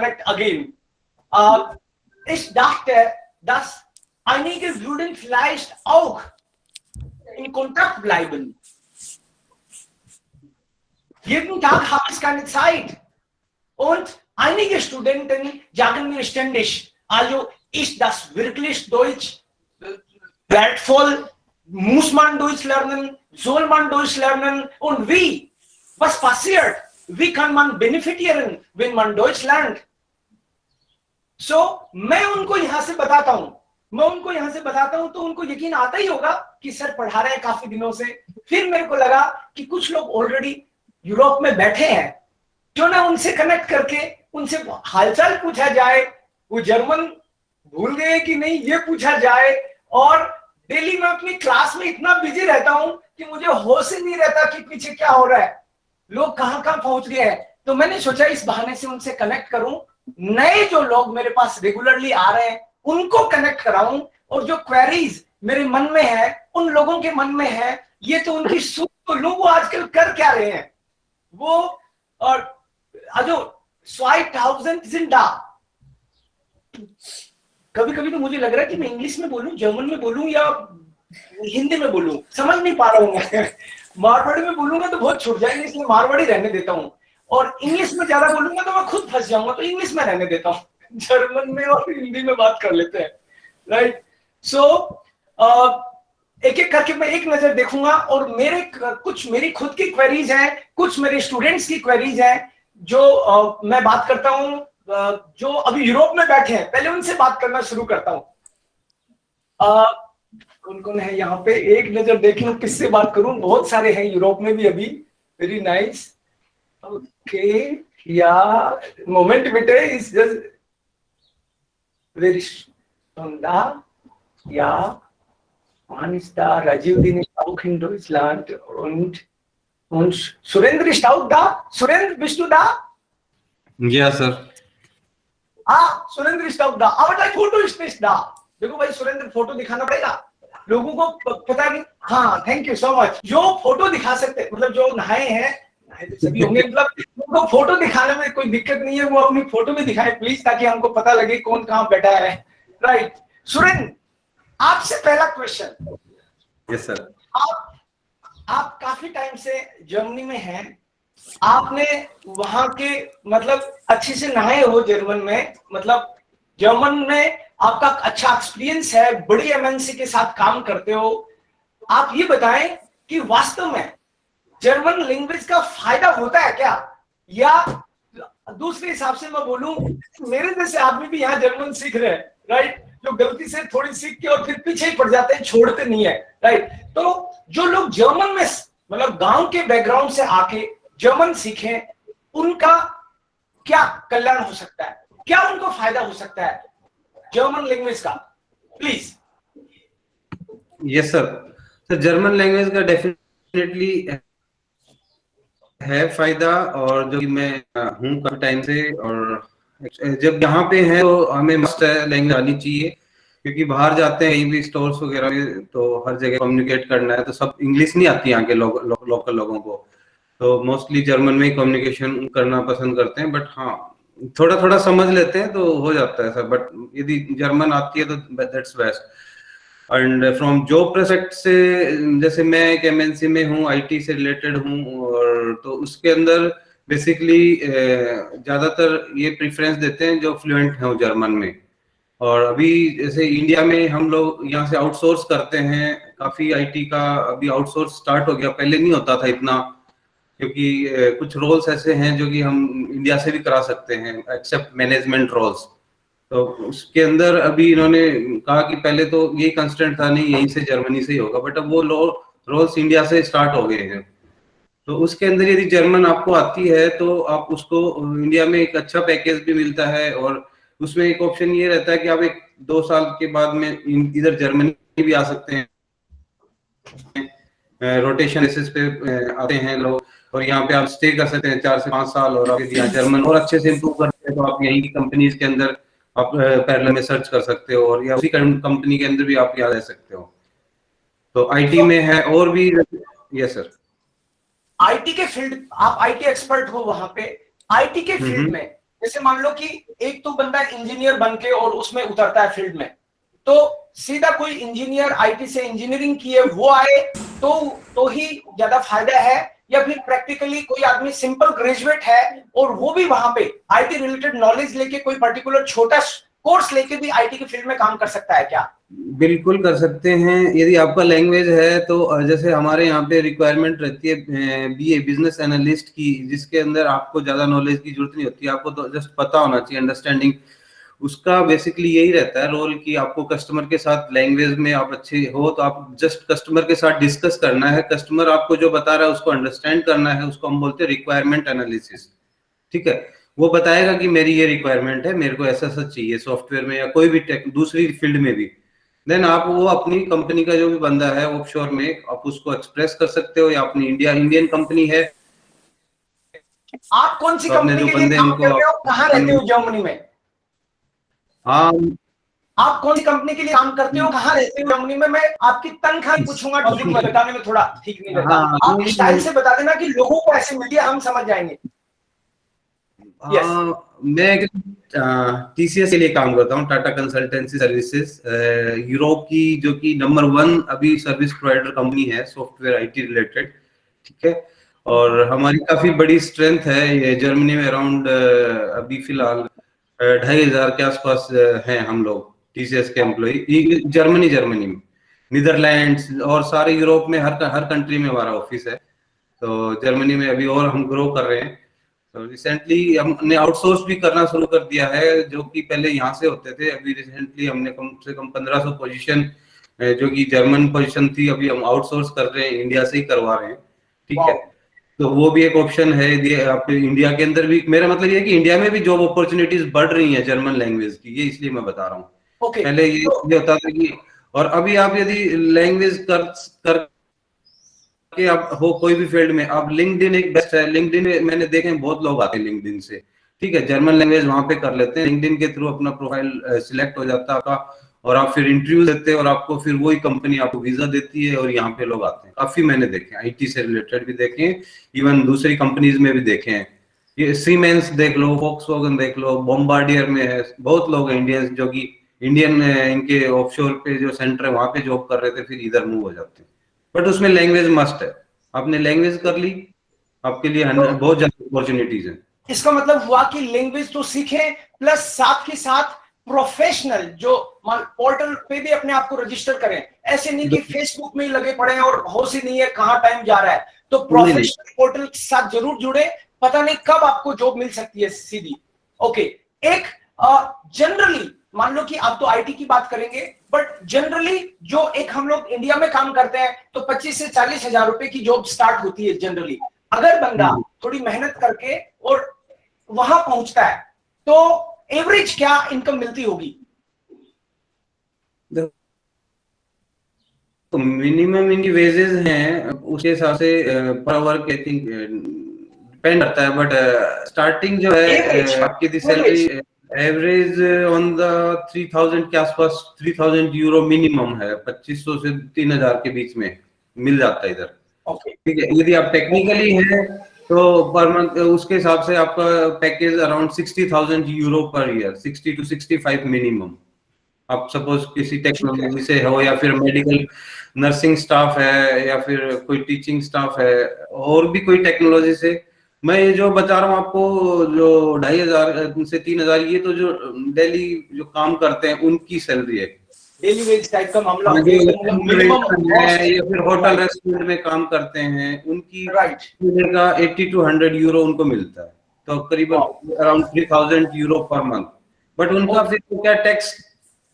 correct again. Ich dachte, dass einige würden vielleicht auch in Kontakt bleiben. Jeden Tag habe ich keine Zeit. Und einige Studenten sagen mir ständig, also ist das wirklich Deutsch wertvoll? Muss man Deutsch lernen? Soll man Deutsch lernen? Und wie? Was passiert? Wie kann man benefitieren, wenn man Deutsch lernt? So, मैं उनको यहां से बताता हूं, तो उनको यकीन आता ही होगा कि सर पढ़ा रहे हैं काफी दिनों से। फिर मेरे को लगा कि कुछ लोग ऑलरेडी यूरोप में बैठे हैं, क्यों ना उनसे कनेक्ट करके उनसे हालचाल पूछा जाए, वो जर्मन भूल गए कि नहीं ये पूछा जाए। और डेली मैं अपनी क्लास में इतना बिजी रहता हूं कि मुझे होश ही नहीं रहता कि पीछे क्या हो रहा है, लोग कहां कहां पहुंच गए हैं। तो मैंने सोचा इस बहाने से उनसे कनेक्ट करूं, नए जो लोग मेरे पास रेगुलरली आ रहे हैं उनको कनेक्ट कराऊं, और जो क्वेरीज मेरे मन में है उन लोगों के मन में है, ये तो उनकी सूझ तो लूं वो आजकल कर क्या रहे हैं। वो और also 2000 sind da। कभी कभी तो मुझे लग रहा है कि मैं इंग्लिश में बोलूं, जर्मन में बोलूं या हिंदी में बोलूं, समझ नहीं पा रहा हूं मैं। मारवाड़ी में बोलूंगा तो बहुत छूट जाएंगे, इसलिए मारवाड़ी रहने देता हूं, और इंग्लिश में ज्यादा बोलूंगा तो मैं खुद फंस जाऊंगा, तो इंग्लिश में रहने देता हूं। जर्मन में और हिंदी में बात कर लेते हैं, राइट। सो एक एक करके मैं एक नजर देखूंगा, और कुछ मेरी खुद की क्वेरीज हैं, कुछ मेरे स्टूडेंट्स की क्वेरीज हैं जो मैं बात करता हूं, जो अभी यूरोप में बैठे हैं, पहले उनसे बात करना शुरू करता हूं। कौन कौन है यहाँ पे, एक नजर देख लूं किससे बात करूं, बहुत सारे हैं यूरोप में भी अभी। वेरी नाइस, ओके, या मोमेंट बेटे, इज जस्ट वेरी या Mann ist da, Rajiv ist auch in Deutschland, und Surendra ist auch da. Surendra, bist du da? Ja, sir. Surendra ist auch da, aber dein Foto ist nicht da। देखो भाई, Surendra photo दिखाना पड़ेगा, लोगों को पता नहीं। हाँ, थैंक यू सो मच। जो फोटो दिखा सकते, मतलब जो नहाए हैं, नहाए तो सभी होंगे, मतलब उनको फोटो दिखाने में कोई दिक्कत नहीं है, वो अपनी फोटो भी दिखाए प्लीज, ताकि हमको पता लगे कौन कहाँ बैठा है, राइट। सुरेंद्र, आपसे पहला क्वेश्चन। Yes sir. आप काफी टाइम से जर्मनी में हैं, आपने वहां के मतलब अच्छे से नहाए हो जर्मन में, मतलब जर्मन में आपका अच्छा एक्सपीरियंस है, बड़ी एमएनसी के साथ काम करते हो। आप ये बताएं कि वास्तव में जर्मन लैंग्वेज का फायदा होता है क्या, या दूसरे हिसाब से मैं बोलूं, मेरे जैसे आदमी भी यहाँ जर्मन सीख रहे हैं, राइट, जो गलती से थोड़ी सीख के और फिर पीछे ही पड़ जाते हैं, छोड़ते नहीं है, राइट। तो जो लोग जर्मन में मतलब गांव के बैकग्राउंड से आके जर्मन सीखें, उनका क्या कल्याण हो सकता है, क्या उनको फायदा हो सकता है जर्मन लैंग्वेज का, प्लीज। यस सर, तो जर्मन लैंग्वेज का डेफिनेटली है फायदा, और जो कि मैं हूँ काफी टाइम से, और जब यहाँ पे है तो हमें मस्ट लैंग्वेज आनी चाहिए, क्योंकि बाहर जाते हैं कहीं भी स्टोर्स वगैरह में, तो हर जगह कम्युनिकेट करना है, तो सब इंग्लिश नहीं आती यहाँ के लोकल लोगों को, तो मोस्टली जर्मन में ही कम्युनिकेशन करना पसंद करते हैं। बट हाँ, थोड़ा थोड़ा समझ लेते हैं तो हो जाता है सर, बट यदि जर्मन आती है तो that's best. And from job prospect से, जैसे मैं एक एमएनसी में हूँ, आईटी से रिलेटेड हूँ, और तो उसके अंदर बेसिकली ज्यादातर ये प्रेफरेंस देते हैं जो फ्लुएंट हैं जर्मन में। और अभी जैसे इंडिया में हम लोग यहाँ से आउटसोर्स करते हैं, काफी आईटी का अभी आउटसोर्स स्टार्ट हो गया, पहले नहीं होता था इतना, क्योंकि कुछ रोल्स ऐसे हैं जो कि हम इंडिया से भी करा सकते हैं, एक्सेप्ट मैनेजमेंट रोल्स। तो उसके अंदर अभी इन्होंने कहा कि पहले तो यही कंस्टेंट था, नहीं यहीं से जर्मनी से ही होगा, बट अब वो रोल्स इंडिया से स्टार्ट हो गए हैं। तो उसके अंदर यदि जर्मन आपको आती है तो आप उसको इंडिया में एक अच्छा पैकेज भी मिलता है, और उसमें एक ऑप्शन ये रहता है कि आप 1-2 साल के बाद में इधर जर्मनी भी आ सकते हैं, रोटेशन बेसिस पे आते हैं लोग, और यहाँ पे आप स्टे कर सकते हैं 4 से 5 साल, और आप यहाँ जर्मन और अच्छे से इम्प्रूव करते हैं तो आप यहीं की कंपनीज के अंदर आप पैरेलल में सर्च कर सकते हो, और या उसी कंपनी के अंदर भी आप यहाँ रह सकते हो। तो आईटी में है, और भी। Yes sir. आईटी के फील्ड, आप आईटी एक्सपर्ट हो वहां पे, आईटी के फील्ड में जैसे मान लो कि एक तो बंदा इंजीनियर बन के और उसमें उतरता है फील्ड में, तो सीधा कोई इंजीनियर आईटी से इंजीनियरिंग किए वो आए तो ही ज्यादा फायदा है, या फिर प्रैक्टिकली कोई आदमी सिंपल ग्रेजुएट है और वो भी वहां पे आईटी रिलेटेड नॉलेज लेके कोई पर्टिकुलर छोटा कोर्स लेके भी आईटी के फील्ड में काम कर सकता है क्या? बिल्कुल कर सकते हैं, यदि आपका लैंग्वेज है तो। जैसे हमारे यहाँ पे रिक्वायरमेंट रहती है बीए बिजनेस एनालिस्ट की, जिसके अंदर आपको ज्यादा नॉलेज की जरूरत नहीं होती, आपको तो जस्ट पता होना चाहिए, अंडरस्टैंडिंग उसका बेसिकली यही रहता है रोल, कि आपको कस्टमर के साथ लैंग्वेज में आप अच्छे हो तो आप जस्ट कस्टमर के साथ डिस्कस करना है, कस्टमर आपको जो बता रहा है उसको अंडरस्टैंड करना है, उसको हम बोलते हैं रिक्वायरमेंट एनालिसिस। ठीक है, वो बताएगा कि मेरी ये रिक्वायरमेंट है, मेरे को ऐसा ऐसा चाहिए सॉफ्टवेयर में या कोई भी दूसरी फील्ड में भी। देन आप वो अपनी कंपनी का जो भी बंदा है ऑफशोर में, आप उसको एक्सप्रेस कर सकते हो, या अपनी इंडियन कंपनी है, आप कौन सी तो अपने कंपनी जो के लिए बंदे काम उनको कर रहे हो, कहाँ रहते हो जर्मनी में? हाँ, आप कौन सी कंपनी के लिए काम करते हो, कहाँ रहते हो जर्मनी में? मैं आपकी तनख्वाह पूछूंगा, टॉपिक में बताने में थोड़ा ठीक नहीं रहता। हाँ, आप स्टाइल से बता देना कि लोगों को ऐसे मीडिया हम समझ जाएंगे। मैं टीसीएस के लिए काम करता हूँ, टाटा कंसल्टेंसी सर्विसेज, यूरोप की जो कि नंबर 1 अभी सर्विस प्रोवाइडर कंपनी है सॉफ्टवेयर आईटी रिलेटेड। ठीक है, और हमारी काफी बड़ी स्ट्रेंथ है ये जर्मनी में, अराउंड अभी फिलहाल 2500 के आसपास हैं हम लोग टीसीएस के एम्प्लॉय, जर्मनी में, नीदरलैंड्स और सारे यूरोप में हर कंट्री में हमारा ऑफिस है। तो जर्मनी में अभी और हम ग्रो कर रहे हैं। तो रिसेंटली हमने आउटसोर्स भी करना शुरू कर दिया है, जो कि पहले यहाँ से होते थे। अभी रिसेंटली हमने कम से कम 1500 पोजीशन जो कि जर्मन पोजीशन थी, अभी हम आउटसोर्स कर रहे हैं, इंडिया से ही करवा रहे हैं। ठीक है, तो वो भी एक ऑप्शन है यदि आप इंडिया के अंदर भी। मेरा मतलब ये है कि इंडिया में भी जॉब अपॉर्चुनिटीज बढ़ रही है जर्मन लैंग्वेज की, ये इसलिए मैं बता रहा हूँ। पहले ये होता था कि, और अभी आप यदि लैंग्वेज कर कि आप हो कोई भी फील्ड में, आप लिंक्डइन एक बेस्ट है। लिंक्डइन में मैंने देखे हैं बहुत लोग आते हैं लिंक्डइन से। ठीक है, जर्मन लैंग्वेज वहां पे कर लेते हैं, लिंक्डइन के थ्रू अपना प्रोफाइल सिलेक्ट हो जाता है आपका, और आप फिर इंटरव्यू देते हैं और आपको फिर वही कंपनी आपको वीजा देती है और यहाँ पे लोग आते हैं। काफी मैंने देखे हैं, आईटी से रिलेटेड भी देखे हैं, इवन दूसरी कंपनीज में भी देखे हैं। ये सीमेंस देख लो, वोक्सवैगन देख लो, बॉम्बार्डियर में है, बहुत लोग हैं इंडियंस जो कि इंडियन इनके ऑफशोर पे जो सेंटर है वहां पे जॉब कर रहे थे, फिर इधर मूव हो जाते हैं। बट उसमें लैंग्वेज मस्ट है, आपने लैंग्वेज कर ली, आपके लिए बहुत ज्यादा अपॉर्चुनिटीज है। इसका मतलब हुआ कि लैंग्वेज तो सीखें, प्लस साथ के साथ प्रोफेशनल जो पोर्टल पे भी अपने आप को रजिस्टर करें। ऐसे नहीं कि फेसबुक में ही लगे पड़े हैं और होश ही नहीं है कहाँ टाइम जा रहा है। तो प्रोफेशनल पोर्टल के साथ जरूर जुड़े, पता नहीं कब आपको जॉब मिल सकती है सीधी। ओके, एक जनरली मान लो कि आप तो आईटी की बात करेंगे, बट जनरली जो एक हम लोग इंडिया में काम करते हैं तो 25 से 40 हजार रुपए की जॉब स्टार्ट होती है जनरली। अगर बंदा थोड़ी मेहनत करके और वहां पहुंचता है तो एवरेज क्या इनकम मिलती होगी? तो मिनिमम इनकी वेजेस हैं, उसके हिसाब से per hour I think depend करता है, बट स्टार्टिंग जो है आपकी दी सैलरी एवरेज ऑन द 3000 के आसपास, 3000 यूरो मिनिमम है, 2500 से 3000 के बीच में मिल जाता है इधर। ठीक है, यदि आप टेक्निकली है तो पर मंथ उसके हिसाब से आपका package around 60,000 euro per year, 60 to 65 minimum. आप सपोज किसी टेक्नोलॉजी से हो, या फिर मेडिकल नर्सिंग स्टाफ है, या फिर कोई टीचिंग स्टाफ है, और भी कोई टेक्नोलॉजी से। मैं ये जो बता रहा हूँ आपको, जो 2500 से 3000, ये तो जो डेली जो काम करते हैं उनकी सैलरी है, डेली वेज टाइप का मामला है, या फिर होटल रेस्टोरेंट में काम करते हैं, उनकी का 80 to 100 यूरो उनको मिलता है, तो करीबन around 3000 euro per month. But उनका फिर क्या टैक्स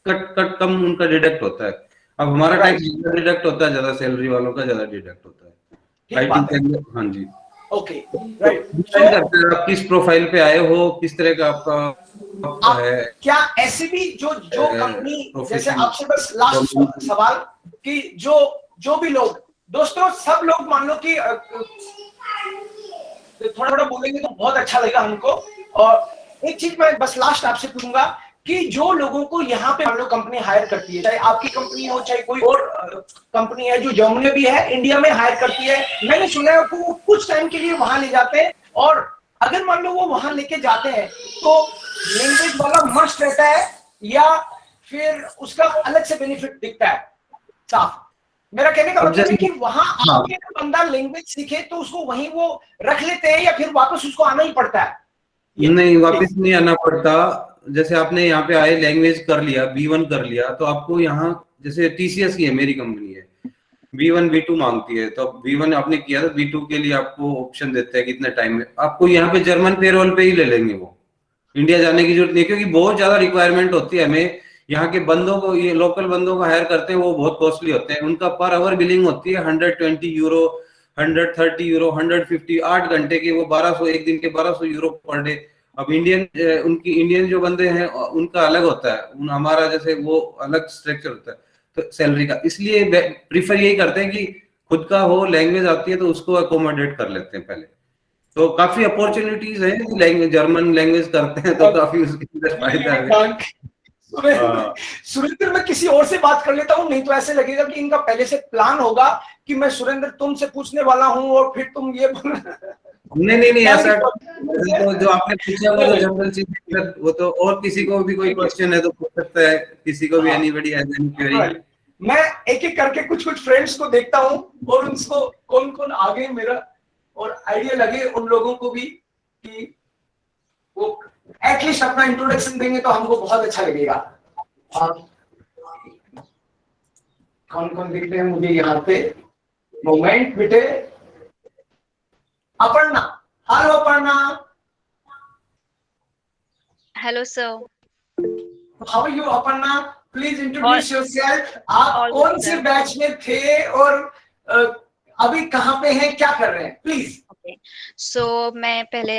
कट कम उनका डिडक्ट होता है। अब हमारा टैक्स ज्यादा डिडक्ट होता है, ज्यादा सैलरी वालों का ज्यादा डिडक्ट होता है आईटी के अंदर। हाँ जी, ओके, राइट। डिपेंड करता है आप किस प्रोफाइल पे आए हो, किस तरह का आपका है। क्या ऐसे भी जो कंपनी, जैसे आपसे बस लास्ट सवाल कि जो भी लोग, दोस्तों सब लोग मान लो कि थोड़ा थोड़ा बोलेंगे तो बहुत अच्छा लगेगा हमको। और एक चीज मैं बस लास्ट आपसे पूछूंगा कि जो लोगों को यहाँ पे मान लो कंपनी हायर करती है, चाहे आपकी कंपनी हो चाहे कोई और कंपनी है जो जर्मनी भी है, इंडिया में हायर करती है, मैंने सुना है कि वो कुछ टाइम के लिए वहां ले जाते हैं और अगर मान लो वो वहां लेके जाते हैं तो लैंग्वेज वाला मस्ट रहता है या फिर उसका अलग से बेनिफिट दिखता है? साफ मेरा कहने का अब मतलब है जैसे कि वहां हाँ आके बंदा लैंग्वेज सीखे तो उसको वहीं वो रख लेते हैं या फिर वापस उसको आना ही पड़ता है? ये नहीं, वापस प्लीज। नहीं आना पड़ता। जैसे आपने यहाँ पे आए, लैंग्वेज कर लिया, B1 कर लिया, तो आपको यहाँ जैसे TCS की है, मेरी कंपनी है, B1 B2 मांगती है, तो B1 आपने किया तो B2 के लिए आपको ऑप्शन देते हैं कितने टाइम में आपको यहाँ पे जर्मन पेरोल पे ही ले लेंगे वो। इंडिया जाने की जरूरत नहीं है, क्योंकि बहुत ज्यादा रिक्वायरमेंट होती है हमें। यहाँ के बंदों को, ये लोकल बंदों को हायर करते हैं, वो बहुत कॉस्टली होते हैं। उनका पर आवर बिलिंग होती है 120 यूरो, 130 यूरो, 150, 8 घंटे के वो 1200, एक दिन के 1200 यूरो पर डे। अब उनकी इंडियन जो बंदे हैं उनका अलग होता है, हमारा जैसे वो अलग स्ट्रक्चर होता है तो सैलरी का, इसलिए प्रीफर यही करते हैं कि खुद का हो, लैंग्वेज आती है तो उसको अकोमोडेट कर लेते हैं पहले। तो काफी अपॉर्चुनिटीज है, लैंग्वेज जर्मन लैंग्वेज करते हैं तो काफी उसके अंदर फायदा है। सुरेंद्र, सुरेंद्र मैं किसी और से बात कर लेता हूँ, नहीं तो ऐसे लगेगा कि इनका पहले से प्लान होगा कि मैं सुरेंद्र तुमसे पूछने वाला हूँ और फिर तुम ये नहीं नहीं नहीं, ऐसा नहीं, तो जो आपने पूछा वो तो जनरल चीज है, वो तो और किसी को भी कोई क्वेश्चन है तो पूछ सकता है, किसी को भी, हाँ, anybody has any query. right. मैं एक एक करके कुछ कुछ फ्रेंड्स को देखता हूँ और उनको कौन कौन आगे मेरा और आइडिया लगे उन लोगों को भी कि वो एटलीस्ट अपना इंट्रोडक्शन देंगे तो हमको बहुत अच्छा लगेगा। कौन कौन दिख रहे हैं मुझे यहाँ पे? मोमेंट बेटे। Aparna, hello Aparna. Hello sir. How are you Aparna? Please introduce yourself. आप all good, कौन से sir. बैच में थे और अभी कहाँ पे हैं, क्या कर रहे हैं प्लीज? Okay. So मैं पहले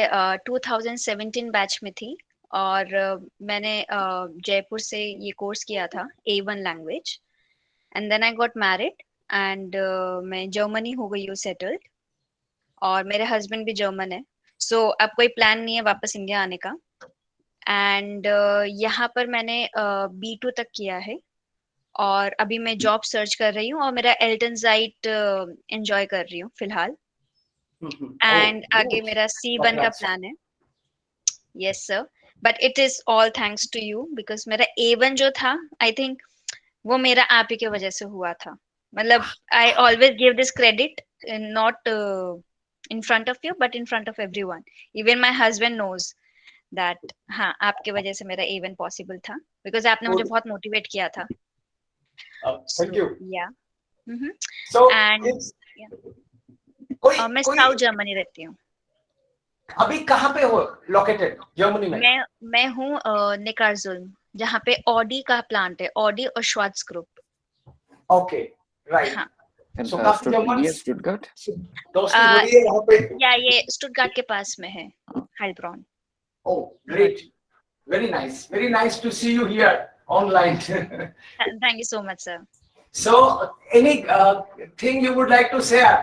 2017 बैच में थी और मैंने जयपुर से ये कोर्स किया था A1 language and then I got married एंड मैं जर्मनी हो गई हूँ सेटल्ड और मेरे हस्बैंड भी जर्मन है। सो अब कोई प्लान नहीं है वापस इंडिया आने का एंड यहाँ पर मैंने B2 तक किया है और अभी मैं जॉब सर्च कर रही हूँ और मेरा एल्टनजाइट एंजॉय कर रही हूँ फिलहाल एंड आगे मेरा C1 का प्लान है। Yes sir, but it is all thanks to you because मेरा A1 जो था आई थिंक वो मेरा आप ही की वजह से हुआ था। मतलब I always give this credit not in front of you but in front of everyone, even my husband knows that हाँ आपके वजह से मेरा A1 पॉसिबल था बिकॉज आपने मुझे बहुत मोटिवेट किया था। Thank you. या सो एंड कोई मैं कोई साउथ जर्मनी रहती हूँ। अभी कहाँ पे हो लोकेटेड जर्मनी में? मैं हूँ निकार्जुल्म जहाँ पे ऑडी का प्लांट है, ऑडी और श्वार्ट्ज ग्रुप। Okay right. हाँ And So काफी जर्मन near Stuttgart? दोस्ती हो रही है यहाँ पे? या ये स्टुटगार्ट के पास में है, हाइलब्रॉन। Oh great, very nice to see you here online. Thank you so much sir. So any thing you would like to share?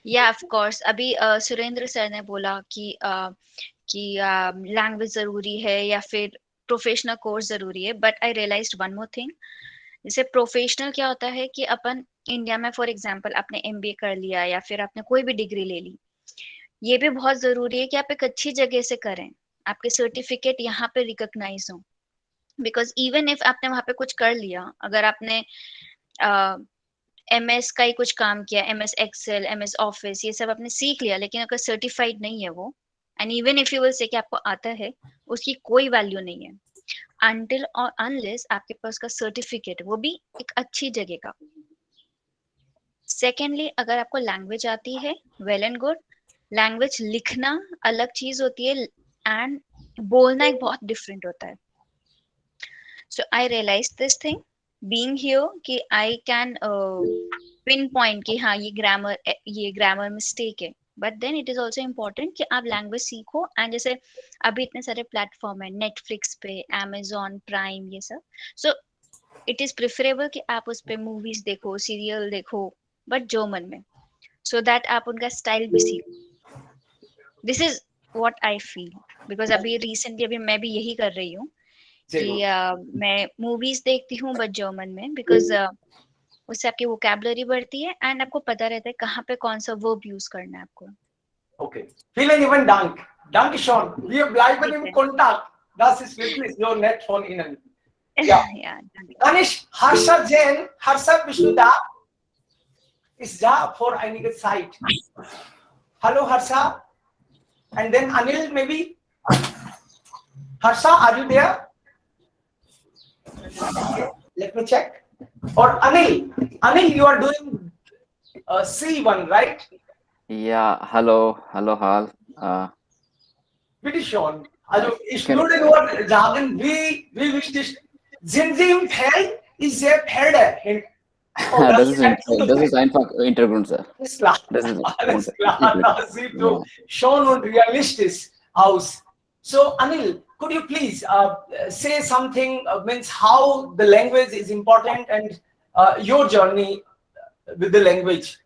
या ऑफ कोर्स अभी सुरेंद्र सर ने बोला कि लैंग्वेज जरूरी है या फिर प्रोफेशनल कोर्स जरूरी है, but I realized one more thing. जैसे प्रोफेशनल क्या होता है कि अपन इंडिया में फॉर एग्जांपल आपने MBA कर लिया या फिर आपने कोई भी डिग्री ले ली, ये भी बहुत जरूरी है कि आप एक अच्छी जगह से करें, आपके सर्टिफिकेट यहाँ पे रिकॉग्नाइज हो। बिकॉज इवन इफ आपने वहां पे कुछ कर लिया, अगर आपने MS का ही कुछ काम किया, MS एक्सेल, MS ऑफिस, ये सब आपने सीख लिया, लेकिन अगर सर्टिफाइड नहीं है वो, and even if you will say कि आपको आता है, उसकी कोई वैल्यू नहीं है अनटिल और अनलेस आपके पास का सर्टिफिकेट, वो भी एक अच्छी जगह का। सेकेंडली अगर आपको लैंग्वेज आती है, वेल एंड गुड। लैंग्वेज लिखना अलग चीज होती है एंड बोलना एक बहुत डिफरेंट होता है। So I realise this thing being here कि आई कैन पिन पॉइंट कि हाँ ये ग्रामर मिस्टेक है, but then it is also important कि आप लैंग्वेज सीखो। एंड जैसे अभी इतने सारे प्लेटफॉर्म है, नेटफ्लिक्स पे, Amazon प्राइम, ये सब। सो इट इज प्रिफरेबल कि आप उस पे मूवीज देखो, सीरियल देखो, बट जर्मन में, सो दैट आप उनका स्टाइल भी सीखो। This is what I feel because अभी रिसेंटली अभी मैं भी यही कर रही हूँ कि मैं मूवीज देखती हूँ बट जर्मन में, बिकॉज उससे आपकी वोकैबुलरी बढ़ती है एंड आपको पता रहता है कहाँ पे कौन सा वर्ब यूज करना है आपको। Okay. Vielen lieben Dank. Dankeschön. Wir bleiben im Bitte. Kontakt. Das ist wirklich so nett von Ihnen. Ja. Ja, danke. Dann ist Harsha Jain. Harsha, bist du da? Ist da vor einiger Zeit. Hello, Harsha. And then Anil, maybe. Harsha, are you there? Okay, let me check. Or Anil. Anil, you are doing C1, right? Yeah, hello, Hal. Bitte schon. Also ich würde nur sagen, wie wichtig sind Sie im Feld? Ich sehe Pferde. Oh, Das ist einfach Hintergrund, Sir. Alles klar. Das ist Alles klar. Das sieht so schon und realistisch aus. So Anil, could you please say something means how the language is important and your journey with the language,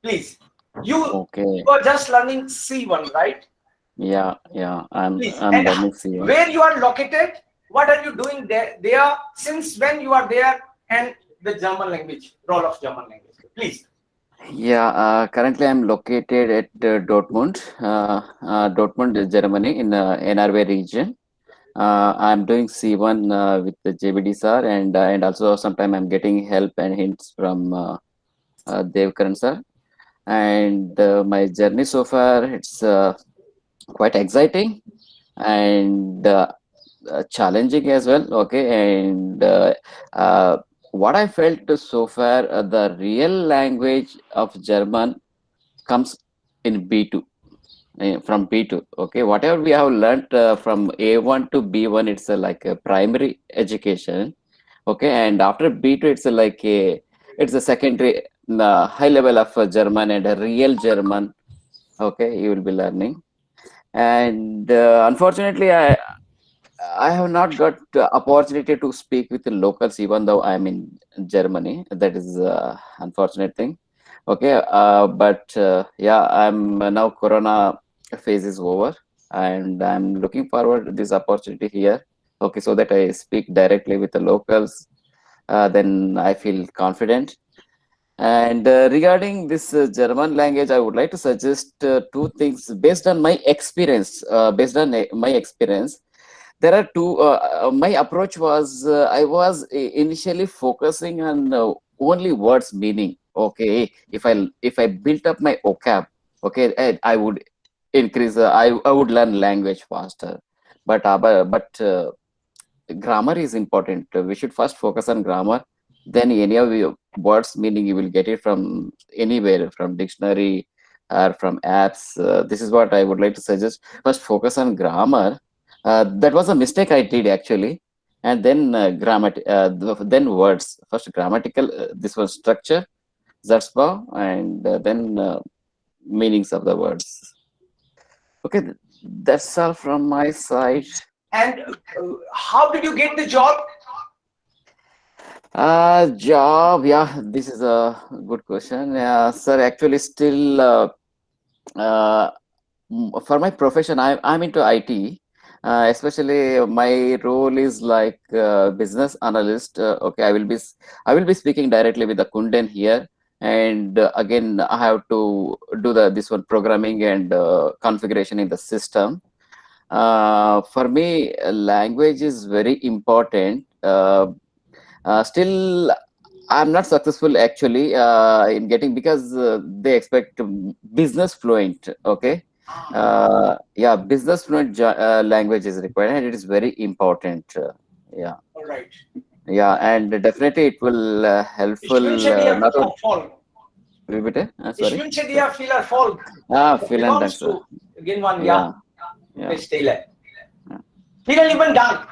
please. Okay. You are just learning C1, right? Yeah, I'm Please. And learning C1. where you are located, what are you doing there? Since when you are there, and the German language, role of German language, please. Yeah, currently I'm located at Dortmund, Dortmund, Germany, in NRW region. I'm doing C1 with the JBD sir, and also sometimes I'm getting help and hints from Devkaran sir. And my journey so far, it's quite exciting and challenging as well. Okay, and what I felt so far, the real language of German comes in B2. From B2, okay, whatever we have learned from A1 to B1, it's like a primary education, okay, and after B2, it's a secondary high level of German and a real German, okay, you will be learning. And unfortunately, I have not got the opportunity to speak with the locals, even though I'm in Germany. That is unfortunate thing. Okay, but yeah, I'm now Corona phase is over, and I'm looking forward to this opportunity here. Okay, so that I speak directly with the locals, then I feel confident. And regarding this German language, I would like to suggest two things based on my experience. My experience, there are two. My approach was I was initially focusing on only words meaning. Okay, if I built up my vocab, okay, I would increase. I would learn language faster. But grammar is important. We should first focus on grammar. Then any of your words meaning you will get it from anywhere, from dictionary or from apps. This is what I would like to suggest. First focus on grammar. That was a mistake I did actually. And then then words. First grammatical. This was structure, Satzbau, and then meanings of the words. Okay, that's all from my side. And how did you get the job? Job, yeah, this is a good question. Sir, actually still for my profession, I'm into IT. Especially my role is like business analyst. Okay, I will be speaking directly with the Kunden here, and again I have to do this one programming and configuration in the system. For me, language is very important. Still, I'm not successful actually in getting, because they expect business fluent. Okay. Yeah, business fluent language is required, and it is very important. Yeah. All right. Yeah, and definitely it will helpful. Not only. Repeat it. Ich wünsche dir viel Erfolg. Vielen Dank, sir. Irgendwann, ja. Ja. Stille. Vielen lieben Dank.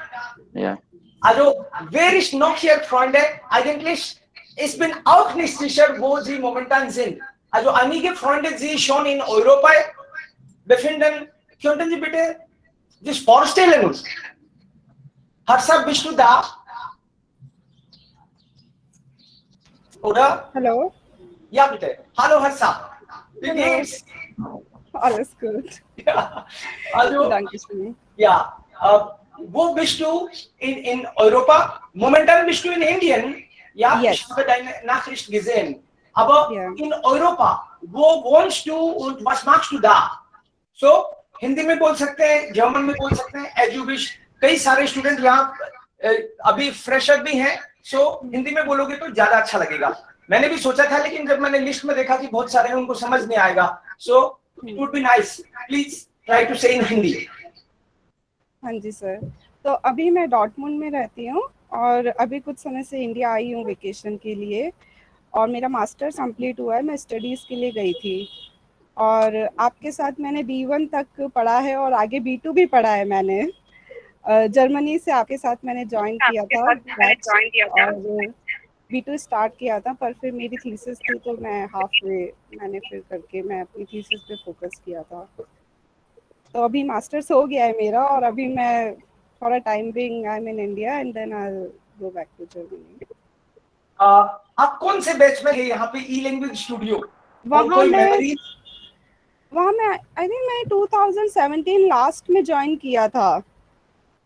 Ja. Also, wer ist noch hier, Freunde? Eigentlich, ich bin auch nicht sicher, wo Sie momentan sind. Also, einige Freunde, die schon in Europa befinden, könnten Sie bitte sich vorstellen? Harsha, bist du da? Oder? Hallo, Ja, bitte. Hallo, Harsha. Wie geht's? alles gut. Ja, also, Dankeschön. ja, wo bist du in Europa? Momentan bist du in Indien. Ja, Yes. ich habe deine Nachricht gesehen. Aber Ja. in Europa, wo wohnst du und was machst du da? सो हिंदी में बोल सकते हैं, German में बोल सकते हैं, as you wish. कई सारे स्टूडेंट यहाँ अभी फ्रेशर भी हैं, सो हिंदी में बोलोगे तो ज्यादा अच्छा लगेगा। मैंने भी सोचा था, लेकिन जब मैंने लिस्ट में देखा कि बहुत सारे हैं, उनको समझ नहीं आएगा, so it would be nice, please try to say in Hindi. हाँ जी सर। तो अभी मैं डॉर्टमुंड में रहती हूँ और अभी कुछ समय से इंडिया आई हूँ वेकेशन के लिए, और मेरा मास्टर्स कंप्लीट हुआ है। मैं स्टडीज़ के लिए गई थी और आपके साथ मैंने B1 तक पढ़ा है और आगे B2 भी पढ़ा है मैंने। जर्मनी से आपके साथ मैंने ज्वाइन किया था बैच, और B2 स्टार्ट किया था, पर फिर मेरी थीसिस थी तो मैं हाफ वे मैंने फिर करके मैं अपनी थीसिस पे फोकस किया था। तो अभी मास्टर्स हो गया है मेरा, और अभी मैं for a time being I am in India and then I will go back to Germany. आप कौन से बैच में थे यहाँ पे ई लैंग्वेज स्टूडियो, और वहाँ कोई मैं मेमोरी? आई थिंक मैं 2017 लास्ट में ज्वाइन किया था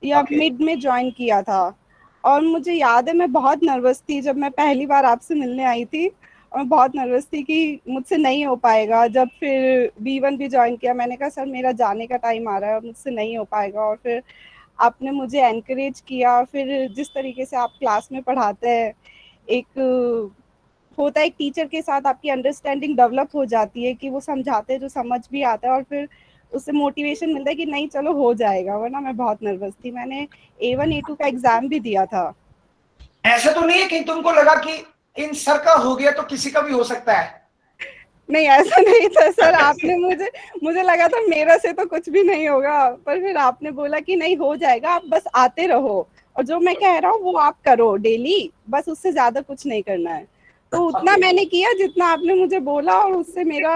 या Okay. मिड में ज्वाइन किया था। और मुझे याद है मैं बहुत नर्वस थी जब मैं पहली बार आपसे मिलने आई थी, और बहुत नर्वस थी कि मुझसे नहीं हो पाएगा। जब फिर B1 भी ज्वाइन किया, मैंने कहा सर मेरा जाने का टाइम आ रहा है और मुझसे नहीं हो पाएगा, और फिर आपने मुझे एनकरेज किया। फिर जिस तरीके से आप क्लास में पढ़ाते हैं, एक होता है एक टीचर के साथ आपकी अंडरस्टैंडिंग डेवलप हो जाती है कि वो समझाते हैं जो समझ भी आता है, और फिर उससे मोटिवेशन मिलता है कि नहीं चलो हो जाएगा। वरना मैं बहुत नर्वस थी। मैंने A1 A2 का एग्जाम भी दिया था। ऐसा तो नहीं है कि तुमको लगा कि इन सर का हो गया तो किसी का भी हो सकता है? नहीं ऐसा नहीं था सर। आपने मुझे लगा था मेरा से तो कुछ भी नहीं होगा, पर फिर आपने बोला कि नहीं हो जाएगा, आप बस आते रहो और जो मैं कह रहा हूँ वो आप करो डेली, बस उससे ज्यादा कुछ नहीं करना है। तो उतना Okay. मैंने किया जितना आपने मुझे बोला, और उससे मेरा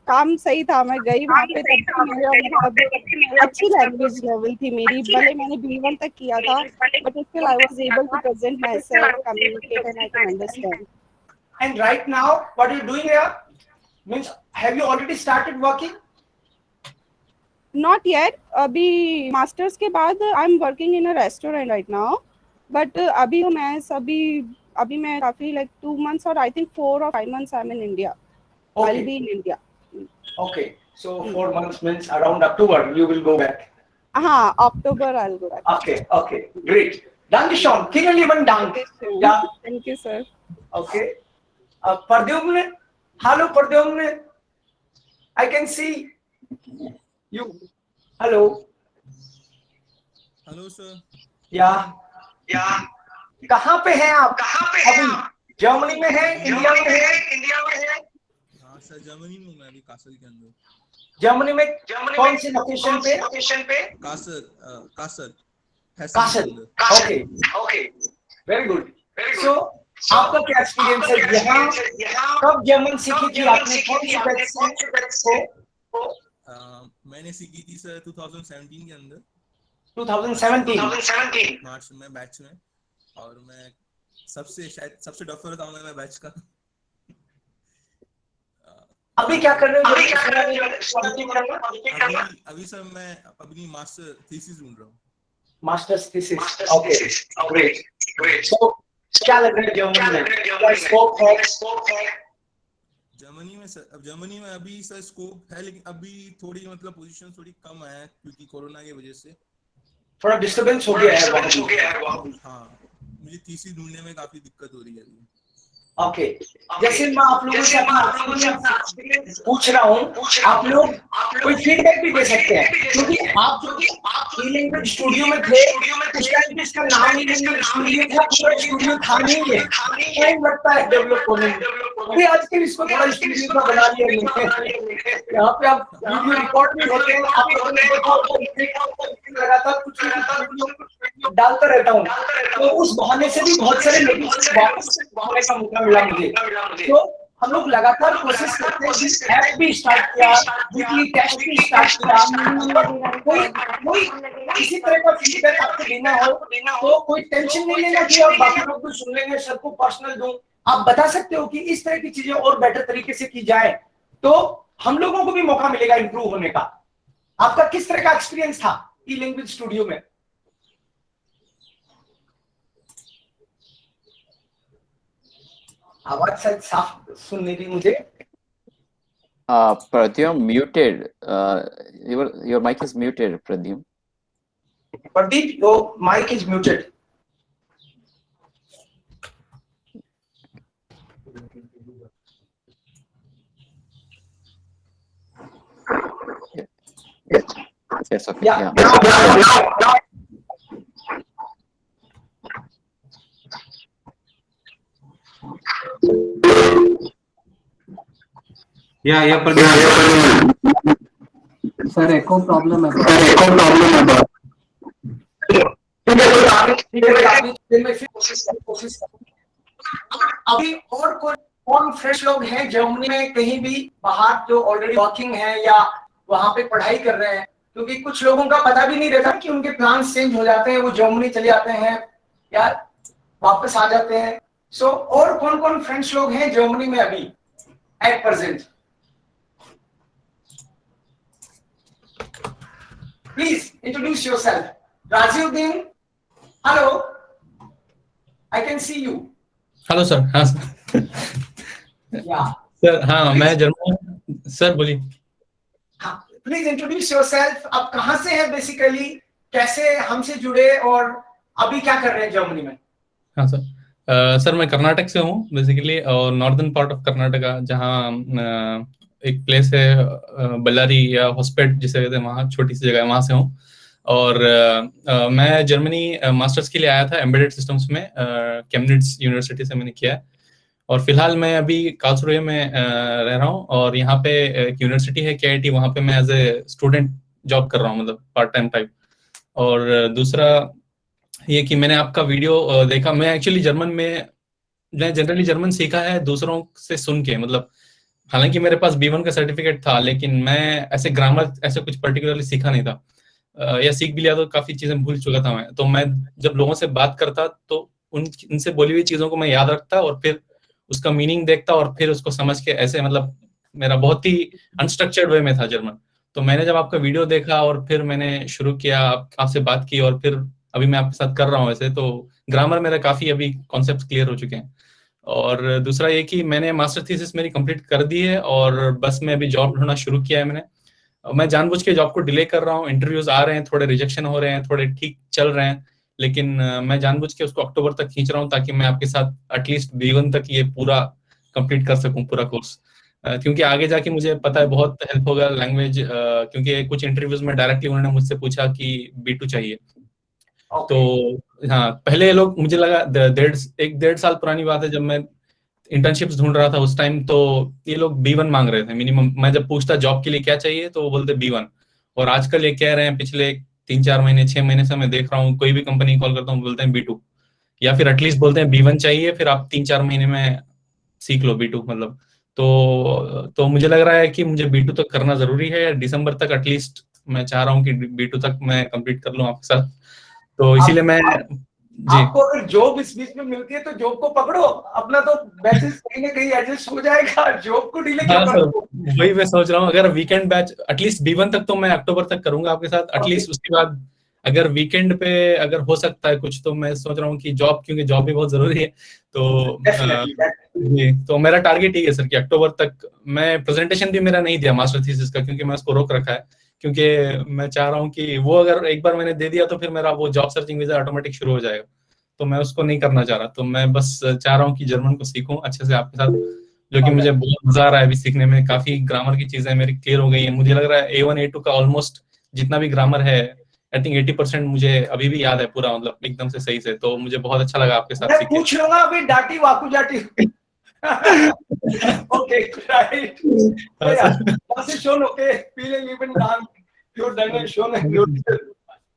काम सही था। मैं गई वहाँ पे, तब भी मेरा मतलब अच्छी लैंग्वेज लेवल थी मेरी। भले मैंने B1 तक किया था, but still I was able to present myself, communicate and I can understand. And right now, what are you doing here? Means, have you already started working? Not yet. अभी masters के बाद I am working in a restaurant right now, but अभी मैं काफी like 2 months और I think 4 or 5 months I am in India. I will Okay. Be in India. Okay. So 4 months means around October you will go back. हाँ, October I will go back. Okay. Okay. Great. Dankeschön. Vielen lieben Dank. Ja. Thank you sir. Okay. Pradyumna. Hello, Pradyumna. I can see you. Hello. Hello sir. या कहाँ पे हैं आप? अभी Germany में है, India में है? हाँ सर, जर्मनी में हूँ मैं अभी, कासल के अंदर। जर्मनी में कौन सी लोकेशन पे? कासल, कासल, हेसन के कासल। अंदर। Okay, very good. सो आपका क्या एक्सपीरियंस है यहाँ? कब जर्मन सीखी थी आपने? कौन सी बैच से? मैंने सीखी थी सर 2017 के अंदर, 2017 मार्च में बैच में, और मैं शायद सबसे डफर था मैं बैच का। अभी क्या कर रहे हो? अभी सर मैं अपनी मास्टर थीसिस ढूंढ रहा हूँ। Masters thesis. Okay, great. So क्या लग रहा है जर्मनी में? क्या स्कोप है? जर्मनी में अभी सर स्कोप है, लेकिन अभी थोड़ी मतलब पोजीशन थोड़ी कम है क्योंकि कोरोना की वजह से थोड़ा डिस्टर्बेंस हो गया है। हाँ, मुझे थीसिस ढूंढने में काफी दिक्कत हो रही है अभी। ओके, जैसे मैं आप लोगों से अपना एक्सपीरियंस पूछ रहा हूँ, आप लोग कोई फीडबैक भी दे सकते हैं, क्योंकि आप जो ई लैंग्वेज स्टूडियो में थे उस टाइम पे इसका नाम ई लैंग्वेज स्टूडियो था, पूरा स्टूडियो था नहीं है, टाइम लगता है डेवलप होने में। अभी आजकल इसको थोड़ा स्टूडियो का बना लिया है। यहाँ पे आप वीडियो रिकॉर्ड भी होते हैं, आप लोगों ने देखा होगा, लगातार कुछ ना कुछ वीडियो डालता रहता हूँ, तो उस बहाने से भी बहुत सारे लोगों से वापस होने का मौका मिला मुझे। तो हम लोग लगातार कोशिश करते हैं कि ऐप भी स्टार्ट किया, वीकली टेस्ट भी स्टार्ट किया। कोई किसी तरह का फीडबैक आपको देना हो तो कोई टेंशन नहीं लेना कि आप बाकी लोग भी सुन लेंगे, सबको पर्सनल दूं। आप बता सकते हो कि इस तरह की चीजें और बेटर तरीके से की जाए, तो हम लोगों को भी मौका मिलेगा इंप्रूव होने का। आपका किस तरह का एक्सपीरियंस था ई लैंग्वेज स्टूडियो में? आवाज शायद साफ सुन नहीं रही मुझे। Pradyum muted. Your mic is muted, Pradyum. Pradeep, your mic is muted. Yes, okay. Yeah. या पर सर एको प्रॉब्लम है अभी और कौन फ्रेश लोग हैं जर्मनी में कहीं भी बाहर जो ऑलरेडी वर्किंग है या वहां पे पढ़ाई कर रहे हैं? क्योंकि कुछ लोगों का पता भी नहीं रहता कि उनके प्लान्स चेंज हो जाते हैं, वो जर्मनी चले जाते हैं या वापस आ जाते हैं। सो और कौन कौन फ्रेंड्स लोग हैं जर्मनी में अभी at present? Please introduce yourself. Raziuddin, hello, I can see you. Hello sir. हाँ सर, हाँ मैं जर्मन। सर बोलिए। हाँ, प्लीज इंट्रोड्यूस योरसेल्फ। आप कहाँ से हैं बेसिकली, कैसे हमसे जुड़े और अभी क्या कर रहे हैं जर्मनी में? हाँ सर, सर मैं कर्नाटक से हूँ बेसिकली, और नॉर्दर्न पार्ट ऑफ कर्नाटका, जहाँ एक प्लेस है बल्लारी या हॉस्पेट जिसे कहते हैं, वहाँ छोटी सी जगह है, वहाँ से हूँ। और मैं जर्मनी मास्टर्स के लिए आया था एम्बेडेड सिस्टम्स में, केम्निट्ज यूनिवर्सिटी से मैंने किया है। और फिलहाल मैं अभी कार्लसरूहे में रह रहा हूँ, और यहाँ पे एक यूनिवर्सिटी है KIT, वहाँ पे मैं एज ए स्टूडेंट जॉब कर रहा हूँ, मतलब पार्ट टाइम टाइप। और दूसरा ये कि मैंने आपका वीडियो देखा। मैं एक्चुअली जनरली जर्मन सीखा है दूसरों से सुन के, मतलब हालांकि मेरे पास B1 का सर्टिफिकेट था, लेकिन मैं ऐसे ग्रामर ऐसे कुछ पर्टिकुलरली सीखा नहीं था, या सीख भी लिया तो काफी चीजें भूल चुका था मैं। तो मैं जब लोगों से बात करता तो उनसे बोली हुई चीजों को मैं याद रखता और फिर उसका मीनिंग देखता और फिर उसको समझ के ऐसे, मतलब मेरा बहुत ही अनस्ट्रक्चर्ड वे में था जर्मन। तो मैंने जब आपका वीडियो देखा और फिर मैंने शुरू किया, आपसे बात की, और फिर अभी मैं आपके साथ कर रहा हूँ ऐसे, तो ग्रामर मेरा काफी अभी कॉन्सेप्ट क्लियर हो चुके हैं। और दूसरा ये कि मैंने मास्टर थीसिस मेरी कंप्लीट कर दी है, और बस मैं अभी जॉब ढूंढना शुरू किया है मैंने। मैं जानबूझ के जॉब को डिले कर रहा हूँ, इंटरव्यूज आ रहे हैं, थोड़े रिजेक्शन हो रहे हैं, थोड़े ठीक चल रहे हैं, लेकिन मैं जानबूझ के उसको अक्टूबर तक खींच रहा हूँ, ताकि मैं आपके साथ एटलीस्ट B1 तक ये पूरा कंप्लीट कर सकूं, पूरा कोर्स। क्योंकि आगे जाके मुझे पता है बहुत हेल्प होगा लैंग्वेज, क्योंकि कुछ इंटरव्यूज में डायरेक्टली उन्होंने मुझसे पूछा कि B2 चाहिए। तो हाँ, पहले लोग, मुझे लगा 1.5 साल पुरानी बात है, जब मैं इंटर्नशिप्स ढूंढ रहा था उस टाइम, तो ये लोग B1 मांग रहे थे मिनिमम। मैं जब पूछता जॉब के लिए क्या चाहिए तो वो बोलते B1। और आजकल ये कह रहे हैं, पिछले 3-4 महीने 6 महीने से मैं देख रहा हूँ, कोई भी कंपनी कॉल करता हूँ बोलते हैं B2, या फिर एटलीस्ट बोलते हैं B1 चाहिए, फिर आप 3-4 महीने में सीख लो B2, मतलब। तो मुझे लग रहा है कि मुझे B2 तक करना जरूरी है। दिसंबर तक एटलीस्ट मैं चाह रहा हूँ कि B2 तक मैं कंप्लीट कर लूँ आपके साथ। तो इसीलिए मैं आपको अगर जॉब इस बीच में मिलती है तो जॉब को पकड़ो, अपना तो बैचेस कहीं ना कहीं एडजस्ट हो जाएगा, जॉब को डिले क्यों कर रहे हो? वही मैं सोच रहा हूँ, अगर वीकेंड बैच एटलीस्ट B1 तक तो मैं अक्टूबर तक करूंगा आपके साथ एटलीस्ट। उसके बाद अगर वीकेंड पे अगर हो सकता है कुछ, तो मैं सोच रहा हूँ कि जॉब, क्योंकि जॉब भी बहुत जरूरी है, तो मेरा टारगेट ही है सर कि अक्टूबर तक। मैं प्रेजेंटेशन भी मेरा नहीं दिया मास्टर थीसिस का, क्योंकि मैं उसको रोक रखा है, क्योंकि मैं चाह रहा हूँ कि वो अगर एक बार मैंने दे दिया तो फिर मेरा वो जॉब सर्चिंग वीजा ऑटोमेटिक शुरू हो जाएगा, तो मैं उसको नहीं करना चाह रहा। तो मैं बस चाह रहा हूँ कि जर्मन को सीखूं अच्छे से आपके साथ, जो कि मुझे बहुत मजा आ रहा है अभी सीखने में। काफी ग्रामर की चीजें मेरी क्लियर हो गई है। मुझे लग रहा है A1 A2 का ऑलमोस्ट जितना भी ग्रामर है, आई थिंक 80% मुझे अभी भी याद है पूरा, मतलब एकदम से सही से। तो मुझे बहुत अच्छा लगा आपके साथ सीख के। पूछ लूंगा अभी डाटी वाकू जाटी। Okay, right. Das ist schon okay. Vielen lieben Dank für deine schöne Minute.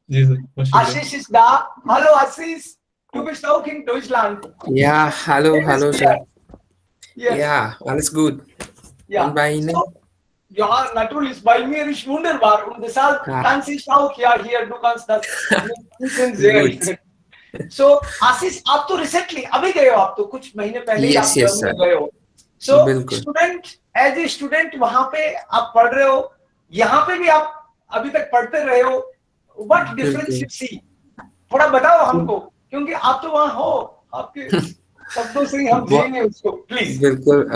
जी sir. Ashish ist da. Hallo Ashish, du bist auch in Deutschland. Ja, hallo, hallo Sir. Yes. Ja, alles gut. Ja. Und bei Ihnen? So, ja, natürlich. Bei mir ist wunderbar und deshalb kann ich auch hier. Du kannst das sehen. So, Ashish, आप तो recently अभी गए हो, आप तो कुछ महीने पहले ही आप जर्मनी गए हो। So, student as a student वहां पे आप पढ़ रहे हो, यहाँ पे भी आप अभी तक पढ़ते रहे हो, व्हाट डिफरेंस यू सी? थोड़ा बताओ हमको, क्योंकि आप तो वहां हो, आपके शब्दों से ही हम जिएंगे उसको, प्लीज। बिल्कुल।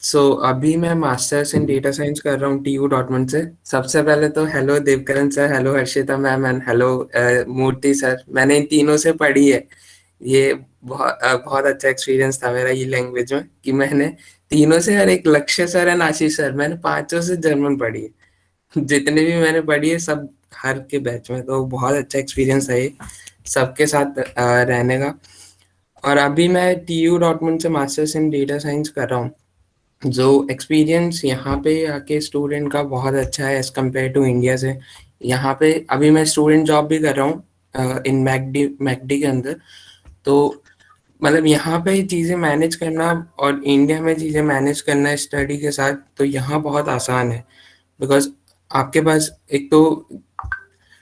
सो अभी मैं मास्टर्स इन डेटा साइंस कर रहा हूँ TU डॉटमंड से। सबसे पहले तो hello Devkaran sir, hello Harshita ma'am and hello Murthy sir. मैंने इन तीनों से पढ़ी है। ये बहुत अच्छा एक्सपीरियंस था मेरा ये लैंग्वेज में कि मैंने तीनों से, हर एक लक्ष्य सर एंड आशीष सर, मैंने पांचों से जर्मन पढ़ी है। जितने भी मैंने पढ़ी है सब हर के बैच में, तो बहुत अच्छा एक्सपीरियंस है ये सबके साथ रहने का। और अभी मैं TU डॉटमंड से मास्टर्स इन डेटा साइंस कर रहा हूँ। जो एक्सपीरियंस यहाँ पे आके स्टूडेंट का बहुत अच्छा है एज कम्पेयर टू इंडिया से। यहाँ पे अभी मैं स्टूडेंट जॉब भी कर रहा हूँ इन मैकडी के अंदर। तो मतलब यहाँ पे चीज़ें मैनेज करना और इंडिया में चीज़ें मैनेज करना स्टडी के साथ, तो यहाँ बहुत आसान है। बिकॉज आपके पास एक तो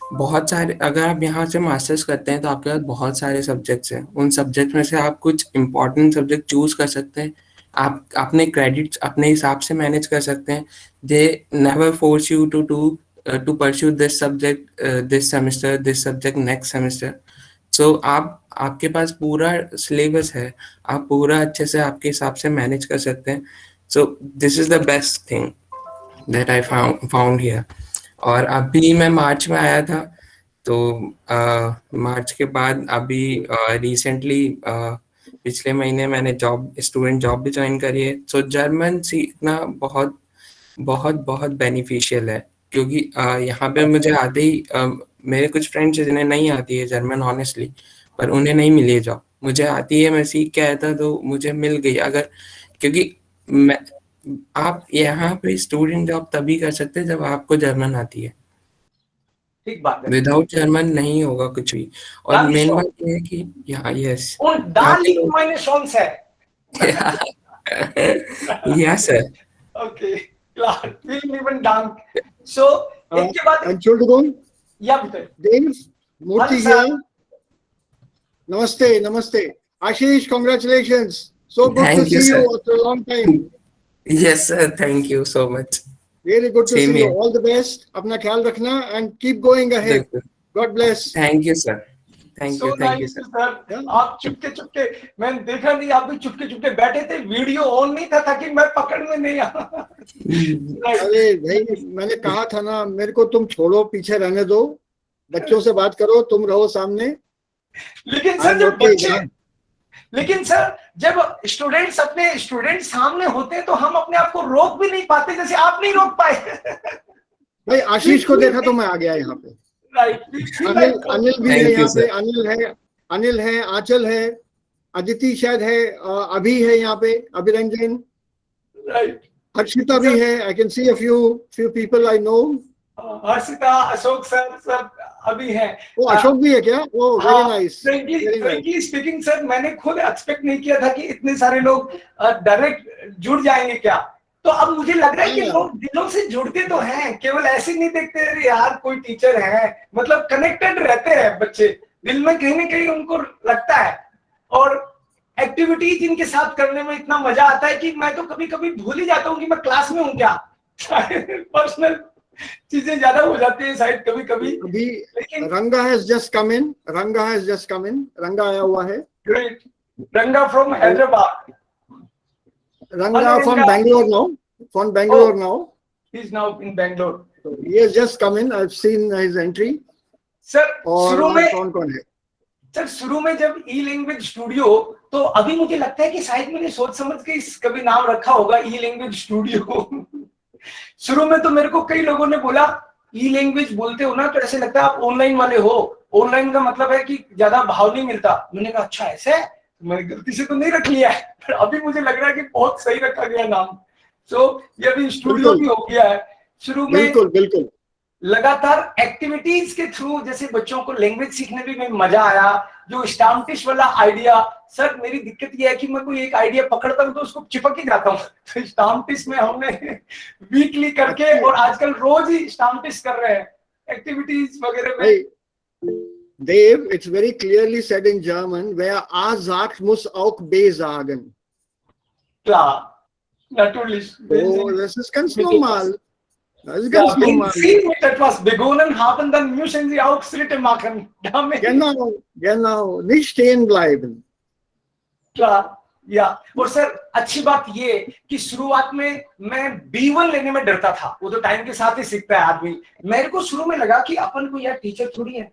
बहुत सारे, अगर आप यहाँ से मास्टर्स करते हैं तो आपके पास बहुत सारे सब्जेक्ट्स हैं। उन सब्जेक्ट में से आप कुछ इंपॉर्टेंट सब्जेक्ट चूज कर सकते हैं। आप अपने क्रेडिट्स अपने हिसाब से मैनेज कर सकते हैं। They never force you to pursue this subject this semester, this subject next semester. So आपके पास पूरा सिलेबस है, आप पूरा अच्छे से आपके हिसाब से मैनेज कर सकते हैं। So this is the best thing that I found here. और अभी मैं मार्च में आया था, तो मार्च के बाद अभी रिसेंटली पिछले महीने मैंने स्टूडेंट जॉब भी ज्वाइन करी है। सो जर्मन सीखना बहुत बहुत बहुत बेनिफिशियल है, क्योंकि यहाँ पे मुझे आते ही मेरे कुछ फ्रेंड्स जिन्हें नहीं आती है जर्मन ऑनेस्टली, पर उन्हें नहीं मिली है जॉब। मुझे आती है, मैं सीख के आया था तो मुझे मिल गई। अगर क्योंकि मैं आप यहाँ पे स्टूडेंट जॉब तभी कर सकते हैं जब आपको जर्मन आती है। ठीक बात है। विदाउट जर्मन नहीं होगा कुछ भी। और मेन बात ये है कि यहाँ yes Und da liegt meine Chance. Yes sir. Okay, klar. Vielen lieben Dank. So, इनके बाद Entschuldigung, या बिल्कुल। Dave, Murthy Hello, sir. here. Namaste, namaste. Ashish, congratulations. So good Thank to you, see sir. you after a long time. Yes sir, thank you so much. Really good to Same see you. here. All the best. अपना ख्याल रखना and keep going ahead. God bless. Thank you sir, thank So you, thank you nice, sir. sir. आप चुपके चुपके, मैंने देखा नहीं, आप भी चुपके चुपके बैठे थे। वीडियो ऑन नहीं था ताकि मैं पकड़ में नहीं आया। अरे भाई, मैंने कहा था ना, मेरे को तुम छोड़ो, पीछे रहने दो, बच्चों से बात करो, तुम रहो सामने। लेकिन सर जब बच्चे, लेकिन सर जब स्टूडेंट्स अपने स्टूडेंट सामने होते हैं तो हम अपने आप को रोक भी नहीं पाते, जैसे आप नहीं रोक पाए। भाई आशीष को देखा तो मैं आ गया यहाँ पे। राइट। अनिल भी है Thank you, यहाँ पे। sir. अनिल है, आंचल है, अदिति शायद है, अभी है यहाँ पे, अभिरंजन, राइट। हर्षिता भी है। I can see a few people I know. Harshita, Ashok sir सब अभी हैं। वो अशोक भी है क्या? Oh very nice. Frankly speaking sir, मैंने खुद एक्सपेक्ट नहीं किया था कि इतने सारे लोग डायरेक्ट जुड़ जाएंगे क्या। तो अब मुझे लग रहा है कि लोग दिलों से जुड़ते तो हैं, केवल ऐसे नहीं देखते अरे यार कोई टीचर है, मतलब कनेक्टेड रहते हैं बच्चे, दिल में कहीं ना कहीं उनको लगता है। और एक्टिविटीज इनके साथ करने में इतना मजा आता है कि मैं तो कभी कभी भूल ही जाता हूँ कि मैं क्लास में हूँ क्या। पर्सनल चीजें ज्यादा हो जाती है शायद कभी कभी। अभी रंगा हैज जस्ट कम इन। रंगा आया हुआ है। ग्रेट। रंगा from Hyderabad. Ranga from Bangalore now. From Bangalore now. He's now in Bangalore. So he has just come in. I've seen his entry. Sir शुरू में कौन है? सर शुरू में जब ई लैंग्वेज स्टूडियो, तो अभी मुझे लगता है कि शायद मैंने सोच समझ के कभी नाम रखा होगा ई लैंग्वेज स्टूडियो। शुरू में तो मेरे को कई लोगों ने बोला ई लैंग्वेज बोलते हो ना तो ऐसे लगता है आप ऑनलाइन वाले हो, ऑनलाइन का मतलब है कि ज्यादा भाव नहीं मिलता। मैंने कहा अच्छा ऐसे है, मैंने गलती से तो नहीं रख लिया है, पर अभी मुझे लग रहा है कि बहुत सही रखा गया नाम। सो ये अभी स्टूडियो भी हो गया है। शुरू में बिल्कुल लगातार एक्टिविटीज के थ्रू जैसे बच्चों को लैंग्वेज सीखने में मजा आया। जो स्टाम्पिश वाला आइडिया, सर मेरी दिक्कत ये है कि मैं कोई एक आइडिया पकड़ता हूँ तो उसको चिपक ही जाता हूँ। तो स्टाम्पिश में हमने वीकली करके और आजकल रोज ही स्टाम्पिश कर रहे हैं एक्टिविटीज वगैरह में। Dave, it's very clearly said in German, wer A sagt, muss auch B sagen. Klar, natürlich. Oh, das ist ganz normal. Das ist ganz normal. Wenn Sie mit etwas begonnen haben, dann müssen Sie auch Schritte machen. Damit. Genau. Nicht stehen bleiben. Klar. या और sir अच्छी बात ये कि शुरुआत में मैं B1 लेने में डरता था, वो तो टाइम के साथ ही सीखता है आदमी। मेरे को शुरू में लगा कि अपन को यार टीचर थोड़ी है,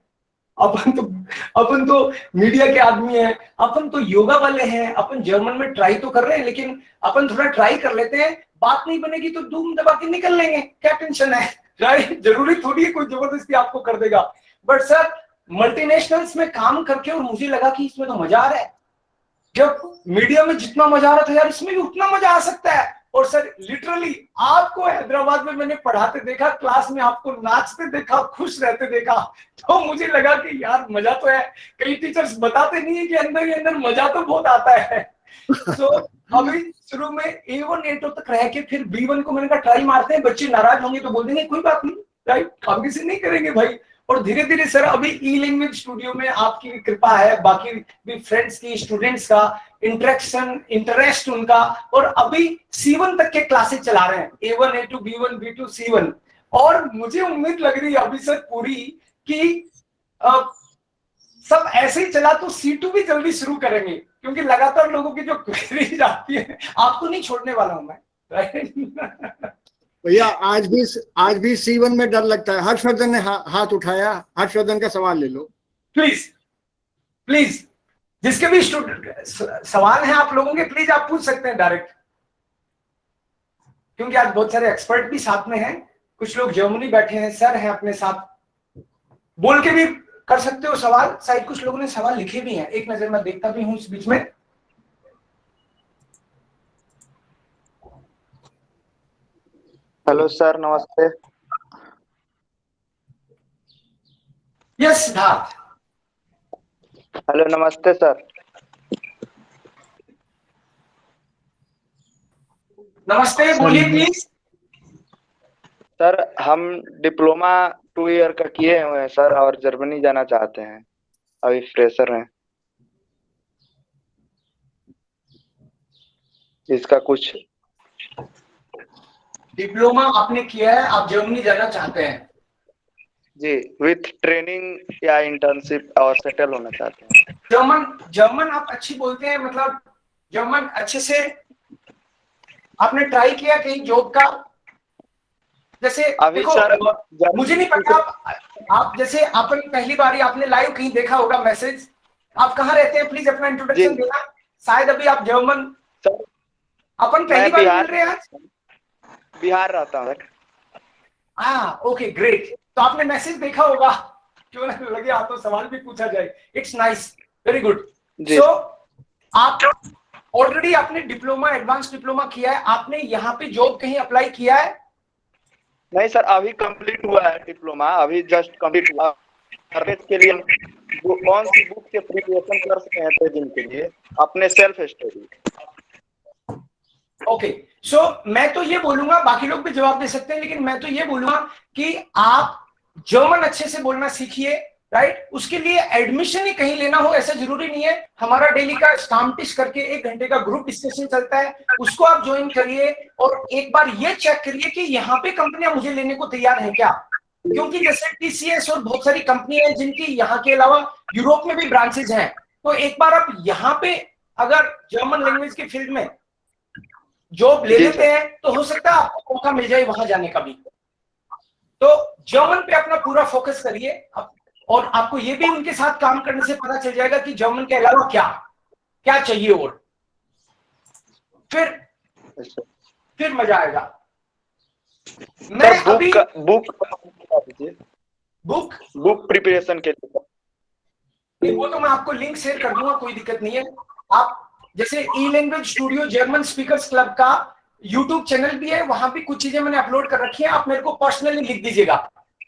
अपन तो मीडिया के आदमी हैं, अपन तो योगा वाले हैं, अपन जर्मन में ट्राई तो कर रहे हैं, लेकिन अपन थोड़ा ट्राई कर लेते हैं, बात नहीं बनेगी तो धूम दबा के निकल लेंगे, क्या टेंशन है, राइट? जरूरी थोड़ी है कोई जबरदस्ती आपको कर देगा। बट सर मल्टीनेशनल्स में काम करके और मुझे लगा कि इसमें तो मजा आ रहा है, जब मीडिया में जितना मजा आ रहा था यार इसमें भी उतना मजा आ सकता है। और सर लिटरली आपको हैदराबाद में मैंने पढ़ाते देखा, क्लास में आपको नाचते देखा, खुश रहते देखा, तो मुझे लगा कि यार मजा तो है। कई टीचर्स बताते नहीं है कि अंदर ही अंदर मजा तो बहुत आता है। तो अभी शुरू में A1 A2 तक रह के फिर B1 को मैंने कहा ट्राई मारते हैं, बच्चे नाराज होंगे तो बोल देंगे कोई बात नहीं, राइट, हम किसी नहीं करेंगे भाई। और धीरे धीरे सर अभी ई लैंग्वेज स्टूडियो में आपकी भी कृपा है, बाकी भी फ्रेंड्स की, स्टूडेंट्स का इंटरेक्शन, इंटरेस्ट उनका, और अभी C1 तक के क्लासेस चला रहे हैं, A1 A2 B1 B2 C1। और मुझे उम्मीद लग रही है अभी सर पूरी कि सब ऐसे ही चला तो C2 भी जल्दी शुरू करेंगे, क्योंकि लगातार लोगों की जो क्वेरीज आती है, आपको नहीं छोड़ने वाला हूं मैं, राइट? भैया आज भी C1 में डर लगता है। हर्षवर्धन ने हाथ उठाया, हर्षवर्धन का सवाल ले लो प्लीज प्लीज, जिसके भी स्टूडेंट सवाल हैं आप लोगों के, प्लीज आप पूछ सकते हैं डायरेक्ट, क्योंकि आज बहुत सारे एक्सपर्ट भी साथ में हैं, कुछ लोग जर्मनी बैठे हैं, सर हैं अपने साथ, बोल के भी कर सकते हो सवाल। शायद कुछ लोगों ने सवाल लिखे भी हैं, एक नजर मैं देखता भी हूं इस बीच में। हेलो सर, नमस्ते। यस सिद्धार्थ। हेलो, नमस्ते सर। नमस्ते, बोलिए प्लीज। सर हम डिप्लोमा 2 ईयर का किए हुए हैं सर, और जर्मनी जाना चाहते हैं, अभी फ्रेशर हैं। इसका कुछ डिप्लोमा आपने किया है, आप जर्मनी जाना चाहते हैं? जी, विथ ट्रेनिंग या इंटर्नशिप, और सेटल होना चाहते हैं। जर्मन आप अच्छी बोलते हैं, मतलब जर्मन अच्छे से आपने ट्राई किया कहीं जॉब का? जैसे अभी देखो, सर मुझे नहीं पता, आप जैसे अपन पहली बार आपने लाइव कहीं देखा होगा मैसेज, आप कहाँ रहते हैं प्लीज अपना इंट्रोडक्शन देना। शायद अभी आप जर्मन, अपन पहली बार मिल रहे हैं आज। बिहार रहता हूँ। Okay great. तो आपने मैसेज देखा होगा, क्यों ना लगे आप तो सवाल भी पूछा जाए। It's nice, very good. So आप ऑलरेडी आपने डिप्लोमा, एडवांस डिप्लोमा किया है, आपने यहाँ पे जॉब कहीं अप्लाई किया है? नहीं सर, अभी कंप्लीट हुआ है डिप्लोमा, अभी जस्ट कंप्लीट हुआ। के लिए कौन सी बुक से प्रिपरेशन कर सकते हैं ट्रेनिंग के लिए, अपने सेल्फ स्टडी? ओके, सो मैं तो ये बोलूंगा, बाकी लोग भी जवाब दे सकते हैं, लेकिन मैं तो ये बोलूंगा कि आप जर्मन अच्छे से बोलना सीखिए, राइट? उसके लिए एडमिशन ही कहीं लेना हो ऐसा जरूरी नहीं है। हमारा डेली का स्टाम्टिश करके 1 घंटे का ग्रुप डिस्कशन चलता है, उसको आप ज्वाइन करिए और एक बार ये चेक करिए कि यहाँ पे कंपनियां मुझे लेने को तैयार है क्या, क्योंकि जैसे TCS और बहुत सारी कंपनियां हैं जिनकी यहाँ के अलावा यूरोप में भी ब्रांचेज हैं। तो एक बार आप यहाँ पे अगर जर्मन लैंग्वेज के फील्ड में जॉब ले लेते हैं तो हो सकता है आपको मौका मिल जाए वहां जाने का भी। तो जर्मन पे अपना पूरा फोकस करिए, और आपको ये भी उनके साथ काम करने से पता चल जाएगा कि जर्मन के अलावा क्या क्या चाहिए, और फिर मजा आएगा। मैं अभी बुक प्रिपरेशन के लिए, वो तो मैं आपको लिंक शेयर कर दूंगा, कोई दिक्कत नहीं है। आप जैसे ई language studio German speakers club का यूट्यूब चैनल भी है, वहां भी कुछ चीजें मैंने अपलोड कर रखी हैं, आप मेरे को पर्सनली लिख दीजिएगा।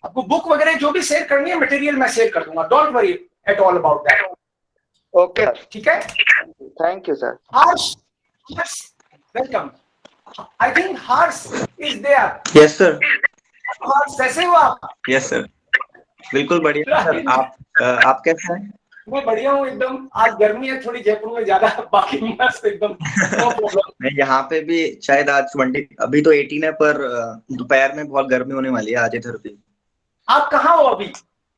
आपको बुक वगैरह जो भी शेयर करनी है, मटेरियल मैं शेयर कर दूंगा, don't worry at all about that. Okay, ठीक है, thank you sir. Harsh, welcome. I think Harsh is there. Yes sir. Harsh, कैसे हो आप? यस सर, बिल्कुल बढ़िया सर। आप कैसे हैं? मैं बढ़िया हूँ एकदम। आज गर्मी है थोड़ी जयपुर में ज्यादा, बाकी मस्त एकदम, नो प्रॉब्लम। यहाँ पे भी शायद आज 20, अभी तो 18 है, पर दोपहर में बहुत गर्मी होने वाली है आज इधर भी। आप कहाँ हो अभी?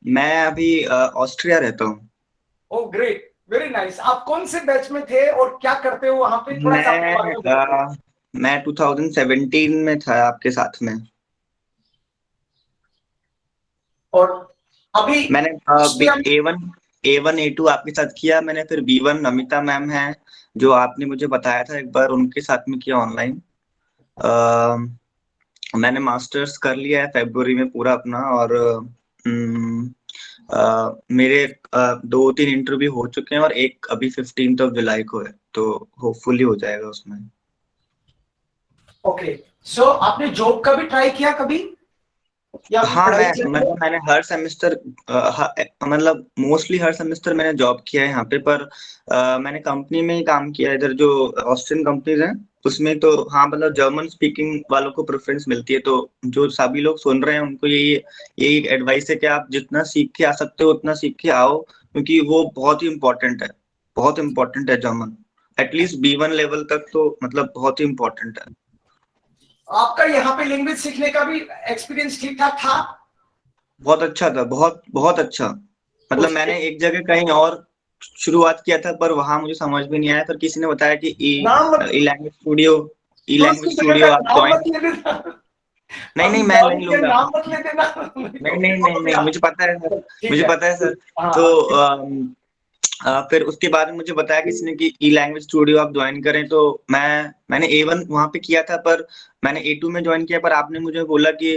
मैं अभी ऑस्ट्रिया रहता हूँ। Oh great very nice. आप कौन से बैच में थे और क्या करते हो वहां पे, थोड़ा सा अपने बारे में बताइए। मैं 2017 में था आपके साथ में। और अभी मैंने उसमें A1 A2 आपके साथ किया मैंने, फिर B1 अमिता मैम है जो आपने मुझे बताया था एक बार, उनके साथ में किया ऑनलाइन। मैंने मास्टर्स कर लिया है फरवरी में पूरा अपना, और मेरे 2-3 इंटरव्यू हो चुके हैं और एक अभी 15 जुलाई को है, तो होपफुली हो जाएगा उसमें। ओके, सो आपने जॉब का भी ट्राई किया कभी या अभी हाँ, पढ़ाई चल रही है? मैंने हर सेमेस्टर मतलब मोस्टली हर सेमेस्टर मैंने जॉब किया है यहाँ पे, पर मैंने कंपनी में ही काम किया है इधर, जो ऑस्ट्रियन कंपनीज हैं उसमें। तो हाँ, मतलब जर्मन स्पीकिंग वालों को प्रेफरेंस मिलती है, तो जो सभी लोग सुन रहे हैं उनको यही यही एडवाइस है कि आप जितना सीख के आ सकते हो उतना सीख के आओ, क्योंकि वो बहुत ही इम्पोर्टेंट है, बहुत इम्पोर्टेंट है जर्मन। एटलीस्ट B1 लेवल तक तो मतलब बहुत ही इम्पोर्टेंट है। आपका यहाँ पे लैंग्वेज सीखने का भी एक्सपीरियंस ठीक ठाक था? बहुत अच्छा था, बहुत बहुत अच्छा। मतलब मैंने एक जगह कहीं और शुरुआत किया था, पर वहां मुझे समझ में नहीं आया, फिर किसी ने बताया कि नाम मत, ई लैंग्वेज स्टूडियो दूसरी जगह का आप नाम ज्वाइन। मत ले देना। नहीं, अभी मैं नाम नहीं के लूंगा। नाम मत ले देना। नहीं, मुझे पता है सर, ठीक मुझे है, पता है सर। हाँ तो हाँ, फिर उसके बाद मुझे बताया किसी ने कि ई लैंग्वेज स्टूडियो आप ज्वाइन करें, तो मैंने A1 वहां पे किया था, पर मैंने A2 में ज्वाइन किया, पर आपने मुझे बोला कि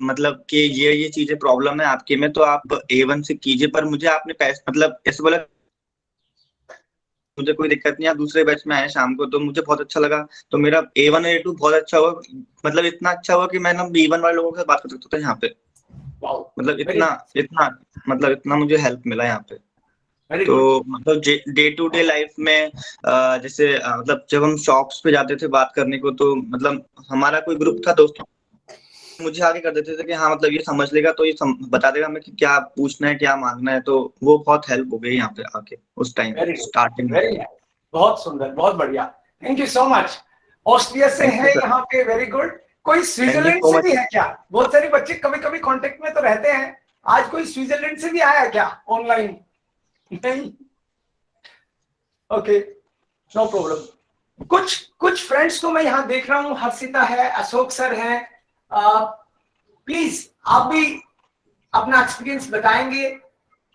मतलब कि ये चीजें प्रॉब्लम है आपके में, तो आप A1 से कीजिए। पर मुझे आपने पैसे मतलब ऐसे बोला, मुझे कोई दिक्कत नहीं, आप दूसरे बैच में आए शाम को, तो मुझे बहुत अच्छा लगा। तो मेरा A1 और A2 बहुत अच्छा हुआ, मतलब इतना अच्छा हुआ कि मैं ना B1 वाले लोगों के साथ बात कर सकता था यहाँ पे। वाओ, मतलब वेरी इतना मतलब इतना मुझे हेल्प मिला यहाँ पे। वेरी तो गुड। मतलब डे टू डे लाइफ में जैसे मतलब जब हम शॉप्स पे जाते थे बात करने को, तो मतलब हमारा कोई ग्रुप था दोस्तों, मुझे आगे कर देते थे कि हाँ मतलब ये समझ लेगा, तो ये बता देगा हमें कि क्या पूछना है क्या मांगना है, तो वो बहुत हेल्प हो गई यहाँ पे आके उस टाइम वेरी गुड, स्टार्टिंग में। वेरी नाइस, बहुत सुंदर, बहुत बढ़िया। Thank you so much. Austria से थैंक यू है सर, यहाँ पे, वेरी गुड। कोई थैंक यू स्विट्जरलैंड सो से भी मच। है क्या? बहुत सारे बच्चे कभी कभी कांटेक्ट में तो रहते हैं, आज कोई स्विट्जरलैंड से भी आया क्या ऑनलाइन? नहीं, ओके, नो प्रॉब्लम। कुछ कुछ फ्रेंड्स को मैं यहाँ देख रहा हूँ, हर्षिता है, अशोक सर है। प्लीज आप भी अपना एक्सपीरियंस बताएंगे।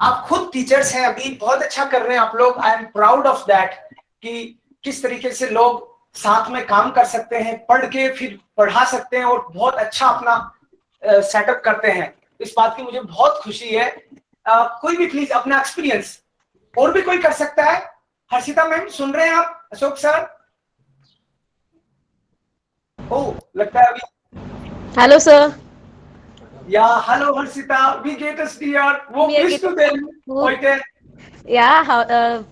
आप खुद टीचर्स हैं, अभी बहुत अच्छा कर रहे हैं आप लोग। I am proud of that कि किस तरीके से लोग साथ में काम कर सकते हैं, पढ़ के फिर पढ़ा सकते हैं और बहुत अच्छा अपना सेटअप करते हैं। इस बात की मुझे बहुत खुशी है। कोई भी प्लीज अपना एक्सपीरियंस, और भी कोई कर सकता है। हर्षिता मैम सुन रहे हैं आप? अशोक सर? ओ, लगता है अभी। Hello, sir. Yeah, hello Harshita, wie geht es dir? Wo Mir bist geht du denn gut. heute? Ja,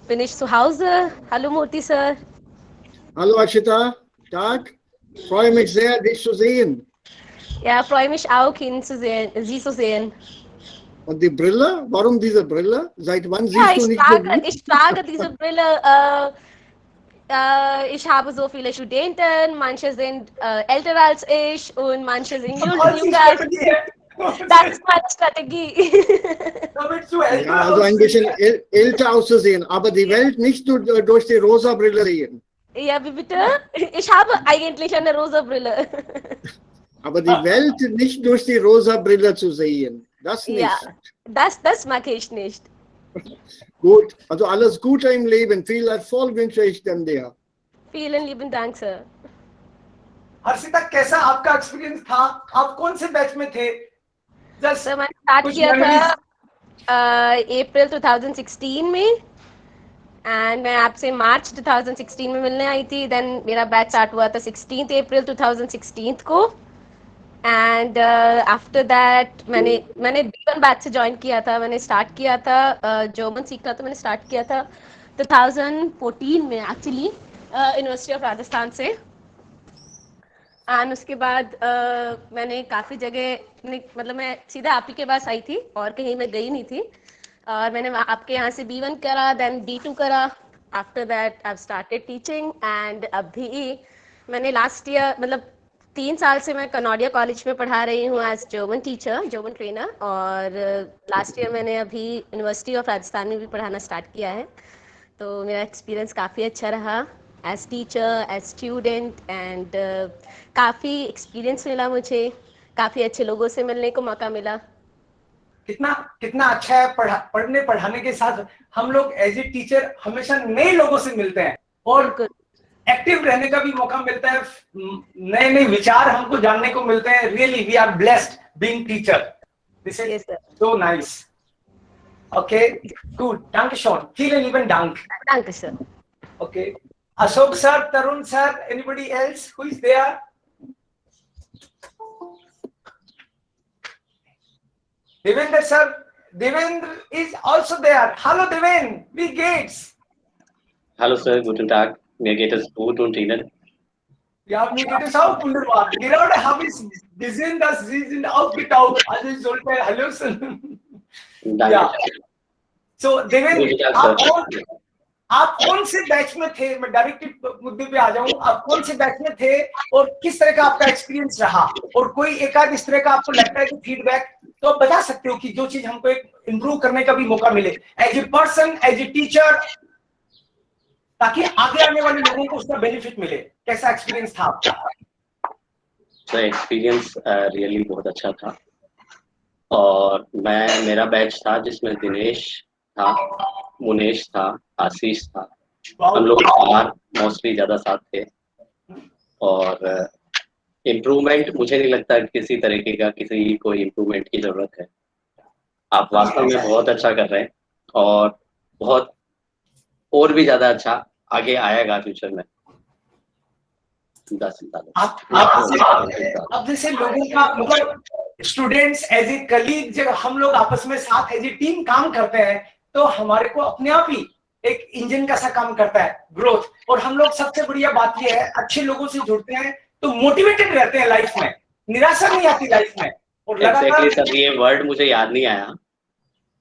bin ich zu Hause. Hallo, Murthy, sir. Hallo Ashita, Tag. Freue mich sehr, dich zu sehen. Ja, freue mich auch, ihn zu sehen, Sie zu sehen. Und die Brille? Warum diese Brille? Seit wann Ja, siehst du nicht so gut? ich trage diese Brille. Ich habe so viele Studenten. Manche sind älter als ich und manche sind jünger als ich. Das ist meine Strategie. Damit du älter Ja, also ein bisschen älter auszusehen, aber die Welt nicht nur durch die rosa Brille sehen. Ja, wie bitte? Ich habe eigentlich eine rosa Brille. Aber die Welt nicht durch die rosa Brille zu sehen, das nicht. Ja, das mag ich nicht. Gut, also alles Gute im Leben, viel Erfolg wünsche ich dir. Vielen lieben Dank, Sir. Harshita, कैसा आपका experience था? आप कौन से batch में थे? Just मैंने start किया था अप्रैल 2016 में, एंड मैं आपसे मार्च 2016 में मिलने आई थी। देन मेरा बैच स्टार्ट हुआ था 16 अप्रैल 2016 को, एंड आफ्टर दैट मैंने B1 बैच से ज्वाइन किया था। मैंने स्टार्ट किया था जर्मन सीखना, तो मैंने स्टार्ट किया था 2014 में एक्चुअली, यूनिवर्सिटी ऑफ राजस्थान से। एंड उसके बाद मैंने काफ़ी जगह मतलब मैं सीधा आप ही के पास आई थी और कहीं मैं गई नहीं थी, और मैंने आपके यहाँ से B1 करा, देन B2 करा। After that I started teaching, and अभी मैंने लास्ट ईयर मतलब 3 साल से मैं कनौडिया कॉलेज में पढ़ा रही हूँ as German teacher, German trainer, और लास्ट ईयर मैंने अभी यूनिवर्सिटी ऑफ राजस्थान में भी पढ़ाना स्टार्ट किया है। तो मेरा एक्सपीरियंस काफ़ी अच्छा रहा as teacher, as student, and काफ़ी एक्सपीरियंस मिला मुझे, काफ़ी अच्छे लोगों से मिलने को मौका मिला। कितना कितना अच्छा है, पढ़ने पढ़ाने के साथ हम लोग एज ए टीचर हमेशा नए लोगों से मिलते हैं और एक्टिव रहने का भी मौका मिलता है, नए नए विचार हमको जानने को मिलते हैं। Really we are blessed being teacher, this is so nice. Okay, good, danke schön, vielen lieben Dank. Danke schön. Okay, Ashok sir, Tarun sir, anybody else who is there? Devendra sir, Devendra is also there. Hallo Devendra, wie geht's? Hallo Sir, guten Tag. Mir geht es gut und Ihnen? Ja, mir geht es auch wunderbar. Gerade habe ich gesehen, dass Sie sind aufgetaucht. Also ich sollte Hallo sagen. Danke. Ja. So Guten Devendra, Tag, Sir. आप कौन से batch में थे? मैं direct मुद्दे पे आ जाऊं। आप कौन से बैच में थे और किस तरह का आपका एक्सपीरियंस रहा, और कोई एक आध इस तरह का आपको लगता है कि फीडबैक तो आप बता सकते हो कि जो चीज हमको एक इम्प्रूव करने का भी मौका मिले as a person, as a teacher, ताकि आगे आने वाले लोगों को उसका बेनिफिट मिले। कैसा एक्सपीरियंस था आपका? तो एक्सपीरियंस रियली बहुत अच्छा था, और मेरा बैच था जिसमें दिनेश था, मुनेश था, आशीष था, हम लोग 4 मोस्टली ज्यादा साथ थे। और इम्प्रूवमेंट मुझे नहीं लगता किसी तरीके का किसी को इम्प्रूवमेंट की जरूरत है। आप वास्तव में बहुत अच्छा कर रहे हैं और बहुत और भी ज्यादा अच्छा आगे आएगा फ्यूचर में। 10 साल अब जैसे लोगों का मतलब स्टूडेंट्स एज ए कलीग, जब हम लोग आपस में साथ एज ए टीम काम करते हैं तो हमारे को अपने आप ही एक इंजन का सा काम करता है ग्रोथ। और हम लोग सबसे बढ़िया बात ये है, अच्छे लोगों से जुड़ते हैं तो मोटिवेटेड रहते हैं लाइफ में, निराशा नहीं आती लाइफ में। और एग्जैक्टली सर, ये वर्ड मुझे याद नहीं आया।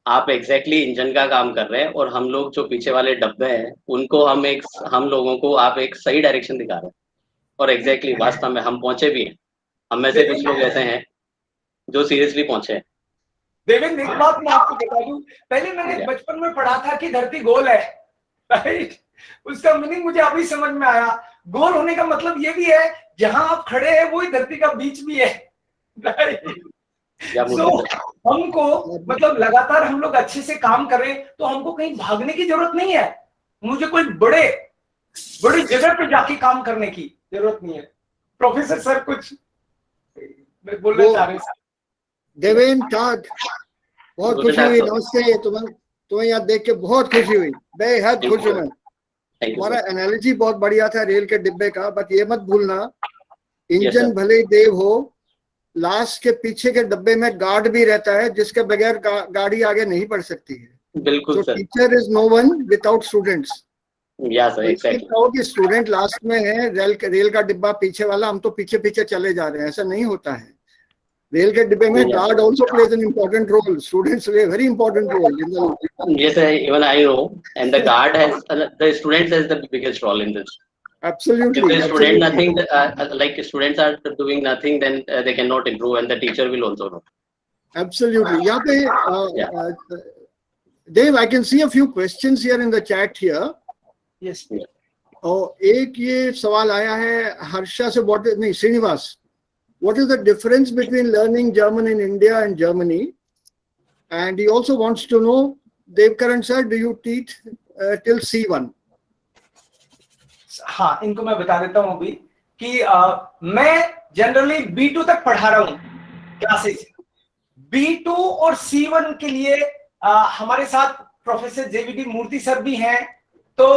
आप एग्जैक्टली इंजन का काम कर रहे हैं और हम लोग जो पीछे वाले डब्बे हैं उनको हम लोगों को आप एक सही डायरेक्शन दिखा रहे हैं। और एग्जैक्टली वास्तव में हम पहुंचे भी हैं। हम में से कुछ लोग ऐसे हैं जो सीरियसली पहुंचे हैं। देवेंद्र, एक बात मैं आपको बता दूं, पहले मैंने बचपन में पढ़ा था कि धरती गोल है, राइट? उसका मीनिंग मुझे अभी समझ में आया। गोल होने का मतलब ये भी है जहां आप खड़े हैं वही धरती का बीच भी है, राइट? हमको मतलब लगातार हम लोग अच्छे से काम करें तो हमको कहीं भागने की जरूरत नहीं है। मुझे कोई बड़ी जगह पे जाके काम करने की जरूरत नहीं है। प्रोफेसर सर कुछ बोलना चाह रहे हैं? देवेंद्र टाट, बहुत खुशी हुई। नमस्ते, तुम्हें यहाँ देख के बहुत खुशी हुई, बेहद खुश हूँ मैं। तुम्हारा एनालिसिस बहुत बढ़िया था रेल के डिब्बे का, बट ये मत भूलना इंजन भले ही देव हो, लास्ट के पीछे के डब्बे में गार्ड भी रहता है जिसके बगैर गाड़ी आगे नहीं बढ़ सकती है। बिल्कुल sir. Teacher is no one without students. Exactly. Student last में है, रेल का डिब्बा पीछे वाला, हम तो पीछे पीछे चले जा रहे हैं, ऐसा नहीं होता है। रेल के डिब्बे में guard also plays an important role. Students play a very important role in the. Yes, even I know, and the guard has the students has the biggest role in this. Absolutely. If the student nothing, like students are doing nothing, then they cannot improve, and the teacher will also know. Absolutely. यहाँ पे Dave, I can see a few questions here in the chat here. Yes. और एक ये सवाल आया है हर्षा से, Srinivas, what is the difference between learning German in India and Germany? And he also wants to know, Devkaran sir, do you teach till C1? हाँ, इनको मैं बता देता हूँ अभी कि मैं जनरली B2 तक पढ़ा रहा हूँ क्लासेस। B2 और C1 के लिए हमारे साथ प्रोफेसर जेवीडी मूर्ति सर भी हैं। तो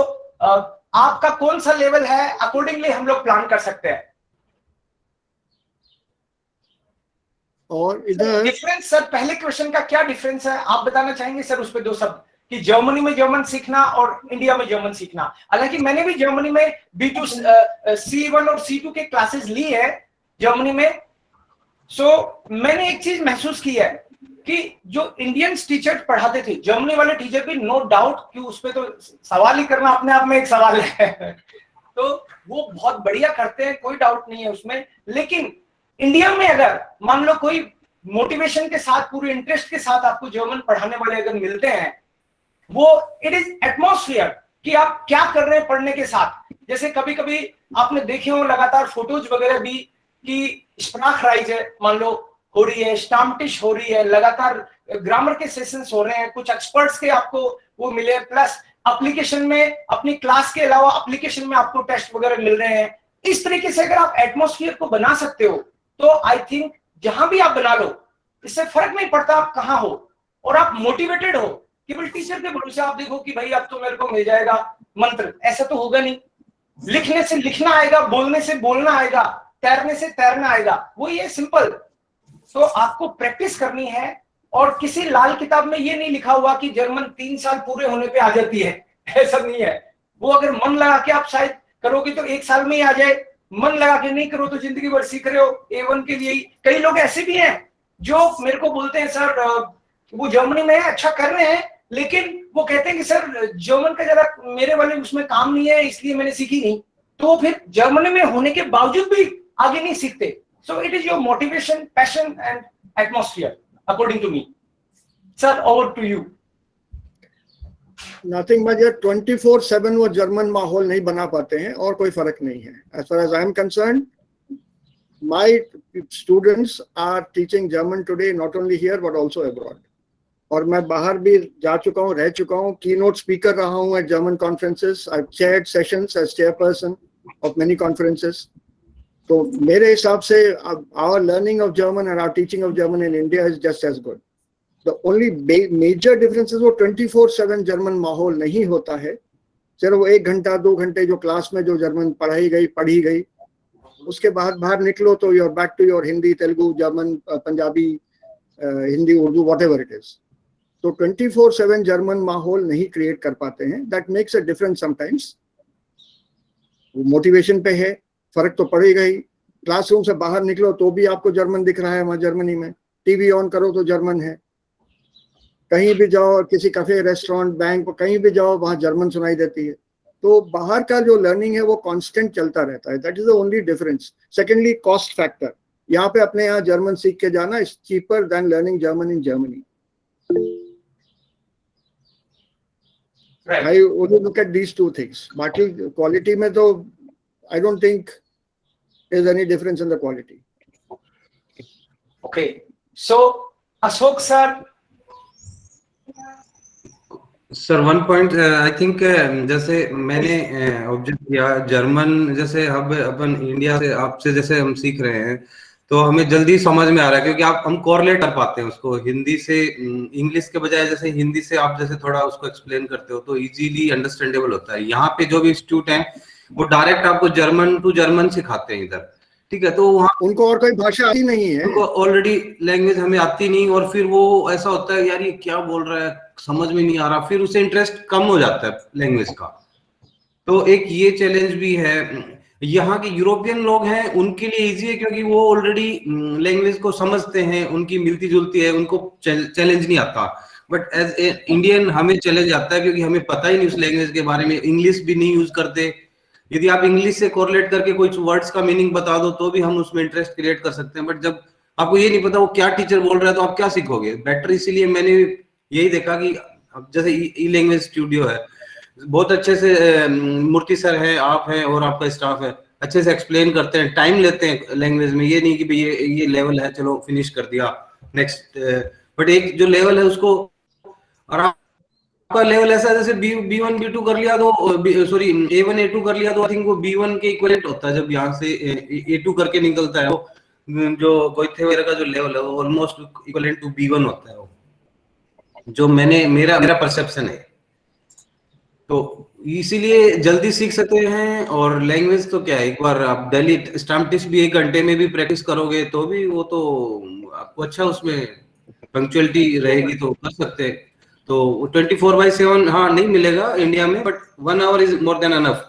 आपका कौन सा लेवल है, अकॉर्डिंगली हम लोग प्लान कर सकते हैं। और इधर डिफरेंस सर, पहले क्वेश्चन का क्या डिफरेंस है आप बताना चाहेंगे सर उस पे 2 शब्द, कि जर्मनी में जर्मन सीखना और इंडिया में जर्मन सीखना। हालांकि मैंने भी जर्मनी में B2, C1 और C2 के क्लासेस ली है जर्मनी में। मैंने एक चीज महसूस की है कि जो इंडियन टीचर पढ़ाते थे, जर्मनी वाले टीचर भी, नो डाउट कि उस पे तो सवाल ही करना अपने आप में एक सवाल है तो वो बहुत बढ़िया करते हैं, कोई डाउट नहीं है उसमें। लेकिन इंडिया में अगर मान लो कोई मोटिवेशन के साथ, पूरे इंटरेस्ट के साथ आपको जर्मन पढ़ाने वाले अगर मिलते हैं, वो इट इज एटमॉस्फेयर कि आप क्या कर रहे हैं पढ़ने के साथ। जैसे कभी कभी आपने देखे हो लगातार फोटोज वगैरह भी कि स्प्राखराइज है मान लो हो रही है, स्टाम्टिश हो रही है, लगातार ग्रामर के सेशंस हो रहे हैं, कुछ एक्सपर्ट्स के आपको वो मिले, प्लस एप्लीकेशन में अपनी क्लास के अलावा एप्लीकेशन में आपको टेस्ट वगैरह मिल रहे हैं। इस तरीके से अगर आप एटमॉस्फेयर को बना सकते हो तो आई थिंक जहां भी आप बना लो, इससे फर्क नहीं पड़ता आप कहां हो, और आप मोटिवेटेड हो। केवल टीचर के भरोसे आप देखो कि भाई अब तो मेरे को मिल जाएगा मंत्र, ऐसा तो होगा नहीं। लिखने से लिखना आएगा, बोलने से बोलना आएगा, तैरने से तैरना आएगा, वो ये सिंपल। तो आपको प्रैक्टिस करनी है, और किसी लाल किताब में ये नहीं लिखा हुआ कि जर्मन 3 साल पूरे होने पे आ जाती है, ऐसा नहीं है। वो अगर मन लगा के आप शायद करोगे तो 1 साल में ही आ जाए, मन लगा के नहीं करो तो जिंदगी भर सीख रहे हो A1 के लिए ही। कई लोग ऐसे भी हैं जो मेरे को बोलते हैं सर वो जर्मनी में अच्छा कर रहे हैं, लेकिन वो कहते हैं कि सर जर्मन का जरा मेरे वाले उसमें काम नहीं है इसलिए मैंने सीखी नहीं, तो वो फिर जर्मनी में होने के बावजूद भी आगे नहीं सीखते। So it is your motivation, passion and atmosphere according to me. Sir over to you. Nothing but 24/7 वो जर्मन माहौल नहीं बना पाते हैं और कोई फर्क नहीं है। As far as I am concerned, my students are teaching German today not only here but also abroad. और मैं बाहर भी जा चुका हूँ, रह चुका हूँ, कीनोट स्पीकर रहा हूँ at German conferences, I have chaired sessions as chairperson of many conferences. तो मेरे हिसाब से our learning of German and our teaching of German in India is just as good. The only major difference is वो 24/7 German माहौल नहीं होता है। सिर्फ वो 1 घंटा 2 घंटे जो क्लास में जो जर्मन पढ़ी गई, उसके बाद बाहर निकलो तो you are back to your Hindi, Telugu, German, Punjabi, Hindi, Urdu, whatever it is. तो 24/7 जर्मन माहौल नहीं क्रिएट कर पाते हैं। That makes a difference sometimes. वो मोटिवेशन पे है, फर्क तो पड़ेगा ही। क्लासरूम से बाहर निकलो तो भी आपको जर्मन दिख रहा है वहां जर्मनी में, टीवी ऑन करो तो जर्मन है, कहीं भी जाओ, किसी कैफे, रेस्टोरेंट, बैंक, कहीं भी जाओ वहां जर्मन सुनाई देती है। तो बाहर का जो लर्निंग है वो कांस्टेंट चलता रहता है। That is the only difference. Secondly, cost factor. यहाँ पे अपने यहाँ जर्मन सीख के जाना is cheaper than learning German in Germany. I only look at these two things. बाकी क्वालिटी में तो I don't think there's any difference in the quality. Okay, so Ashok sir. Sir 1 point I think जैसे मैंने observe किया, German जैसे अब अपन India से आपसे जैसे हम सीख रहे हैं तो हमें जल्दी समझ में आ रहा है, क्योंकि हम कोरिलेट कर पाते हैं उसको हिंदी से। इंग्लिश के बजाय जैसे हिंदी से आप जैसे थोड़ा उसको एक्सप्लेन करते हो तो इजीली अंडरस्टैंडेबल होता है। यहाँ पे जो भी इंस्टीट्यूट हैं वो डायरेक्ट आपको जर्मन टू जर्मन सिखाते हैं इधर, ठीक है। तो वहाँ उनको और कोई भाषा आती नहीं है, उनको ऑलरेडी लैंग्वेज हमें आती नहीं, और फिर वो ऐसा होता है यार ये क्या बोल रहा है, समझ में नहीं आ रहा, फिर उसे इंटरेस्ट कम हो जाता है लैंग्वेज का। तो एक ये चैलेंज भी है। यहाँ के यूरोपियन लोग हैं उनके लिए इजी है क्योंकि वो ऑलरेडी लैंग्वेज को समझते हैं, उनकी मिलती जुलती है, उनको चैलेंज नहीं आता। बट एज ए इंडियन हमें चैलेंज आता है क्योंकि हमें पता ही नहीं उस लैंग्वेज के बारे में, इंग्लिश भी नहीं यूज करते। यदि आप इंग्लिश से कोरिलेट करके कुछ वर्ड्स का मीनिंग बता दो तो भी हम उसमें इंटरेस्ट क्रिएट कर सकते हैं। बट जब आपको ये नहीं पता वो क्या टीचर बोल रहा है तो आप क्या सीखोगे। बेटर इसीलिए मैंने यही देखा कि जैसे ई लैंग्वेज स्टूडियो है, बहुत अच्छे से मूर्ति सर है, आप हैं और आपका स्टाफ है, अच्छे से एक्सप्लेन करते हैं, टाइम लेते हैं लैंग्वेज में। ये नहीं कि भाई ये लेवल है चलो फिनिश कर दिया नेक्स्ट, बट एक जो लेवल है उसको, और आपका लेवल ऐसा जैसे B1 B2 कर लिया तो सॉरी A1 A2 कर लिया तो आई थिंक वो B1 के इक्विवेलेंट होता है। जब यहाँ से A2 करके निकलता है वो जो गोइथे वगैरह का जो लेवल है वो ऑलमोस्ट इक्विवेलेंट टू B1 होता है, वो जो मेरा परसेप्शन है। तो इसीलिए जल्दी सीख सकते हैं। और लैंग्वेज तो क्या है, एक बार आप डेली स्टाम्टिस भी 1 घंटे में भी प्रैक्टिस करोगे तो भी वो तो आपको अच्छा उसमें पंक्चुअलिटी रहेगी तो कर सकते हैं। तो 24/7 हाँ नहीं मिलेगा इंडिया में, but 1 our is more than enough.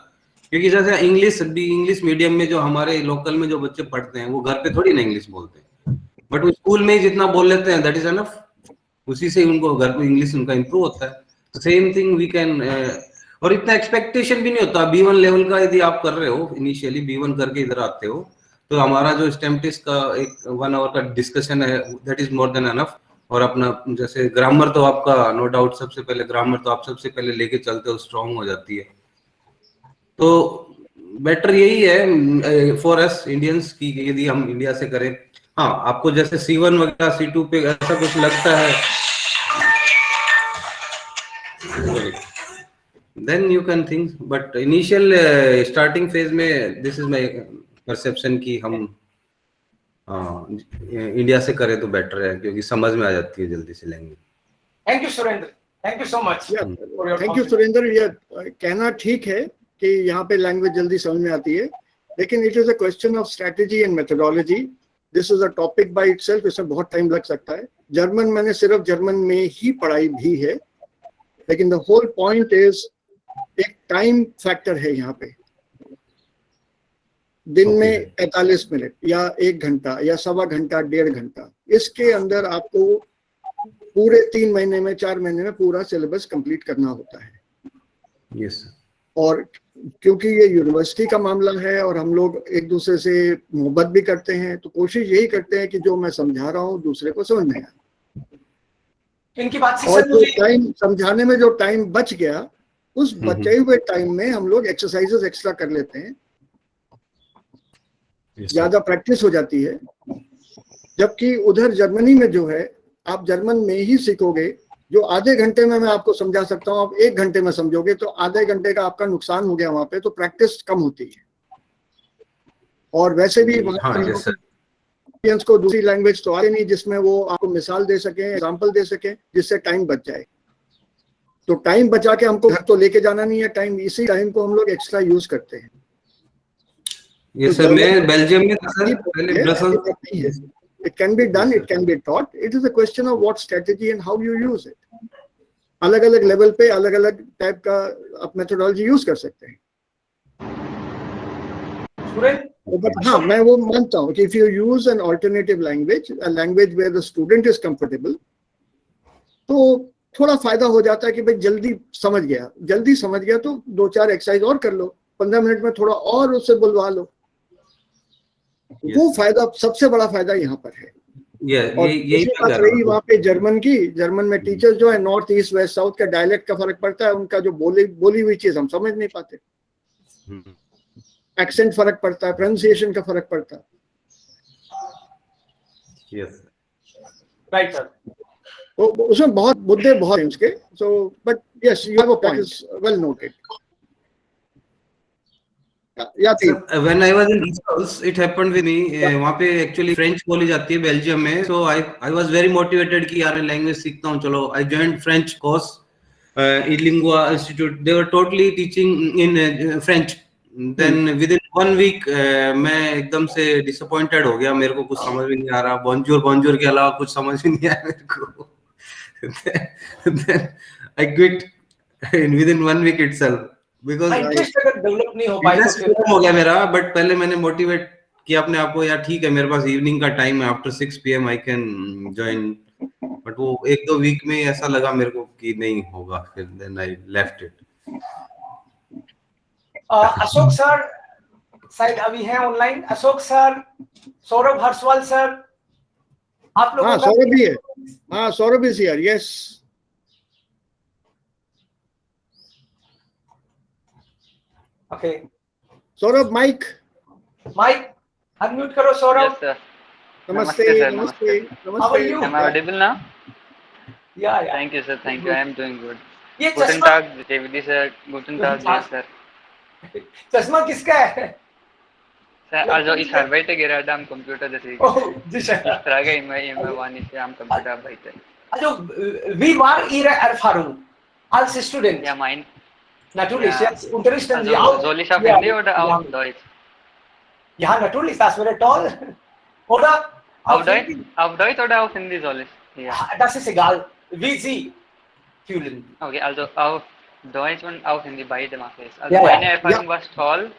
क्योंकि जैसे इंग्लिश मीडियम में जो हमारे लोकल में जो बच्चे पढ़ते हैं वो घर पे थोड़ी ना इंग्लिश बोलते हैं, बट वो स्कूल में ही जितना बोल लेते हैं दैट इज अनफ। उसी से उनको घर पे इंग्लिश उनका इंप्रूव होता है। सेम थिंग वी कैन और इतना एक्सपेक्टेशन भी नहीं होता। B1 लेवल का यदि आप कर रहे हो, इनिशियली B1 करके इधर आते हो, तो हमारा जो स्टेम टेस्ट का एक 1 आवर का डिस्कशन है, that is more than enough. और अपना जैसे ग्रामर तो आपका नो डाउट सबसे पहले ग्रामर तो आप सबसे पहले लेके चलते हो, स्ट्रांग हो जाती है। तो बेटर यही है फॉर अस इंडियंस की यदि हम इंडिया से करें। हाँ, आपको जैसे C1 वगैरह C2 पे ऐसा कुछ लगता है, then you can think, but initial starting phase में दिस इज माय परसेप्शन कि हम इंडिया से करें तो बेटर है, क्योंकि समझ में आ जाती है जल्दी से language. Thank you Surendra, thank you so much. Thank you Surendra. ये कहना ठीक है कि यहाँ पे लैंग्वेज जल्दी समझ में आती है, लेकिन it is a question of strategy and methodology. This is a topic by itself, इसमें बहुत टाइम लग सकता है। जर्मन मैंने सिर्फ जर्मन में ही पढ़ाई भी है, लेकिन द होल पॉइंट इज एक टाइम फैक्टर है यहाँ पे। दिन में 45 मिनट या 1 घंटा या सवा घंटा 1.5 घंटा, इसके अंदर आपको पूरे 3 महीने में 4 महीने में पूरा सिलेबस कंप्लीट करना होता है। यस। और क्योंकि ये यूनिवर्सिटी का मामला है और हम लोग एक दूसरे से मोहब्बत भी करते हैं, तो कोशिश यही करते हैं कि जो मैं समझा रहा हूँ दूसरे को समझ में आए। इनकी बात से और सर जो टाइम समझाने में जो टाइम बच गया, उस बचे हुए टाइम में हम लोग एक्सरसाइजेस एक्स्ट्रा कर लेते हैं, ज्यादा प्रैक्टिस हो जाती है। जबकि उधर जर्मनी में जो है, आप जर्मन में ही सीखोगे, जो आधे घंटे में मैं आपको समझा सकता हूँ, आप 1 घंटे में समझोगे, तो आधे घंटे का आपका नुकसान हो गया वहां पे, तो प्रैक्टिस कम होती है। और वैसे भी वहां को दूसरी लैंग्वेज तो आती नहीं जिसमें वो आपको मिसाल दे सके, एग्जाम्पल दे सके, जिससे टाइम बच जाए। तो टाइम बचा के हमको घर तो लेके जाना नहीं है टाइम, इसी टाइम को हम लोग एक्स्ट्रा यूज करते हैं। यस सर, मैं बेल्जियम में था सर, पहले Brussels. It can be done, it can be taught. It is a question of what strategy and how you use it. अलग-अलग लेवल पे अलग-अलग टाइप का आप मेथोडोलॉजी यूज कर सकते हैं। बट हाँ, मैं वो मानता हूँ कि if you use an alternative language, a language where the student is comfortable, तो थोड़ा फायदा हो जाता है कि भाई जल्दी समझ गया तो 2-4 एक्सरसाइज और कर लो, 15 मिनट में थोड़ा और उससे बुलवा लो। वो फायदा, सबसे बड़ा फायदा यहाँ पर है। और यही बात रही वहाँ पे जर्मन में टीचर्स जो है नॉर्थ ईस्ट वेस्ट साउथ का डायलेक्ट का फर्क पड़ता है, उनका जो बोली हुई चीज हम समझ नहीं पाते, एक्सेंट फर्क पड़ता है, प्रोनाउंसिएशन का फर्क पड़ता है। Yes right sir. तो उसमें बहुत मुद्दे बहुत हैं उसके। So but yes, you have a point, well noted. When I was in Brussels, it happened with me. वहाँ पे एक्चुअली फ्रेंच बोली जाती है बेल्जियम में, so I was very motivated कि यार मैं लैंग्वेज सीखता हूँ, चलो I joined French course, eLingua Institute. They were totally teaching in French. Then within 1 week मैं एकदम से disappointed हो गया, मेरे को कुछ समझ में नहीं आ रहा, bonjour के अलावा कुछ समझ में नहीं आया मेरे को। Then I quit within 1 week itself. Interest अगर डेवलप नहीं हो पाए तो फिर हो गया मेरा। बट पहले मैंने मोटिवेट किया अपने आप को, यार ठीक है मेरे पास इवनिंग का टाइम है, after 6 PM I can join. But वो 1-2 वीक में ऐसा लगा मेरे को कि नहीं होगा, फिर then I left it. Ashok sir शायद अभी हैं online. Ashok sir, Saurabh Harshwal sir, आप लोग? हाँ, सौरभ भी है। हाँ, Saurabh is here, yes. Okay. Saurabh, mike unmute करो सौरभ। Yes, sir. नमस्ते sir, नमस्ते। How are you? Am I audible now? Yeah. Thank you, sir. Thank you. I am doing good. ये Guten चश्मा Tag, JVD sir. Guten Tag, yes, sir. चश्मा किसका है? Sir, also ich arbeite gerade am Computer, deswegen. Oh, sicher. Ich trage immer wann ich am Computer arbeite. Also, wie war Ihre Erfahrung als Student? Ja, mein. Natürlich, Ja. jetzt unterrichten Sie Also, auch. soll ich auf Hindi oder auf Deutsch? Ja, natürlich, das wäre toll. Oder Auf Deutsch? Auf Deutsch oder auf Hindi soll ich? Ja. Das ist egal, wie Sie fühlen. Okay, also auf Deutsch und auf Hindi, beide mache ich. Also Ja, ja. meine Erfahrung war toll.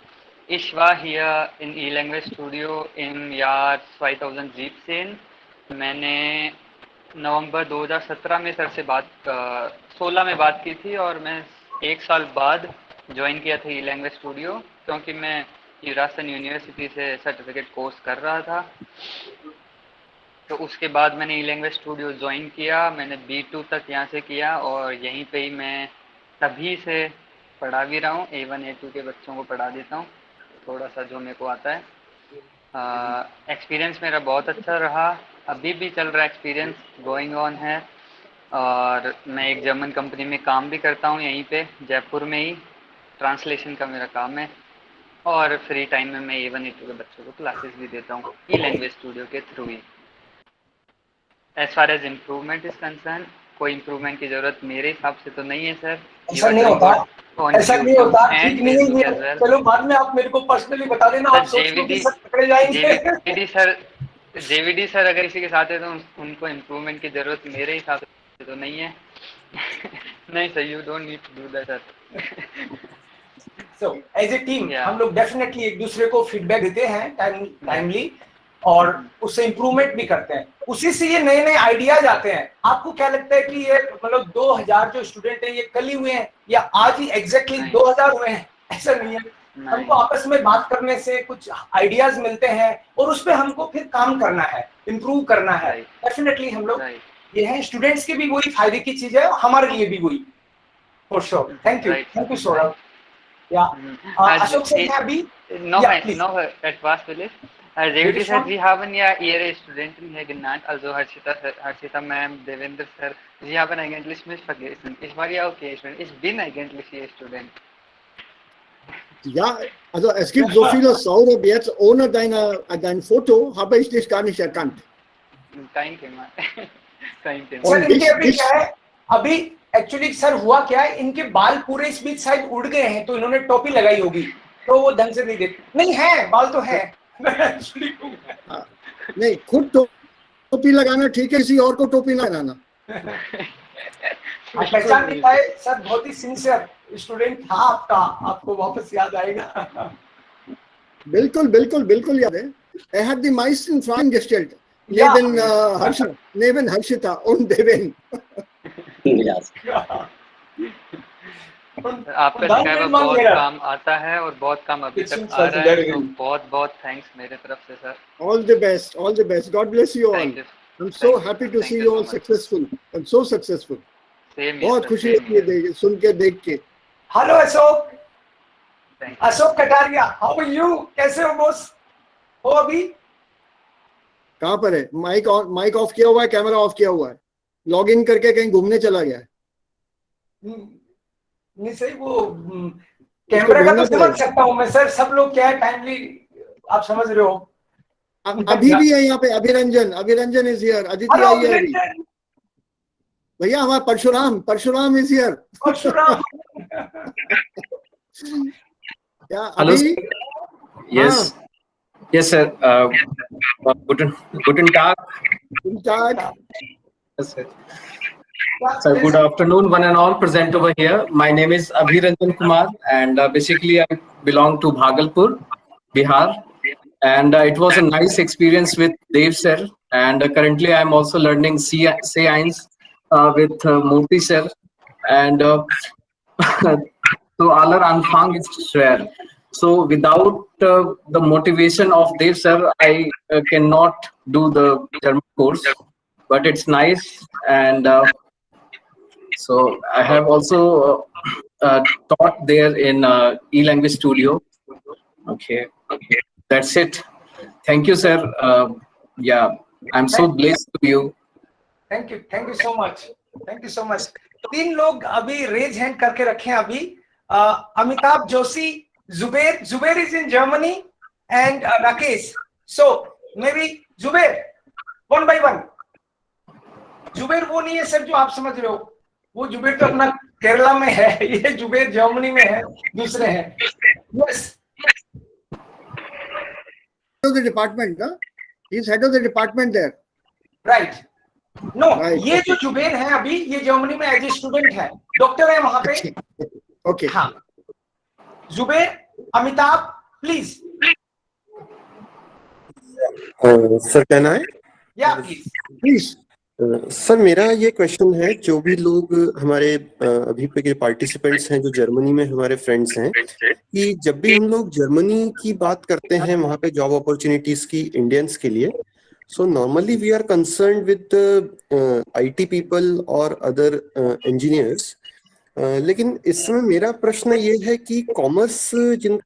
Ich war hier in E-Language Studio im Jahr 2017. मैंने नवंबर 2017 में sir से 16 में बात की थी और मैं 1 साल बाद ज्वाइन किया था ई लैंग्वेज स्टूडियो, क्योंकि मैं राजस्थान यूनिवर्सिटी से सर्टिफिकेट कोर्स कर रहा था। तो उसके बाद मैंने ई लैंग्वेज स्टूडियो ज्वाइन किया। मैंने B2 तक यहाँ से किया और यहीं पे ही मैं तभी से पढ़ा भी रहा हूँ। A1 A2 के बच्चों को पढ़ा देता हूँ थोड़ा सा जो मेरे को आता है। एक्सपीरियंस मेरा बहुत अच्छा रहा, अभी भी चल रहा है, एक्सपीरियंस गोइंग ऑन है। और मैं एक जर्मन कंपनी में काम भी करता हूँ यहीं पे जयपुर में ही, ट्रांसलेशन का मेरा काम है। और फ्री टाइम में मैं A1 A2 के बच्चों को क्लासेस भी देता हूँ ई लैंग्वेज स्टूडियो के थ्रू ही। As far as improvement is concerned, कोई इम्प्रूवमेंट की जरूरत मेरे हिसाब से तो नहीं है सर। ऐसा नहीं होता, ऐसा नहीं होता, ठीक नहीं है ये। चलो बाद में आप मेरे को पर्सनली बता देना, आप सोच लो कि सब पकड़े जाएंगे। जेवीडी सर अगर किसी के साथ है तो उनको इम्प्रूवमेंट की जरूरत मेरे हिसाब से तो नहीं है। नहीं sir, you don't need to do that sir. So as a team हम लोग डेफिनेटली एक दूसरे को फीडबैक देते हैं टाइमली, और उससे इम्प्रूवमेंट भी करते हैं। उसी से ये नए नए आइडियाज आते हैं। आपको क्या लगता है कि ये मतलब 2000 जो स्टूडेंट हैं ये कल ही हुए हैं या आज ही एग्जैक्टली 2000 हुए हैं? ऐसा नहीं है, हमको आपस में बात करने से कुछ आइडियाज मिलते हैं और उस पर हमको फिर काम करना है, इम्प्रूव करना है। डेफिनेटली हम लोग ये हैं, स्टूडेंट्स के भी वही फायदे की चीज है, हमारे लिए भी वही, for sure. Thank you Saurabh. Ashok sir, अभी noch etwas will ich. JVD sir, Sie haben ja Ihre Studenten hier genannt, also Harshita Ma'am, Devendra sir. Sie haben eigentlich mich vergessen. Ich war ja okay Student. Ich bin eigentlich Ihr Student. Ja, also es gibt so viele Saurab jetzt, ohne dein Foto habe ich dich gar nicht erkannt. Kein Thema. Kein Thema. Sir इनके अभी क्या है, अभी actually sir हुआ क्या है, इनके बाल पूरे इस बीच साइड उड़ गए हैं, तो इन्होंने टोपी लगाई होगी तो वो ढंग से नहीं देख, नहीं है बाल तो है। नहीं, खुद टोपी लगाना ठीक है, किसी और को टोपी ना लगाना। पहचान नहीं पाए सर, बहुत ही सिंसियर स्टूडेंट था आपका, आपको वापस याद आएगा। बिल्कुल बिल्कुल बिल्कुल याद है। I had the meisten Fragen gestellt. Neben Harshita und Devin. आपका स्कैब बहुत काम आता है और बहुत काम अभी तक आ रहा है, तो बहुत बहुत थैंक्स मेरे तरफ से sir. All the best, all the best. God bless you all. I'm so happy to see you all successful and so successful. बहुत खुशी होती है सुन के देख के। Hello Ashok, Ashok Kataria, how are you? कैसे हो बॉस? हो अभी कहाँ पर है? माइक ऑफ किया हुआ है, कैमरा ऑफ किया हुआ है, लॉग इन करके कहीं घूमने चला गया है। नहीं सही, वो कैमरा का तो समझ सकता हूँ मैं सर, सब लोग क्या है टाइमली, आप समझ रहे हो। अभी भी है यहाँ पे अभिरंजन इज हियर, अदिति आई है अभी। भैया हमारा परशुराम इज हियर। परशुराम क्या अभी? Yes yes sir, guten tag. Yes sir. So good afternoon one and all present over here. My name is Abhiranjan Kumar and basically I belong to Bhagalpur, Bihar, and it was a nice experience with Dev sir, and currently I am also learning C1 with Murthy sir, and so aller Anfang ist schwer. So without the motivation of Dev sir, I cannot do the German course, but it's nice, and so I have also taught there in e-language studio. Okay, that's it. Thank you sir. Yeah, I'm so blessed to you. Thank you so much, thank you so much. 3 लोग अभी raise hand करके रखे हैं अभी। Amitabh Joshi, Zubair is in Germany, and Rakesh. So maybe Zubair, one by one. Zubair वो नहीं है sir जो आप समझ रहे हो, वो Zubair तो अपना केरला में है, ये Zubair जर्मनी में है, दूसरे हैं। Yes. Head of the department, huh? He's head of the department there. Right. No, ये जो Zubair है अभी, ये जर्मनी में एज ए स्टूडेंट है, डॉक्टर है वहाँ पे। Okay. हाँ। Zubair, Amitabh, please. Sir, can I? Yeah, please. Sir मेरा ये क्वेश्चन है, जो भी लोग हमारे अभी के पार्टिसिपेंट्स हैं जो जर्मनी में हमारे फ्रेंड्स हैं, कि जब भी हम लोग जर्मनी की बात करते हैं वहाँ पे जॉब अपॉर्चुनिटीज की इंडियंस के लिए, so normally we are concern with IT people और अदर इंजीनियर्स, लेकिन इसमें मेरा प्रश्न ये है कि कॉमर्स जिन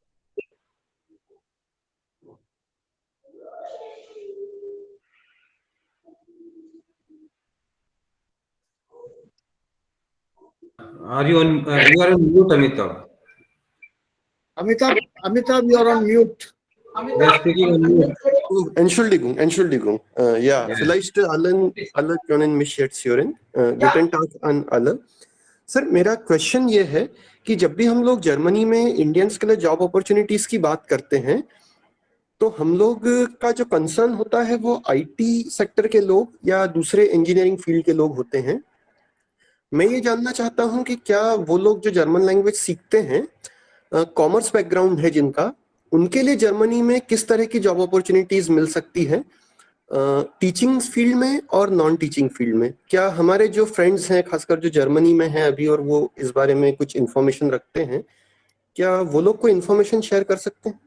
Are you on? You are on mute, Amitabh. Amitabh, you are on mute. You are speaking on mute. Entschuldigung. Ja, vielleicht alle können mich jetzt hören. Guten Tag an alle. Sir मेरा question ये है कि जब भी हम लोग Germany में Indians के लिए जॉब अपॉर्चुनिटीज की बात करते हैं, तो हम लोग का जो कंसर्न होता है वो आईटी सेक्टर के लोग या दूसरे इंजीनियरिंग फील्ड के लोग होते हैं। मैं ये जानना चाहता हूं कि क्या वो लोग जो जर्मन लैंग्वेज सीखते हैं, कॉमर्स बैकग्राउंड है जिनका, उनके लिए जर्मनी में किस तरह की जॉब अपॉर्चुनिटीज मिल सकती है, टीचिंग फील्ड में और नॉन टीचिंग फील्ड में? क्या हमारे जो फ्रेंड्स हैं खासकर जो जर्मनी में हैं अभी और वो इस बारे में कुछ इन्फॉर्मेशन रखते हैं, क्या वो लोग कोई इन्फॉर्मेशन शेयर कर सकते हैं?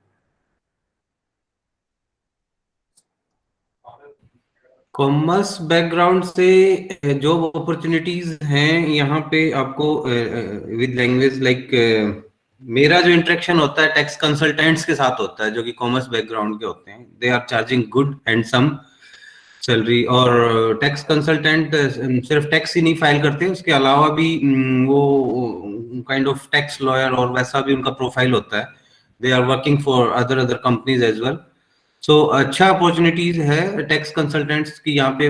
कॉमर्स बैकग्राउंड से जॉब अपॉर्चुनिटीज हैं यहाँ पे आपको विद लैंग्वेज लाइक, मेरा जो इंटरेक्शन होता है टैक्स कंसल्टेंट्स के साथ होता है जो कि कॉमर्स बैकग्राउंड के होते हैं। They are charging good handsome salary, और टैक्स कंसल्टेंट सिर्फ टैक्स ही नहीं फाइल करते, उसके अलावा भी वो काइंड ऑफ टैक्स लॉयर और वैसा भी उनका प्रोफाइल होता है। They are working for other companies as well. So अच्छा अपॉर्चुनिटीज है टैक्स कंसल्टेंट्स की यहाँ पे,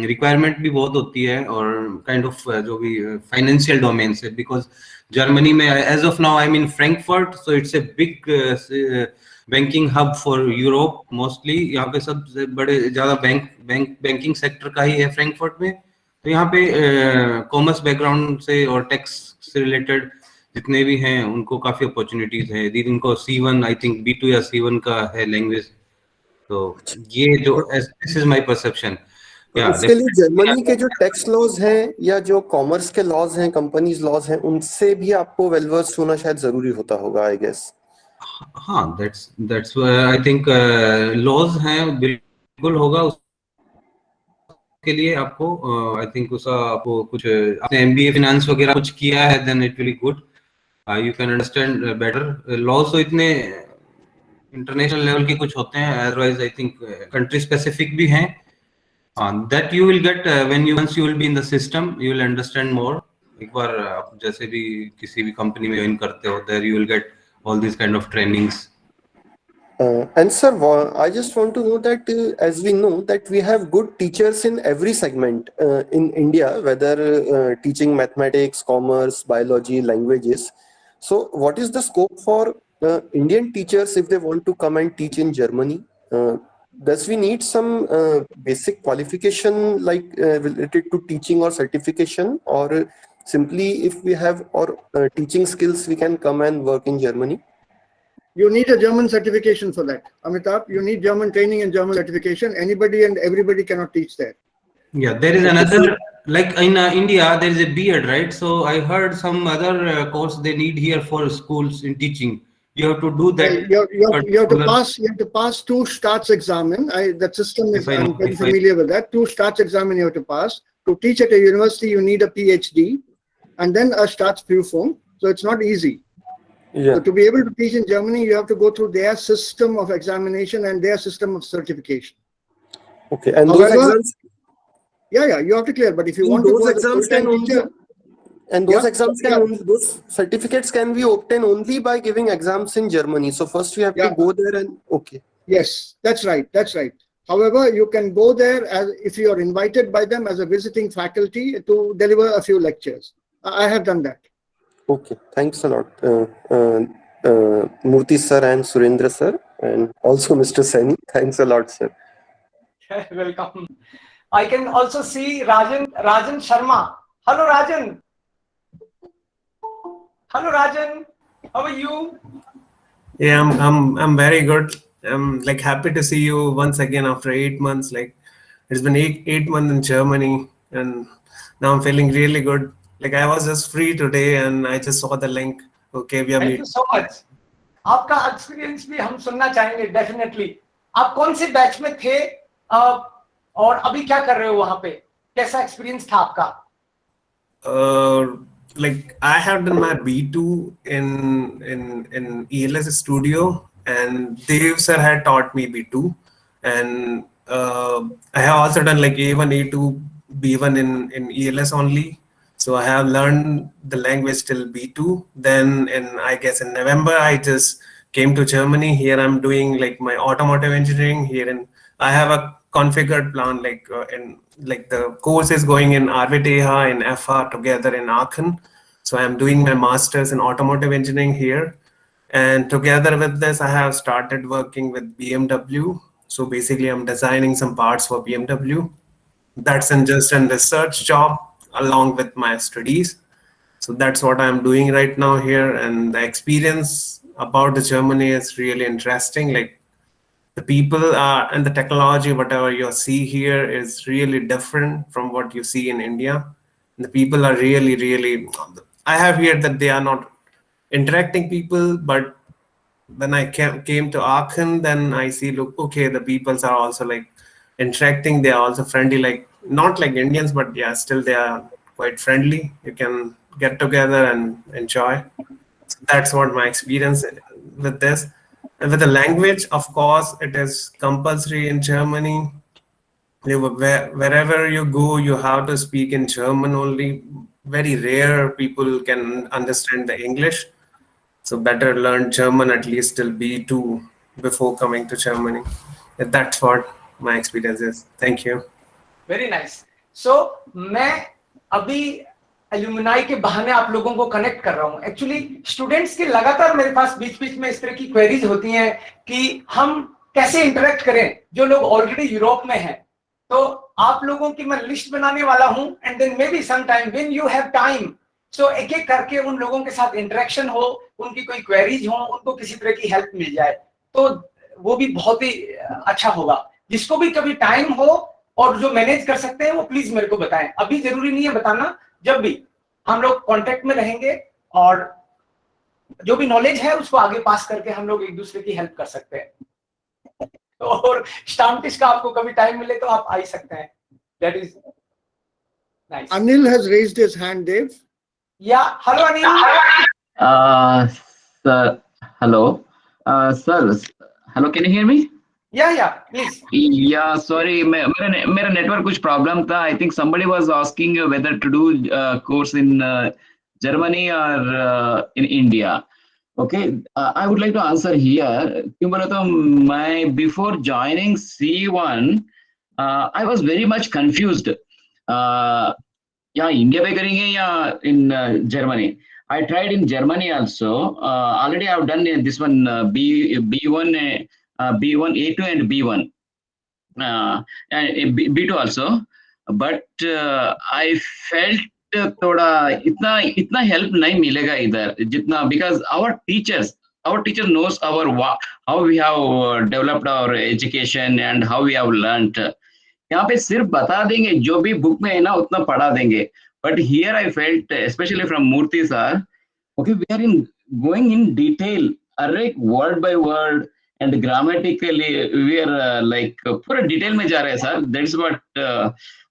रिक्वायरमेंट भी बहुत होती है, और काइंड ऑफ जो भी फाइनेंशियल डोमेन से, बिकॉज जर्मनी में as of now I mean Frankfurt, so it's a big banking hub for Europe mostly. यहाँ पे सबसे बड़े ज्यादा बैंकिंग सेक्टर का ही है फ्रैंकफर्ट में। तो यहाँ पे कॉमर्स बैकग्राउंड से और टैक्स से रिलेटेड जितने भी हैं उनको काफी अपॉर्चुनिटीज है। इनको C1 आई थिंक B2 या C1 का है लैंग्वेज। तो ये जो दिस इज माय परसेप्शन। उसके लिए जर्मनी के जो टैक्स लॉज हैं या जो कॉमर्स के लॉज हैं, कंपनीज लॉज हैं, उनसे भी आपको वेल वर्स होना शायद जरूरी होता होगा, आई गेस। हाँ, दैट्स आई थिंक लॉज हैं, बिल्कुल होगा। उसके लिए आपको आई थिंक उसका आपको कुछ आपने MBA फाइनेंस वगैरह कुछ किया है, then it will be good, you can understand better. Laws तो इतने इंटरनेशनल लेवल के कुछ होते हैं, otherwise I think country specific भी हैं। That you will get when you once you will be in the system, you will understand more. एक बार आप जैसे भी किसी भी कंपनी में ज्वाइन करते हो, there you will get all these kind of trainings. And sir, I just want to know that as we know that we have good teachers in every segment in India, whether teaching mathematics, commerce, biology, languages. So what is the scope for Indian teachers if they want to come and teach in Germany? Does we need some basic qualification like related to teaching or certification, or simply if we have or teaching skills we can come and work in Germany? You need a German certification for that, Amitabh. You need German training and German certification. Anybody and everybody cannot teach there. Yeah, there is another, like in India there is a B.Ed, right? So I heard some other course they need here for schools in teaching. You have to do that. You have to pass 2 STARTS examen. That system is, I'm very familiar with that. 2 STARTS examen you have to pass. To teach at a university you need a PhD and then a STARTS Prüfung. So it's not easy. Yeah. So to be able to teach in Germany, you have to go through their system of examination and their system of certification. Okay, and those exams? Yeah, you have to clear. But if you want those to go exams can only, and those exams can only, those certificates can be obtained only by giving exams in Germany. So first we have to go there and okay. Yes, that's right. That's right. However, you can go there as if you are invited by them as a visiting faculty to deliver a few lectures. I have done that. Okay, thanks a lot, Murthy sir and Surendra sir, and also Mr. Saini. Thanks a lot, sir. Welcome. I can also see Rajan Sharma. Hello, Rajan. Hello, Rajan. How are you? Yeah, I'm very good. I'm like happy to see you once again after 8 months. Like It's been eight months in Germany, and now I'm feeling really good. Like I was just free today, and I just saw the link. Okay, we are thank meeting. You so much. आपका experience भी हम सुनना चाहेंगे definitely. आप कौन से batch में थे और अभी क्या कर रहे हो वहां पे? कैसा एक्सपीरियंस था आपका? Like I have done my B2 in ELS Studio, and Dev sir had taught me B2, and I have also done like A1, A2, B1 in ELS only. So I have learned the language till B2. Then I guess in November I just came to Germany. Here I'm doing like my automotive engineering here, and I have a configured plan like the course is going in RWTH and FH together in Aachen. So I'm doing my master's in automotive engineering here. And together with this, I have started working with BMW. So basically I'm designing some parts for BMW. That's in just a research job along with my studies. So that's what I'm doing right now here. And the experience about the Germany is really interesting. Like the people and the technology, whatever you see here is really different from what you see in India. And the people are really, really, I have heard that they are not interacting people, but when I came to Aachen, then I see, look, okay, the peoples are also like interacting. They are also friendly, like not like Indians, but yeah, still they are quite friendly. You can get together and enjoy. So that's what my experience with this. And with the language, of course, it is compulsory in Germany. Wherever you go, you have to speak in German only. Very rare people can understand the English. So better learn German at least till B2 before coming to Germany. That's what my experience is. Thank you. Very nice. So मैं अभी alumni के बहाने आप लोगों को connect कर रहा हूं। एक्चुअली स्टूडेंट्स के लगातार मेरे पास बीच बीच में इस तरह की क्वेरीज होती हैं कि हम कैसे इंटरेक्ट करें जो लोग ऑलरेडी यूरोप में हैं। तो आप लोगों की मैं लिस्ट बनाने वाला हूं, and then maybe some time when you have time, so एक एक करके उन लोगों के साथ इंटरेक्शन हो, उनकी कोई क्वेरीज हो, उनको किसी तरह की हेल्प मिल जाए, तो वो भी बहुत ही अच्छा होगा। जिसको भी कभी टाइम हो और जो मैनेज कर सकते हैं वो प्लीज मेरे को बताएं। अभी जरूरी नहीं है बताना, जब भी हम लोग कांटेक्ट में रहेंगे और जो भी नॉलेज है उसको आगे पास करके हम लोग एक दूसरे की हेल्प कर सकते हैं। और स्टाम्पिश का आपको कभी टाइम मिले तो आप आ ही सकते हैं। That is nice. Anil has raised his hand, Dave. Yeah, hello Anil. Sir, hello. Sir, hello, can you hear me? Yeah, please. Yeah, sorry, मेरा network कुछ problem था. I think somebody was asking whether to do course in Germany or in India. Okay, I would like to answer here. क्यों बोला तो मैं before joining C1, I was very much confused. यहाँ India पे करेंगे या in Germany. I tried in Germany also. Already I have done this one B1, B1, A2 and B1, and B2 also. But I felt थोड़ा इतना help नहीं मिलेगा इधर जितना, because our teacher knows how we have developed our education and how we have learnt. यहाँ पे सिर्फ बता देंगे, जो भी बुक में है ना उतना पढ़ा देंगे. But here I felt, especially from Murthy sir, okay, we are going in detail, word by word, and grammatically we are like पूरा detail में जा रहे हैं sir. That's what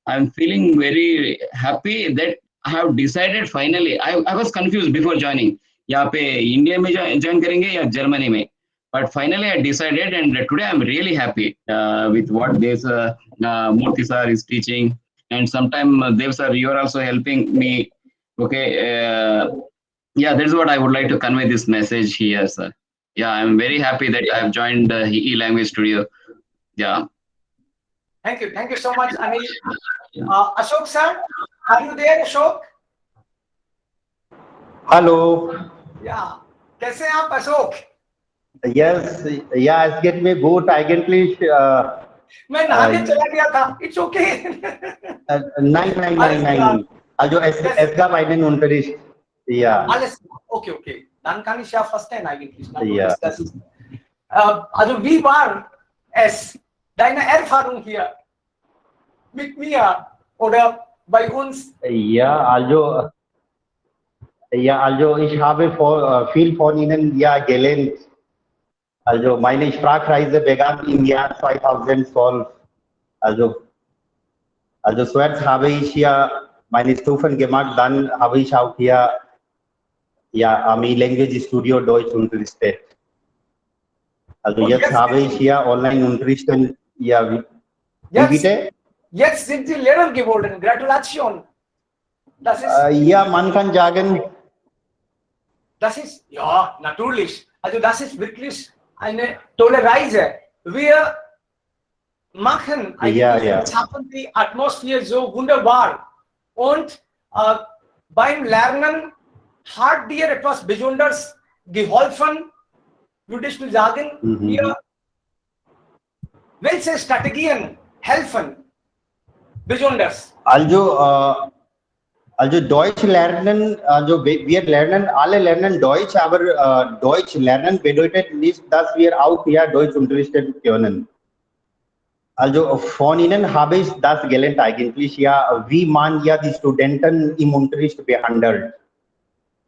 I'm feeling very happy that I have decided finally. I was confused before joining. यहाँ पे India में join करेंगे या जर्मनी में. But finally I decided, and today I'm really happy with what this Murthy sir is teaching. And sometime Dev sir, you are also helping me. Okay, yeah, that's what I would like to convey this message here, sir. Yeah, I'm very happy that I have joined E-Language Studio. Yeah. Thank you so much, Anil. Ashok sir, are you there, Ashok? Hello. Yeah. कैसे हैं आप Ashok? Yes, it's getting me good. Eigentlich. मैं नहाने चला गया था. It's okay. Nein. Also es gab einen Unterricht. Ja. Alles okay. Dann kann ich ja verstehen eigentlich. Ja. Also wie war es, deine Erfahrung hier? mit mir oder bei uns? Also ich habe viel von Ihnen ja gelernt. Also meine Sprachreise begann im Jahr 2012. Also zuerst habe ich ja meine Stufen gemacht, dann habe ich auch hier am E-Language Studio Deutsch unterrichtet. Also jetzt habe ich hier Online-Unterrichten, wie bitte? Jetzt sind Sie Lehrer geworden. Gratulation. Das ist, Ja, man kann sagen, das ist, ja, natürlich. Also das ist wirklich eine tolle Reise. Wir machen eigentlich, schaffen die Atmosphäre so wunderbar. Und beim Lernen hat dir etwas Besonderes geholfen, würdest du sagen, dir welche Strategien helfen besonders? also Deutsch lernen, also wir lernen, alle lernen Deutsch, aber Deutsch lernen bedeutet nicht, dass wir auch hier Deutsch unterrichten können. Also von Ihnen habe ich das gelernt eigentlich, ja, wie man ja die Studenten im Unterricht behandelt.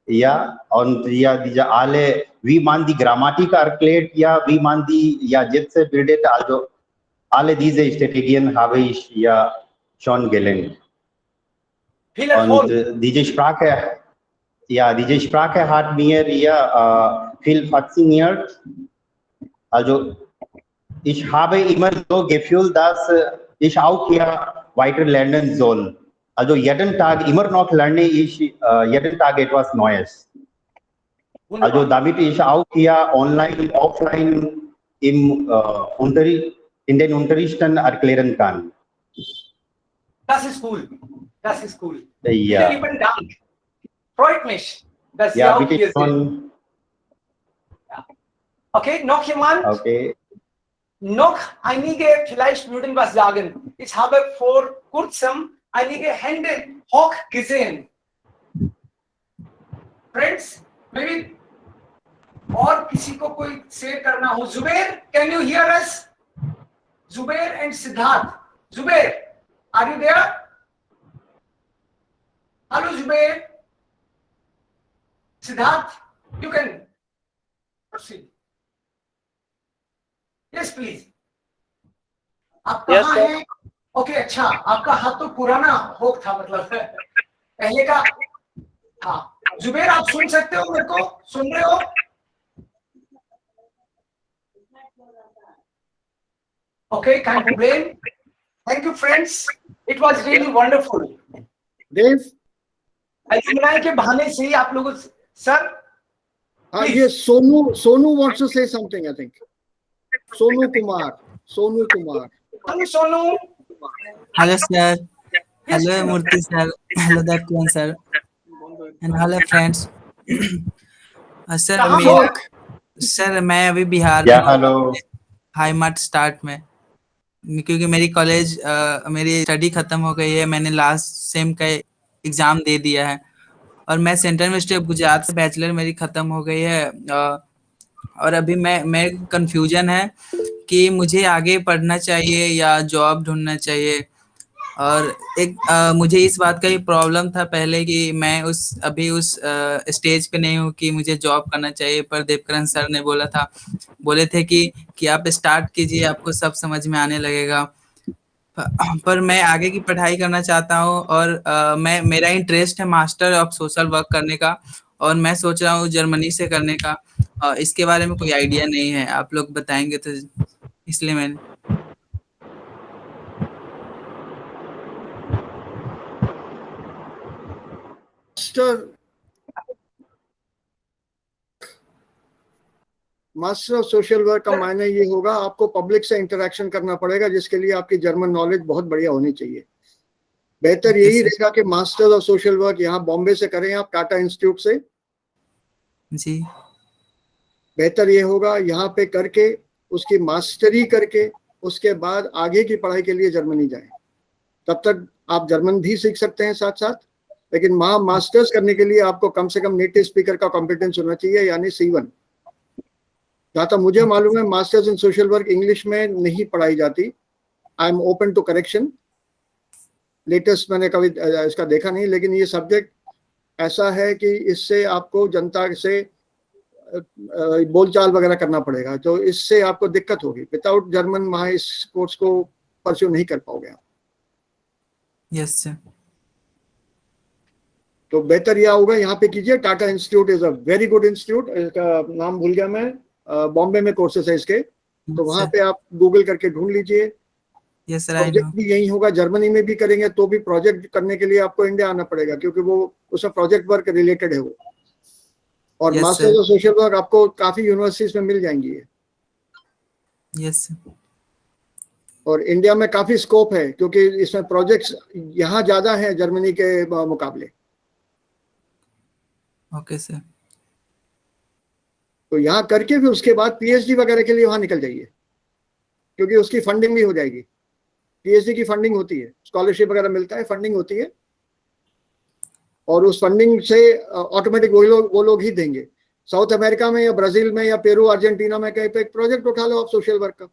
Ja, und ja, diese alle, wie man die Grammatik erklärt, ja, wie man die Sätze bildet, also alle diese Strategien habe ich ja schon gelernt. Und diese Sprache hat mir ja viel fasziniert. Also ich habe immer so Gefühl, dass ich auch hier weiter lernen soll. Also jeden Tag, immer noch lerne ich jeden Tag etwas Neues. Also damit ich auch hier online, offline in den Unterrichten erklären kann. Das ist cool. Das ist cool. Ja. Vielen lieben Dank. Freut mich, dass Sie Ja, auch bitte hier schon. sind. Ja. Okay, noch jemand? Okay. Noch einige vielleicht würden was sagen. Ich habe vor kurzem einige Hände hoch gesehen. Friends, maybe और किसी को कोई share करना हो. Zubair, can you hear us? Zubair and Siddharth. Zubair, are you there? Hello, Zubair. Siddharth, you can proceed. Yes, please. आप कहाँ हैं? Okay, अच्छा, आपका हाथ तो पुराना होक था, मतलब पहले का. हाँ, जुबेर, आप सुन सकते हो मेरे को? सुन रहे हो? Okay, can't complain. Thank you, friends. It was really wonderful. Dave, alumni के बहाने से ही आप लोगों, sir. Yes, Sonu wants to say something, I think. Sonu Kumar. Hello, Sonu. Hello, sir. Hello, Murthy sir. Hello, Dakwan sir. And hello, friends. Sir मैं अभी बिहार में high mart start में, क्योंकि मेरी कॉलेज मेरी स्टडी खत्म हो गई है. मैंने लास्ट सेम का एग्जाम दे दिया है और मैं सेंट्रल यूनिवर्सिटी ऑफ गुजरात से बैचलर मेरी खत्म हो गई है. और अभी मैं कंफ्यूजन है कि मुझे आगे पढ़ना चाहिए या जॉब ढूंढना चाहिए. और एक मुझे इस बात का ही प्रॉब्लम था पहले कि मैं अभी उस स्टेज पे नहीं हूँ कि मुझे जॉब करना चाहिए. पर देवकरण सर ने बोले थे कि आप स्टार्ट कीजिए, आपको सब समझ में आने लगेगा. पर मैं आगे की पढ़ाई करना चाहता हूँ और मेरा इंटरेस्ट है मास्टर ऑफ सोशल वर्क करने का, और मैं सोच रहा हूँ जर्मनी से करने का. इसके बारे में कोई आइडिया नहीं है, आप लोग बताएंगे तो इसलिए मैंने. मास्टर ऑफ सोशल वर्क का मायने ये होगा आपको पब्लिक से इंटरेक्शन करना पड़ेगा, जिसके लिए आपकी जर्मन नॉलेज बहुत बढ़िया होनी चाहिए. बेहतर यही रहेगा कि मास्टर ऑफ सोशल वर्क यहाँ बॉम्बे से करें आप, टाटा इंस्टीट्यूट से. जी. बेहतर ये होगा यहाँ पे करके उसकी मास्टरी करके उसके बाद आगे की पढ़ाई के लिए जर्मनी जाएं. तब तक आप जर्मन भी सीख सकते हैं साथ साथ, लेकिन वहाँ मास्टर्स करने के लिए आपको कम से कम नेटिव स्पीकर का कॉम्पिटेंस होना चाहिए, यानी C1. जहाँ तक मुझे मालूम है masters in social work English में नहीं पढ़ाई जाती. I am open to correction. Latest मैंने कभी इसका देखा नहीं, लेकिन ये सब्जेक्ट ऐसा है कि इससे आपको जनता से बोलचाल वगैरह करना पड़ेगा, तो इससे आपको दिक्कत होगी। विदाउट जर्मन वहाँ इस कोर्स को परस्यू नहीं कर पाओगे आप। Yes sir. तो बेहतर यह होगा यहाँ पे कीजिए। Tata institute is a very good institute, इसका नाम भूल गया मैं, बॉम्बे में कोर्सेस है इसके, तो वहाँ पे आप गूगल करके ढूंढ लीजिए। यस सर, प्रोजेक्ट भी यही होगा, जर्मनी में भी करेंगे तो भी प्रोजेक्ट करने के लिए आपको इंडिया आना पड़ेगा, क्योंकि वो उसमें प्रोजेक्ट वर्क रिलेटेड है वो। और Yes, masters sir. Of social work आपको काफी यूनिवर्सिटीज में मिल जाएंगी ये। Yes sir. और इंडिया में काफी स्कोप है, क्योंकि इसमें प्रोजेक्ट्स यहाँ ज्यादा हैं जर्मनी के मुकाबले। Okay sir. तो यहाँ करके फिर उसके बाद पीएचडी वगैरह के लिए वहाँ निकल जाइए, क्योंकि उसकी फंडिंग भी हो जाएगी। पीएचडी की फंडिंग होती है, स्कॉलरशिप वगैरह मिलता है, फंडिंग होती है, और उस फंडिंग से ऑटोमेटिक वो लोग ही देंगे। साउथ अमेरिका में या ब्राजील में या पेरू अर्जेंटीना में कहीं पे एक प्रोजेक्ट उठा लो आप सोशल वर्क का,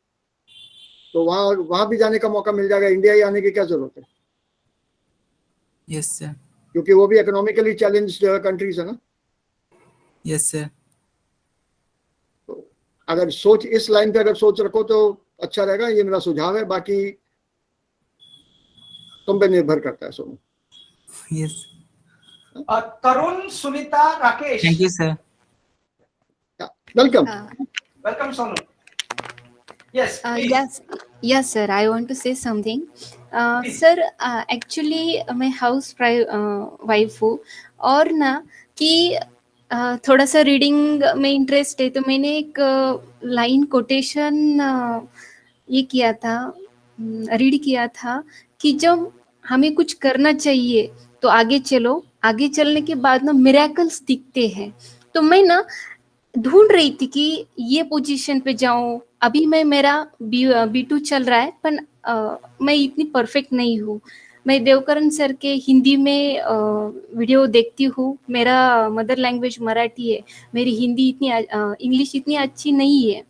तो वहां भी जाने का मौका मिल जाएगा। इंडिया ही आने की क्या जरूरत है? Yes sir. क्योंकि वो भी इकोनॉमिकली चैलेंज्ड कंट्रीज है ना। Yes sir. तो अगर सोच इस लाइन पे अगर सोच रखो तो अच्छा रहेगा, ये मेरा सुझाव है। बाकी तुम पे निर्भर करता है। Sonu. Yes. Tarun, Sunita, Rakesh. Thank you sir. Welcome. Welcome Sonu. Yes. Yes, sir. I want to say something. Sir, actually मैं हाउस वाइफ हूँ, और ना कि थोड़ा सा रीडिंग में इंटरेस्ट है, तो मैंने एक लाइन कोटेशन ये किया था, रीड किया था कि जब हमें कुछ करना चाहिए तो आगे चलो, आगे चलने के बाद ना मिरेकल्स दिखते हैं। तो मैं ना ढूंढ रही थी कि ये पोजीशन पे जाऊं। अभी मेरा B2 चल रहा है, पर मैं इतनी परफेक्ट नहीं हूँ। मैं देवकरण सर के हिंदी में वीडियो देखती हूँ। मेरा मदर लैंग्वेज मराठी है, मेरी हिंदी इतनी इंग्लिश इतनी अच्छी नहीं है,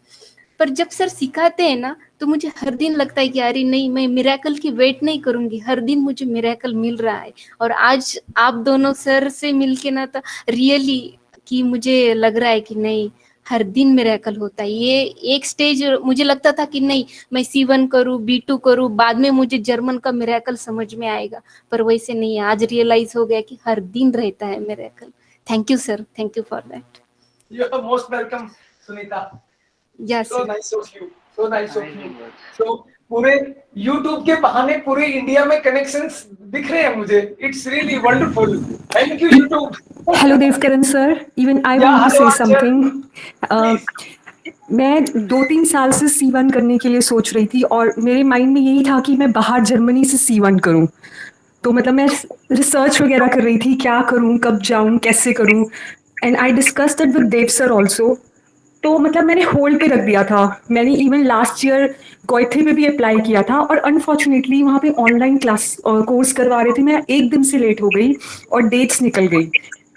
पर जब सर सिखाते हैं ना तो मुझे हर दिन लगता है कि अरे नहीं, मैं मिरेकल की वेट नहीं करूंगी, हर दिन मुझे मिरेकल मिल रहा है। और आज आप दोनों सर से मिलके ना तो रियली कि मुझे लग रहा है कि नहीं, हर दिन मिरेकल होता है। ये एक स्टेज मुझे लगता था कि नहीं, मैं C1 करूँ, B2 करूँ, बाद में मुझे जर्मन का मिरेकल समझ में आएगा, पर वैसे नहीं है। आज रियलाइज हो गया कि हर दिन रहता है miracle. Thank you sir, thank you for that. You are most welcome, Sunita. Yes, so sir. nice of you. So nice of you. So पूरे YouTube के बहाने पूरे इंडिया में कनेक्शंस दिख रहे हैं मुझे। It's really wonderful. Thank you YouTube. Hello Devkaran sir, even I want to say something. मैं 2-3 साल से C1 करने के लिए सोच रही थी, और मेरे माइंड में यही था कि मैं बाहर जर्मनी से C1 करूं। तो मतलब मैं रिसर्च वगैरह कर रही थी, क्या करूं, कब जाऊं, कैसे करूं, and I discussed it with Dev sir also. तो मतलब मैंने होल्ड पे रख दिया था। मैंने इवन लास्ट ईयर गोयथे में भी अप्लाई किया था, और अनफॉर्चुनेटली वहाँ पे ऑनलाइन क्लास कोर्स करवा रहे थे। मैं एक दिन से लेट हो गई और डेट्स निकल गई,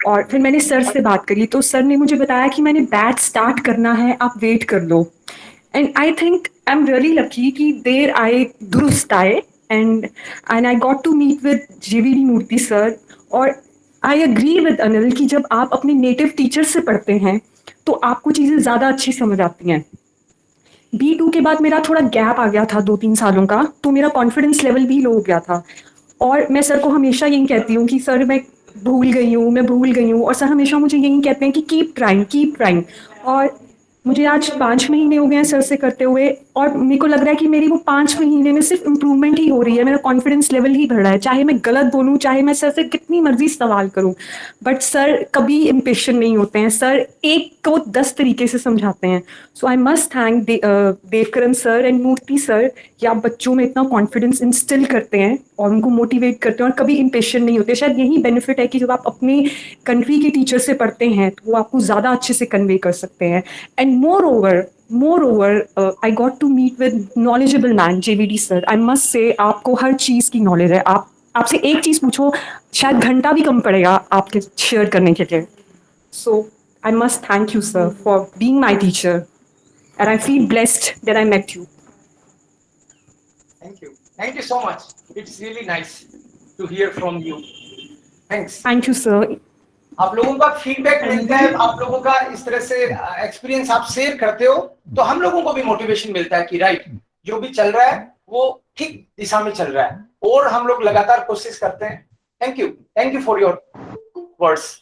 और फिर मैंने सर से बात करी, तो सर ने मुझे बताया कि मैंने बैच स्टार्ट करना है, आप वेट कर लो। And I think I am really lucky कि देर आए दुरुस्त आए, and I got to meet with JVD Murthy sir. और आई एग्री विद अनिल कि जब आप अपने नेटिव टीचर से पढ़ते हैं तो आपको चीज़ें ज़्यादा अच्छी समझ आती हैं। B2 के बाद मेरा थोड़ा गैप आ गया था 2-3 सालों का, तो मेरा कॉन्फिडेंस लेवल भी लो हो गया था। और मैं सर को हमेशा यही कहती हूँ कि सर मैं भूल गई हूँ, और सर हमेशा मुझे यही कहते हैं कि कीप ट्राइंग। और मुझे आज 5 महीने हो गए हैं सर से करते हुए, और मेरे को लग रहा है कि मेरी वो 5 महीने में सिर्फ इम्प्रूवमेंट ही हो रही है, मेरा कॉन्फिडेंस लेवल ही बढ़ रहा है। चाहे मैं गलत बोलूँ, चाहे मैं सर से कितनी मर्जी सवाल करूँ, बट सर कभी इम्पेशेंट नहीं होते हैं। सर एक को 10 तरीके से समझाते हैं। So I must thank Devkaran sir and Murthy sir कि आप बच्चों में इतना कॉन्फिडेंस इंस्टिल करते हैं और उनको मोटिवेट करते हैं, और कभी इम्पेशेंट नहीं होते। शायद यही बेनिफिट है कि जब आप अपनी कंट्री के टीचर से पढ़ते हैं तो वो आपको ज़्यादा अच्छे से कन्वे कर सकते हैं। And moreover I got to meet with knowledgeable man JVD sir. I must say आपको हर चीज़ की नॉलेज है। आपसे एक चीज़ पूछो, शायद घंटा भी कम पड़ेगा आपके शेयर करने के लिए। So I must thank you sir for being my teacher, and I feel blessed that I met you. Thank you so much. It's really nice. to hear from you. Thanks. Thank you, sir. आप लोगों का feedback मिलता है, आप लोगों का इस तरह से एक्सपीरियंस आप शेयर करते हो, तो हम लोगों को भी मोटिवेशन मिलता है कि राइट, जो भी चल रहा है वो ठीक दिशा में चल रहा है, और हम लोग लगातार कोशिश करते हैं. Thank you for your words.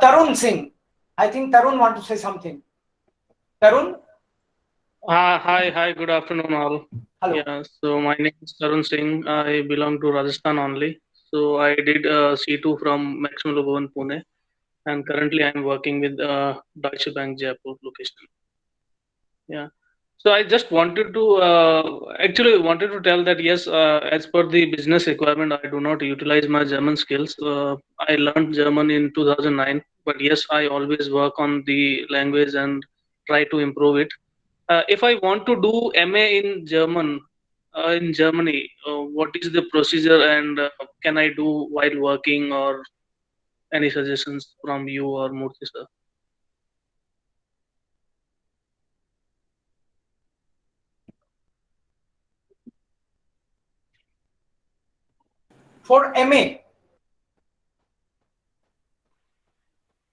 Tarun Singh, I think Tarun want to say something. Tarun? Hi, good afternoon all. Hello. Yeah, so my name is Tarun Singh. I belong to Rajasthan only. So I did C2 from Maximum Bhavan, Pune, and currently I'm working with Deutsche Bank Jaipur location. Yeah. So I just wanted to actually wanted to tell that yes, as per the business requirement, I do not utilize my German skills. I learned German in 2009, but yes, I always work on the language and try to improve it. If I want to do MA in German in Germany, what is the procedure, and can I do while working, or any suggestions from you or Murthy sir? For MA?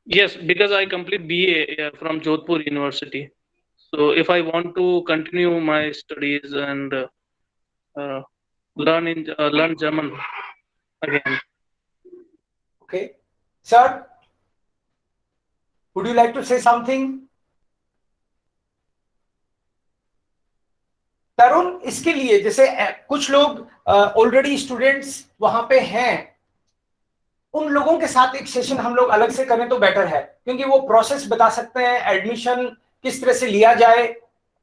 Yes, because I complete BA from Jodhpur University. So if I want to continue my studies and learn German again. Okay. Sir, would you like to say something? तरुण, इसके लिए जैसे कुछ लोग already students वहां पे हैं, उन लोगों के साथ एक सेशन हम लोग अलग से करें तो बेटर है, क्योंकि वो प्रोसेस बता सकते हैं, एडमिशन किस तरह से लिया जाए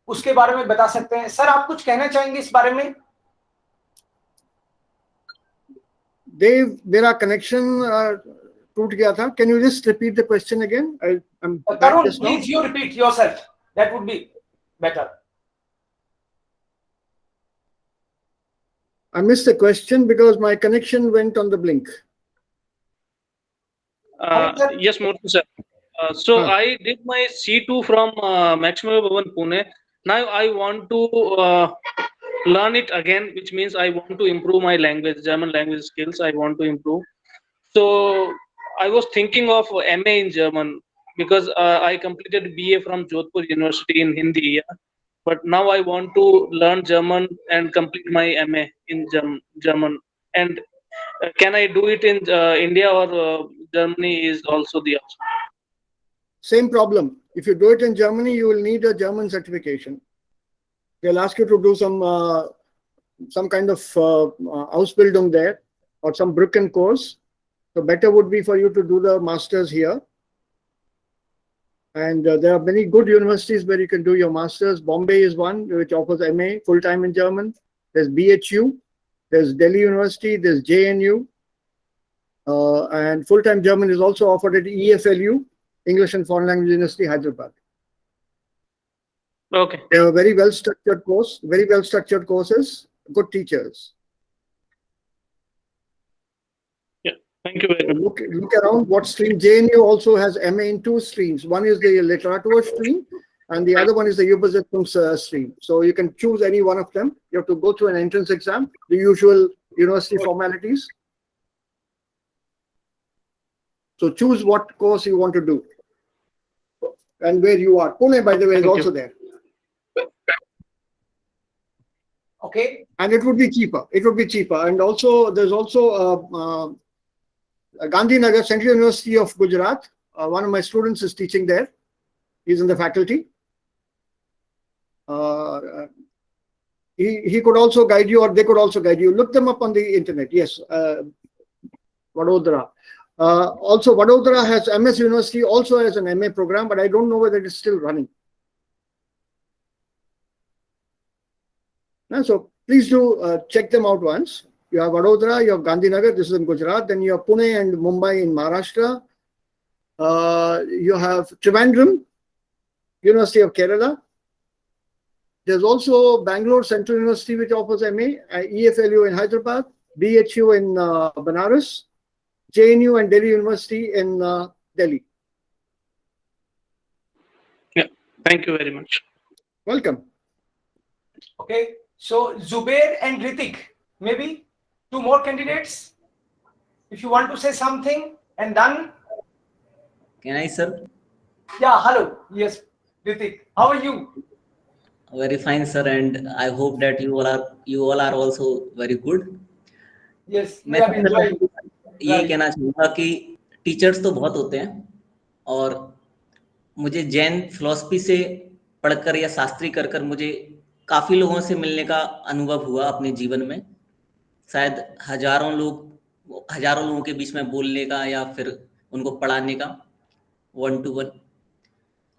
उसके बारे में बता सकते हैं. सर, आप कुछ कहना चाहेंगे इस बारे में? देव, मेरा कनेक्शन टूट गया था. Can you just repeat the question again? Tarun, please you repeat yourself, that would be better. I missed the question because my connection went on the blink. Yes, Murthy sir. So I did my C2 from Maximum Bhavan, Pune. Now I want to learn it again, which means I want to improve my language, German language skills. I want to improve. So I was thinking of MA in German because I completed BA from Jodhpur University in Hindi. Yeah? But now I want to learn German and complete my MA in German. And can I do it in India, or Germany is also the option? Same problem. If you do it in Germany, you will need a German certification. They'll ask you to do some kind of Ausbildung there, or some Brücken course. So better would be for you to do the masters here. And there are many good universities where you can do your masters. Bombay is one which offers MA full-time in German. There's BHU, there's Delhi University, there's JNU. And full-time German is also offered at EFLU, English and Foreign Language University, Hyderabad. Okay. They are very well-structured course, very well-structured courses, good teachers. Thank you very much. Look around what stream. JNU also has MA in 2 streams. One is the Literatur stream, and the other one is the Übersetzungs stream. So you can choose any one of them. You have to go through an entrance exam, the usual university formalities. So choose what course you want to do and where you are. Pune, by the way, is also there. Okay. And it would be cheaper. It would be cheaper. And also, there's also Gandhinagar, Central University of Gujarat. One of my students is teaching there. He's in the faculty. He could also guide you, or they could also guide you. Look them up on the internet. Yes, Vadodara. Also, Vadodara has MS University, also has an MA program, but I don't know whether it is still running. So please do check them out once. You have Vadodara, you have Gandhinagar, this is in Gujarat, then you have Pune and Mumbai in Maharashtra. You have Trivandrum, University of Kerala. There's also Bangalore Central University, which offers MA, EFLU in Hyderabad, BHU in Banaras, JNU and Delhi University in Delhi. Yeah, thank you very much. Welcome. Okay, so Zubair and Ritik, maybe 2 more candidates. if you want to say something and done. Can I, sir? Yeah, hello. Yes, Ritik. How are you? Very fine, sir, and I hope that you all are also very good. Yes, we मैं have enjoyed. ये कहना चाहूँगा कि teachers तो बहुत होते हैं, और मुझे जैन फिलॉसफी से पढ़कर या शास्त्री कर मुझे काफी लोगों से मिलने का अनुभव हुआ अपने जीवन में। शायद हजारों लोगों के बीच में बोलने का या फिर उनको पढ़ाने का 1-to-1।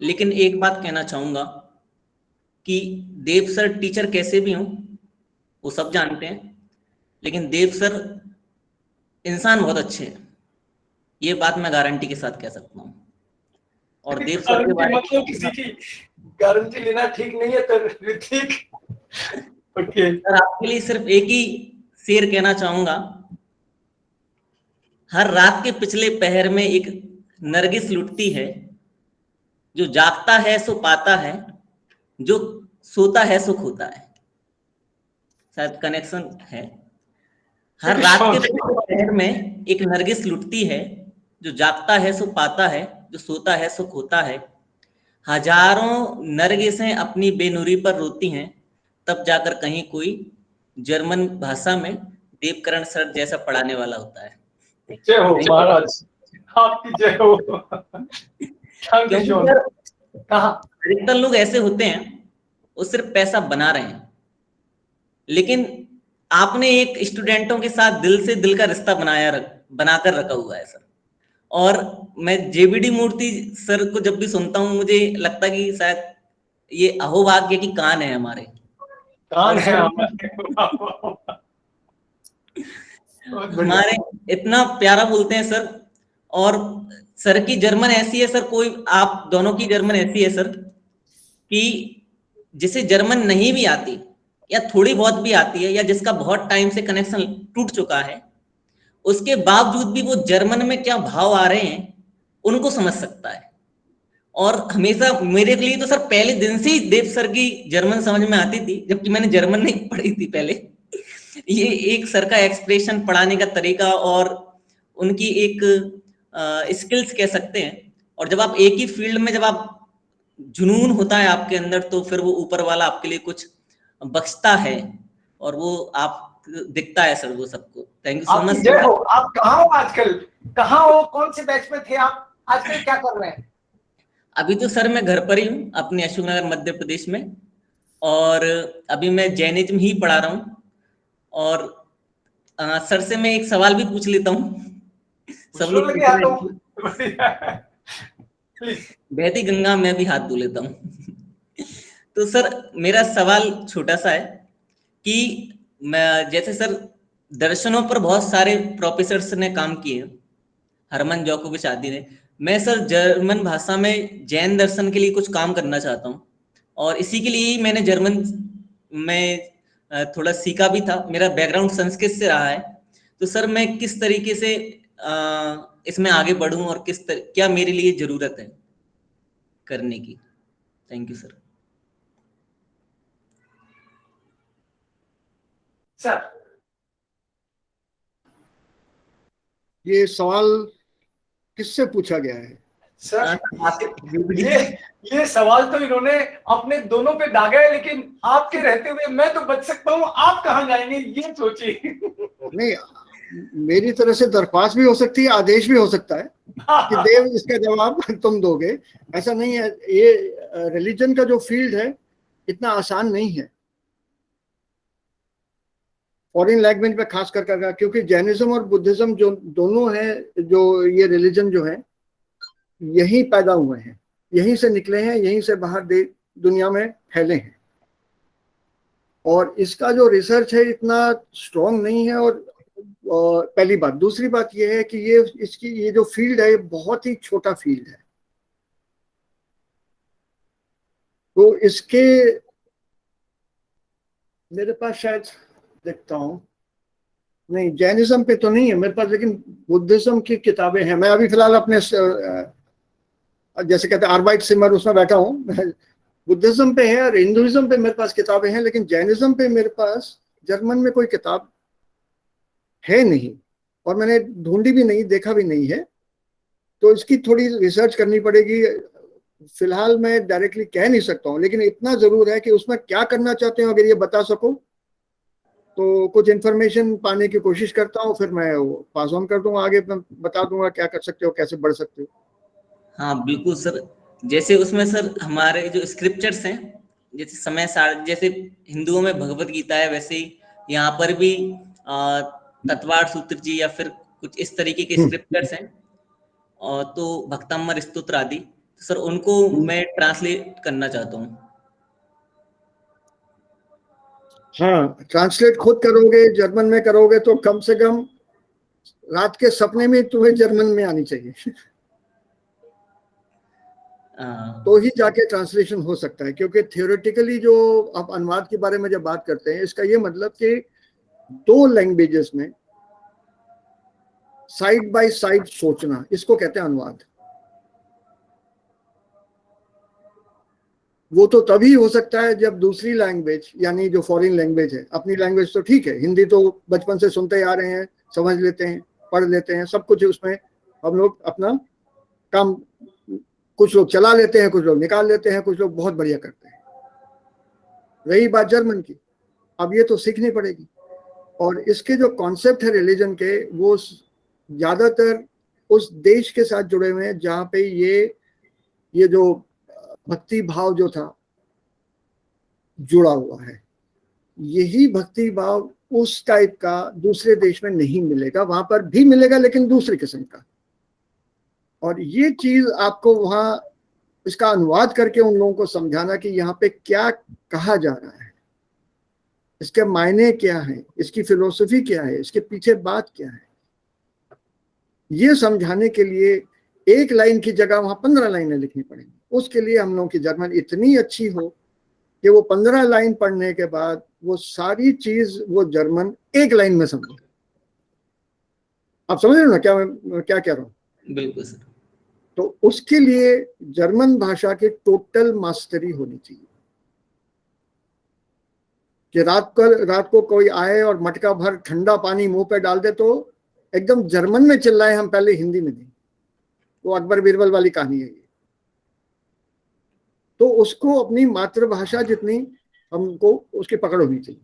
लेकिन एक बात कहना चाहूँगा कि देव सर टीचर कैसे भी हों वो सब जानते हैं, लेकिन देव सर इंसान बहुत अच्छे हैं, ये बात मैं गारंटी के साथ कह सकता हूँ। और देव सर के बारे में मतलब किसी की गारंटी लेना ठीक नहीं है, तो ऋतिक ओके सर आपके लिए सिर्फ एक ही शेर कहना चाहूंगा। हर रात के पिछले पहर में एक नरगिस लुटती है, जो जागता है सो पाता है, जो सोता है सो खोता है। शायद कनेक्शन है। हर रात के पिछले पहर में एक नरगिस लुटती है, जो जागता है सो पाता है, जो सोता है सो खोता है। हजारों नरगिसें अपनी बेनूरी पर रोती हैं, तब जाकर कहीं कोई जर्मन भाषा में देवकरण सर जैसा पढ़ाने वाला होता है। जय हो महाराज, आपकी जय हो। अधिकतर लोग ऐसे होते हैं वो सिर्फ पैसा बना रहे हैं, लेकिन आपने एक स्टूडेंटों के साथ दिल से दिल का रिश्ता बनाकर रखा हुआ है सर। और मैं जेबीडी मूर्ति सर को जब भी सुनता हूँ मुझे लगता है कि शायद ये अहोभाग्य की कान है हमारे, कान है हमारे इतना प्यारा बोलते हैं सर। और सर की जर्मन ऐसी है सर, कोई आप दोनों की जर्मन ऐसी है सर कि जिसे जर्मन नहीं भी आती या थोड़ी बहुत भी आती है, या जिसका बहुत टाइम से कनेक्शन टूट चुका है, उसके बावजूद भी वो जर्मन में क्या भाव आ रहे हैं उनको समझ सकता है। और हमेशा मेरे लिए तो सर पहले दिन से ही देव सर की जर्मन समझ में आती थी, जबकि मैंने जर्मन नहीं पढ़ी थी पहले। ये एक सर का एक्सप्रेशन, पढ़ाने का तरीका और उनकी एक स्किल्स कह सकते हैं। और जब आप एक ही फील्ड में जब आप जुनून होता है आपके अंदर, तो फिर वो ऊपर वाला आपके लिए कुछ बख्शता है और वो आप दिखता है सर वो सबको। Thank you so much. जय हो। आप कहाँ हो आजकल? कहाँ हो? कौन से बैच में थे आप? आजकल क्या कर रहे हैं? अभी तो सर मैं घर पर ही हूँ, अपने अशोकनगर मध्य प्रदेश में, और अभी मैं जैनिज्म ही पढ़ा रहा हूँ। और सर से मैं एक सवाल भी पूछ लेता हूँ। सब लोग बहती गंगा में भी हाथ धो लेता हूँ। तो सर मेरा सवाल छोटा सा है कि मैं जैसे सर दर्शनों पर बहुत सारे प्रोफेसर्स ने काम किए, हरमन जोकोविच आदि ने। मैं सर जर्मन भाषा में जैन दर्शन के लिए कुछ काम करना चाहता हूँ, और इसी के लिए ही मैंने जर्मन में थोड़ा सीखा भी था। मेरा बैकग्राउंड संस्कृत से रहा है। तो सर मैं किस तरीके से इसमें आगे बढ़ूं और क्या मेरे लिए जरूरत है करने की? Thank you sir. सर ये सवाल किससे पूछा गया है? सर ये सवाल तो इन्होंने अपने दोनों पे दागा है, लेकिन आपके रहते हुए मैं तो बच सकता हूँ, आप कहाँ जाएंगे ये सोचिए। नहीं, मेरी तरह से दरख्वास्त भी हो सकती है, आदेश भी हो सकता है कि देव इसका जवाब तुम दोगे। ऐसा नहीं है। ये रिलीजन का जो फील्ड है इतना आसान नहीं है, फॉरेन लैंग्वेज में खास कर क्योंकि जैनिज्म और बुद्धिज्म जो दोनों है, जो ये रिलीजन जो है यहीं पैदा हुए हैं, यहीं से निकले हैं, यहीं से बाहर दुनिया में फैले हैं। और इसका जो रिसर्च है इतना स्ट्रॉन्ग नहीं है। और पहली बात। दूसरी बात यह है कि ये जो फील्ड है बहुत ही छोटा फील्ड है। तो इसके मेरे पास शायद देखता हूं, नहीं जैनिज्म पे तो नहीं है मेरे पास, लेकिन बुद्धिज्म की किताबें हैं। मैं अभी फिलहाल अपने जैसे कहते हैं आर्बाइट सिमर उसमें बैठा हूं। बुद्धिज्म पे है और हिंदुइज्म पे मेरे पास किताबें हैं, लेकिन जैनिज्म पे मेरे पास जर्मन में कोई किताब है नहीं। और मैंने ढूंढी भी नहीं, देखा भी नहीं है, तो इसकी थोड़ी रिसर्च करनी पड़ेगी। फिलहाल मैं डायरेक्टली कह नहीं सकता हूँ, लेकिन इतना जरूर है कि उसमें क्या करना चाहते हो अगर ये बता सको तो कुछ इन्फॉर्मेशन पाने की कोशिश करता हूँ, फिर मैं पास ऑन कर दूंगा आगे, मैं बता दूंगा क्या कर सकते हो, कैसे बढ़ सकते हो। हाँ बिल्कुल सर, जैसे उसमें सर हमारे जो स्क्रिप्चर्स हैं, जैसे समय सार, जैसे हिंदुओं में भगवत गीता है, वैसे ही यहाँ पर भी तत्वार सूत्र जी या फिर कुछ इस तरीके के स्क्रिप्चर्स हैं, और तो भक्तामर स्तोत्र आदि, तो सर उनको मैं ट्रांसलेट करना चाहता हूँ। हाँ, ट्रांसलेट खुद करोगे, जर्मन में करोगे तो कम से कम रात के सपने में तुम्हें जर्मन में आनी चाहिए तो ही जाके ट्रांसलेशन हो सकता है। क्योंकि थियोरेटिकली जो आप अनुवाद के बारे में जब बात करते हैं, इसका ये मतलब कि दो लैंग्वेजेस में साइड बाय साइड सोचना, इसको कहते हैं अनुवाद। वो तो तभी हो सकता है जब दूसरी लैंग्वेज, यानी जो फॉरेन लैंग्वेज है, अपनी लैंग्वेज तो ठीक है, हिंदी तो बचपन से सुनते आ रहे हैं, समझ लेते हैं, पढ़ लेते हैं, सब कुछ उसमें हम लोग अपना काम, कुछ लोग चला लेते हैं, कुछ लोग निकाल लेते हैं, कुछ लोग बहुत बढ़िया करते हैं। रही बात जर्मन की, अब ये तो सीखनी पड़ेगी। और इसके जो कॉन्सेप्ट है रिलीजन के, वो ज्यादातर उस देश के साथ जुड़े हुए हैं जहाँ पे ये जो भक्ति भाव जो था जुड़ा हुआ है। यही भक्ति भाव उस टाइप का दूसरे देश में नहीं मिलेगा, वहां पर भी मिलेगा लेकिन दूसरे किस्म का। और ये चीज आपको वहां इसका अनुवाद करके उन लोगों को समझाना कि यहाँ पे क्या कहा जा रहा है, इसके मायने क्या है, इसकी फिलोसफी क्या है, इसके पीछे बात क्या है, ये समझाने के लिए एक लाइन की जगह वहां 15 लाइनें लिखनी पड़ेंगी। उसके लिए हम लोगों की जर्मन इतनी अच्छी हो कि वो 15 लाइन पढ़ने के बाद वो सारी चीज वो जर्मन एक लाइन में समझे। आप समझ रहे हो ना क्या मैं क्या कह रहा हूँ? बिल्कुल सर। तो उसके लिए जर्मन भाषा की टोटल मास्टरी होनी चाहिए कि रात को कोई आए और मटका भर ठंडा पानी मुंह पे डाल दे तो एकदम जर्मन में चिल्लाए हम पहले हिंदी में नहीं। वो अकबर बीरबल वाली कहानी है ये। तो उसको अपनी मातृभाषा जितनी हमको उसकी पकड़ होनी चाहिए।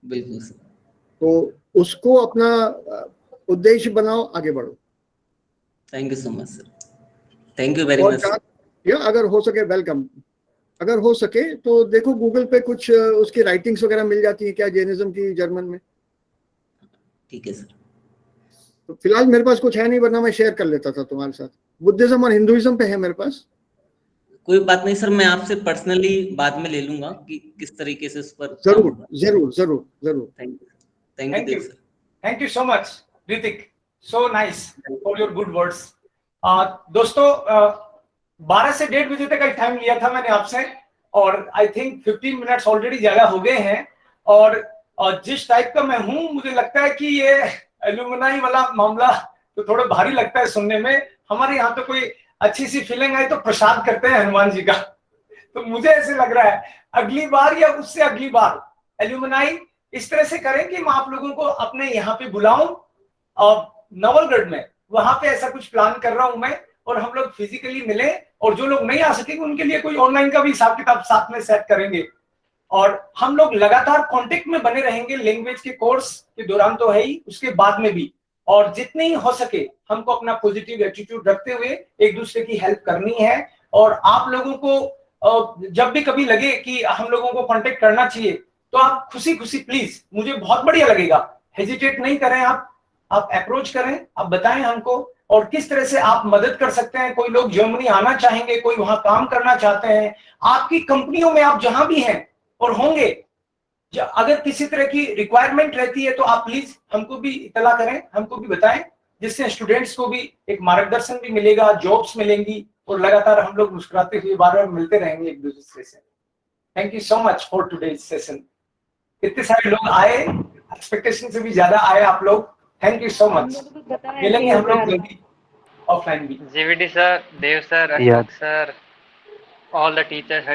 बिल्कुल सर। तो उसको अपना उद्देश्य बनाओ, आगे बढ़ो। Thank you so much sir, thank you very much. या अगर हो सके वेलकम, अगर हो सके तो देखो गूगल पे कुछ उसकी राइटिंग्स वगैरह मिल जाती है क्या जैनिज्म की जर्मन में। ठीक है सर। तो फिलहाल मेरे पास कुछ है नहीं, वरना मैं शेयर कर लेता था तुम्हारे साथ। बुद्धिज्म और हिंदुइज्म पे है मेरे पास। कोई बात नहीं सर, मैं आपसे पर्सनली बाद में ले लूंगा कि किस तरीके से उस पर। जरूर जरूर जरूर जरूर। Thank you sir. Thank you so much Hrithik, so nice for your good words. दोस्तों 12 से 1:30 बजे तक का टाइम लिया था मैंने आपसे, और आई थिंक 15 मिनट्स ऑलरेडी ज्यादा हो गए हैं। और जिस टाइप का मैं हूं, मुझे लगता है कि ये एल्यूमिनाई वाला मामला तो थोड़ा भारी लगता है सुनने में। हमारे यहाँ तो कोई अच्छी सी फीलिंग आई तो प्रसाद करते हैं हनुमान जी का। तो मुझे ऐसे लग रहा है अगली बार या उससे अगली बार एल्यूमिनाई इस तरह से करें कि मैं आप लोगों को अपने यहाँ पे बुलाऊं, और नवलगढ़ में वहां पे ऐसा कुछ प्लान कर रहा हूं मैं, और हम लोग फिजिकली मिले, और जो लोग नहीं आ सकेंगे उनके लिए कोई ऑनलाइन का भी हिसाब किताब साथ में सेट करेंगे। और हम लोग लगातार कांटेक्ट में बने रहेंगे, लैंग्वेज के कोर्स के दौरान तो है ही, उसके बाद में भी। और जितनी हो सके हमको अपना पॉजिटिव एटीट्यूड रखते हुए एक दूसरे की हेल्प करनी है। और आप लोगों को जब भी कभी लगे कि हम लोगों को कांटेक्ट करना चाहिए, तो आप खुशी खुशी प्लीज, मुझे बहुत बढ़िया लगेगा, हेजिटेट नहीं करें, आप अप्रोच करें, आप बताएं हमको और किस तरह से आप मदद कर सकते हैं। कोई लोग जर्मनी आना चाहेंगे, कोई वहां काम करना चाहते हैं, आपकी कंपनियों में आप जहां भी हैं और होंगे, अगर किसी तरह की रिक्वायरमेंट रहती है तो आप प्लीज हमको भी इतला करें, हमको भी बताएं, जिससे स्टूडेंट्स को भी एक मार्गदर्शन भी मिलेगा, जॉब्स मिलेंगी, और लगातार हम लोग मुस्कुराते हुए बार बार मिलते रहेंगे एक दूसरे से। Thank you so much for today's session. इतने सारे लोग आए, एक्सपेक्टेशन से भी ज्यादा आए आप लोग। Thank you so much. मिलेंगे हम लोग जल्दी ऑफलाइन भी। GVD sir, Dev sir, Ashok sir, all the teachers,